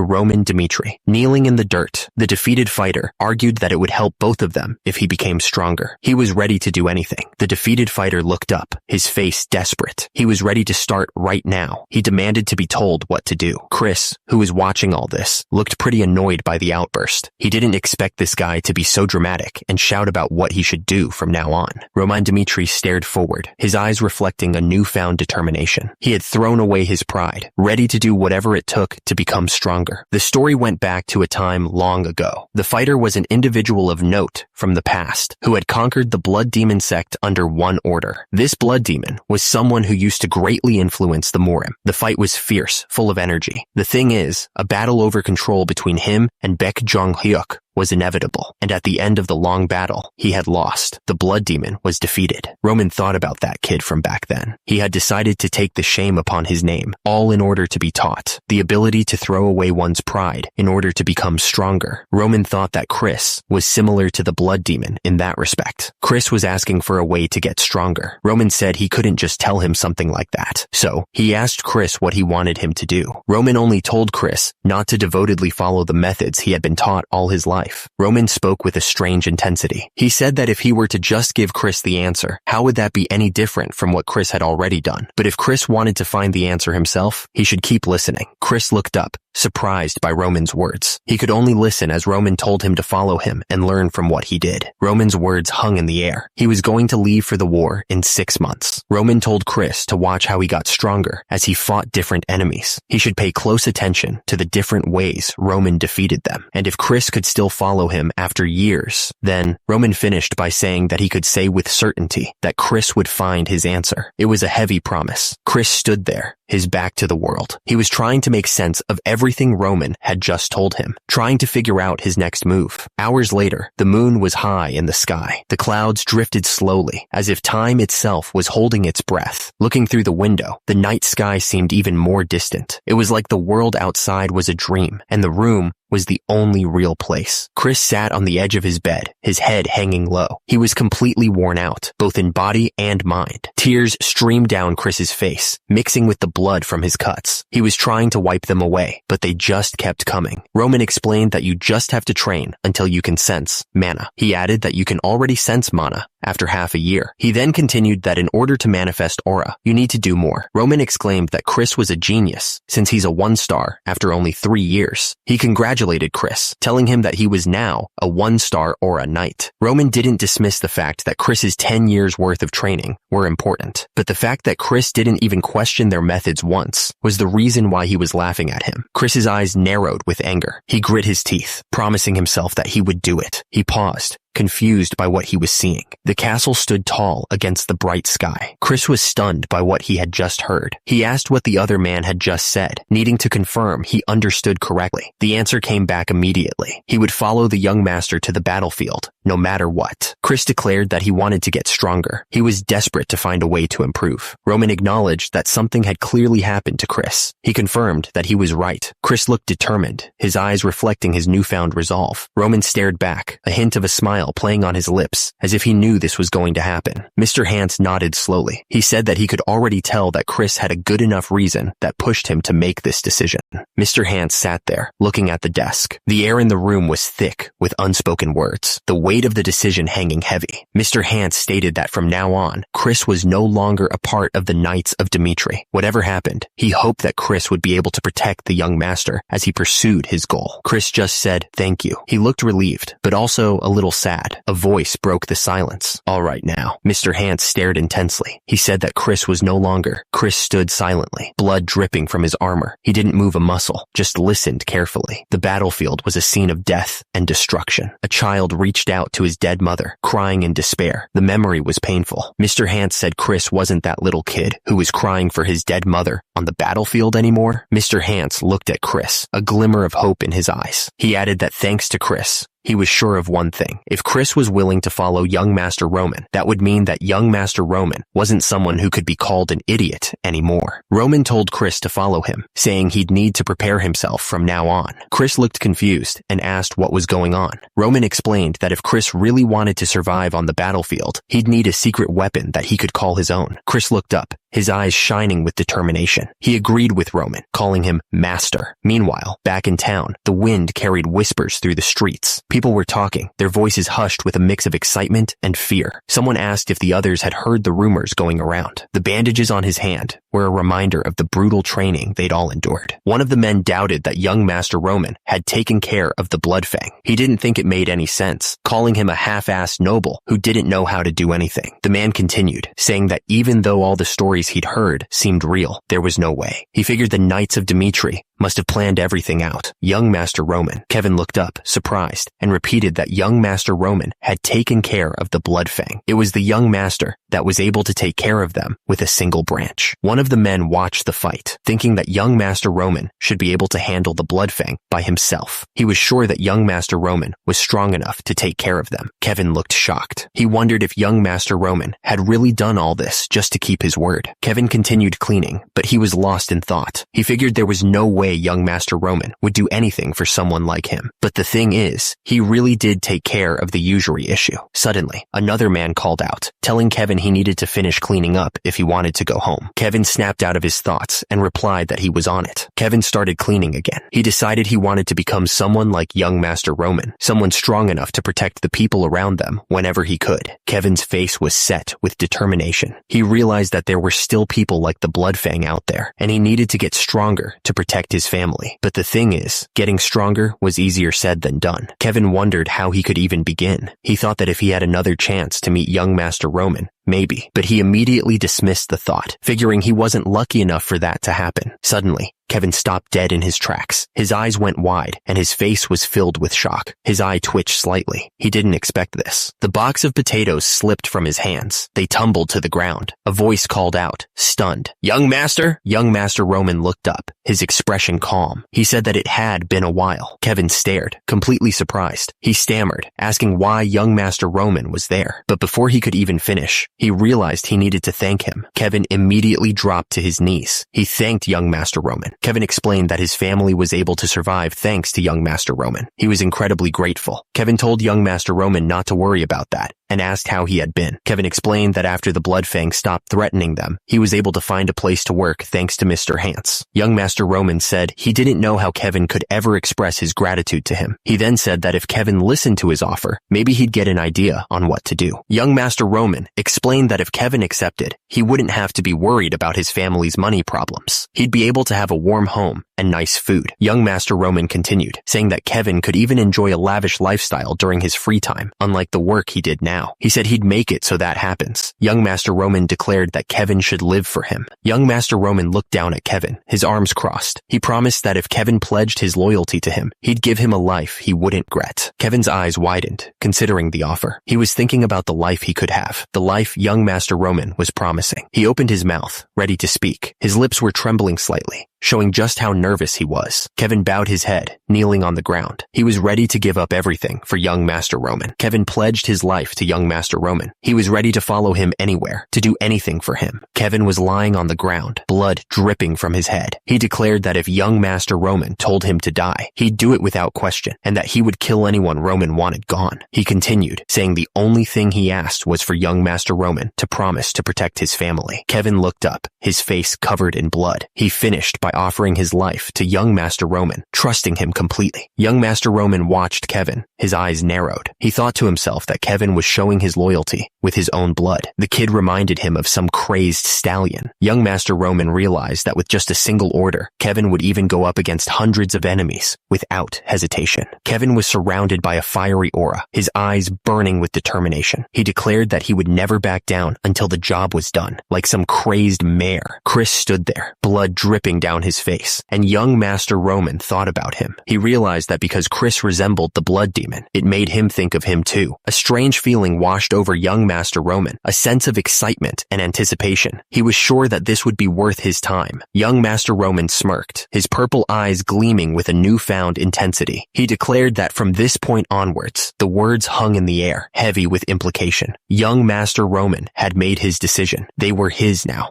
Roman Dmitri. Kneeling in the dirt, the defeated fighter argued that it would help both of them if he became stronger. He was ready to do anything. The defeated fighter looked up, his face desperate. He was ready to start right now. He demanded to be told what to do. Chris, who was watching all this, looked pretty annoyed by the outburst. He didn't expect this guy to be so dramatic and shout about what he should do from now on. Roman Dmitri stared forward, his eyes reflecting a newfound determination. He had thrown away his pride, ready to do whatever it took to become stronger. The story went back to a time long ago. The fighter was an individual of note from the past who had conquered the blood demon sect under one order. This blood demon was someone who used to greatly influence the Morim. The fight was fierce, full of energy. The thing is, a battle over control between him and Baek Jong-hyuk was inevitable, and at the end of the long battle, he had lost. The blood demon was defeated. Roman thought about that kid from back then. He had decided to take the shame upon his name, all in order to be taught. The ability to throw away one's pride in order to become stronger. Roman thought that Chris was similar to the blood demon in that respect. Chris was asking for a way to get stronger. Roman said he couldn't just tell him something like that. So, he asked Chris what he wanted him to do. Roman only told Chris not to devotedly follow the methods he had been taught all his life. Roman spoke with a strange intensity. He said that if he were to just give Chris the answer, how would that be any different from what Chris had already done? But if Chris wanted to find the answer himself, he should keep listening. Chris looked up, surprised by Roman's words. He could only listen as Roman told him to follow him and learn from what he did. Roman's words hung in the air. He was going to leave for the war in 6 months. Roman told Chris to watch how he got stronger as he fought different enemies. He should pay close attention to the different ways Roman defeated them. And if Chris could still follow him after years, then Roman finished by saying that he could say with certainty that Chris would find his answer. It was a heavy promise. Chris stood there, his back to the world. He was trying to make sense of everything Roman had just told him, trying to figure out his next move. Hours later, the moon was high in the sky. The clouds drifted slowly, as if time itself was holding its breath. Looking through the window, the night sky seemed even more distant. It was like the world outside was a dream, and the room was the only real place. Chris sat on the edge of his bed, his head hanging low. He was completely worn out, both in body and mind. Tears streamed down Chris's face, mixing with the blood from his cuts. He was trying to wipe them away, but they just kept coming. Roman explained that you just have to train until you can sense mana. He added that you can already sense mana after half a year. He then continued that in order to manifest aura, you need to do more. Roman exclaimed that Chris was a genius, since he's a 1-star after only 3 years. He congratulated Chris, telling him that he was now a 1-star aura knight. Roman didn't dismiss the fact that Chris's 10 years worth of training were important, but the fact that Chris didn't even question their methods once was the reason why he was laughing at him. Chris's eyes narrowed with anger. He grit his teeth, promising himself that he would do it. He paused, confused by what he was seeing. The castle stood tall against the bright sky. Chris was stunned by what he had just heard. He asked what the other man had just said, needing to confirm he understood correctly. The answer came back immediately. He would follow the young master to the battlefield, no matter what. Chris declared that he wanted to get stronger. He was desperate to find a way to improve. Roman acknowledged that something had clearly happened to Chris. He confirmed that he was right. Chris looked determined, his eyes reflecting his newfound resolve. Roman stared back, a hint of a smile playing on his lips, as if he knew this was going to happen. Mr. Hans nodded slowly. He said that he could already tell that Chris had a good enough reason that pushed him to make this decision. Mr. Hans sat there, looking at the desk. The air in the room was thick with unspoken words, the weight of the decision hanging heavy. Mr. Hans stated that from now on, Chris was no longer a part of the Knights of Dmitri. Whatever happened, he hoped that Chris would be able to protect the young master as he pursued his goal. Chris just said, "Thank you." He looked relieved, but also a little sad. A voice broke the silence. "All right now." Mr. Hans stared intensely. He said that Chris was no longer. Chris stood silently, blood dripping from his armor. He didn't move a muscle, just listened carefully. The battlefield was a scene of death and destruction. A child reached out to his dead mother, crying in despair. The memory was painful. Mr. Hans said Chris wasn't that little kid who was crying for his dead mother on the battlefield anymore. Mr. Hans looked at Chris, a glimmer of hope in his eyes. He added that thanks to Chris, he was sure of one thing. If Chris was willing to follow young Master Roman, that would mean that young Master Roman wasn't someone who could be called an idiot anymore. Roman told Chris to follow him, saying he'd need to prepare himself from now on. Chris looked confused and asked what was going on. Roman explained that if Chris really wanted to survive on the battlefield, he'd need a secret weapon that he could call his own. Chris looked up, his eyes shining with determination. He agreed with Roman, calling him Master. Meanwhile, back in town, the wind carried whispers through the streets. People were talking, their voices hushed with a mix of excitement and fear. Someone asked if the others had heard the rumors going around. The bandages on his hand were a reminder of the brutal training they'd all endured. One of the men doubted that young Master Roman had taken care of the Bloodfang. He didn't think it made any sense, calling him a half-assed noble who didn't know how to do anything. The man continued, saying that even though all the stories he'd heard seemed real, there was no way. He figured the Knights of Dimitri must have planned everything out. Young Master Roman. Kevin looked up, surprised, and repeated that young Master Roman had taken care of the Bloodfang. It was the young master that was able to take care of them with a single branch. One of the men watched the fight, thinking that young Master Roman should be able to handle the Bloodfang by himself. He was sure that young Master Roman was strong enough to take care of them. Kevin looked shocked. He wondered if young Master Roman had really done all this just to keep his word. Kevin continued cleaning, but he was lost in thought. He figured there was no way young Master Roman would do anything for someone like him. But the thing is, he really did take care of the usury issue. Suddenly, another man called out, telling Kevin he needed to finish cleaning up if he wanted to go home. Kevin snapped out of his thoughts and replied that he was on it. Kevin started cleaning again. He decided he wanted to become someone like young Master Roman, someone strong enough to protect the people around them whenever he could. Kevin's face was set with determination. He realized that there were still people like the Bloodfang out there, and he needed to get stronger to protect his family. But the thing is, getting stronger was easier said than done. Kevin wondered how he could even begin. He thought that if he had another chance to meet young Master Roman, maybe, but he immediately dismissed the thought, figuring he wasn't lucky enough for that to happen. Suddenly, Kevin stopped dead in his tracks. His eyes went wide, and his face was filled with shock. His eye twitched slightly. He didn't expect this. The box of potatoes slipped from his hands. They tumbled to the ground. A voice called out, stunned, "Young Master?" Young Master Roman looked up, his expression calm. He said that it had been a while. Kevin stared, completely surprised. He stammered, asking why young Master Roman was there. But before he could even finish, he realized he needed to thank him. Kevin immediately dropped to his knees. He thanked young Master Roman. Kevin explained that his family was able to survive thanks to young Master Roman. He was incredibly grateful. Kevin told young Master Roman not to worry about that, and asked how he had been. Kevin explained that after the Bloodfang stopped threatening them, he was able to find a place to work thanks to Mr. Hance. Young Master Roman said he didn't know how Kevin could ever express his gratitude to him. He then said that if Kevin listened to his offer, maybe he'd get an idea on what to do. Young Master Roman explained that if Kevin accepted, he wouldn't have to be worried about his family's money problems. He'd be able to have a warm home and nice food. Young Master Roman continued, saying that Kevin could even enjoy a lavish lifestyle during his free time, unlike the work he did now. He said he'd make it so that happens. Young Master Roman declared that Kevin should live for him. Young Master Roman looked down at Kevin, his arms crossed. He promised that if Kevin pledged his loyalty to him, he'd give him a life he wouldn't regret. Kevin's eyes widened, considering the offer. He was thinking about the life he could have, the life young Master Roman was promising. He opened his mouth, ready to speak. His lips were trembling slightly, showing just how nervous he was. Kevin bowed his head, kneeling on the ground. He was ready to give up everything for young Master Roman. Kevin pledged his life to young Master Roman. He was ready to follow him anywhere, to do anything for him. Kevin was lying on the ground, blood dripping from his head. He declared that if young Master Roman told him to die, he'd do it without question, and that he would kill anyone Roman wanted gone. He continued, saying the only thing he asked was for young Master Roman to promise to protect his family. Kevin looked up, his face covered in blood. He finished by offering his life to young Master Roman, trusting him completely. Young Master Roman watched Kevin, his eyes narrowed. He thought to himself that Kevin was showing his loyalty with his own blood. The kid reminded him of some crazed stallion. Young Master Roman realized that with just a single order, Kevin would even go up against hundreds of enemies without hesitation. Kevin was surrounded by a fiery aura, his eyes burning with determination. He declared that he would never back down until the job was done. Like some crazed mare, Chris stood there, blood dripping down his face, and young Master Roman thought about him. He realized that because Chris resembled the blood demon, it made him think of him too. A strange feeling washed over young Master Roman, a sense of excitement and anticipation. He was sure that this would be worth his time. Young Master Roman smirked, his purple eyes gleaming with a newfound intensity. He declared that from this point onwards, the words hung in the air, heavy with implication. Young Master Roman had made his decision. They were his now.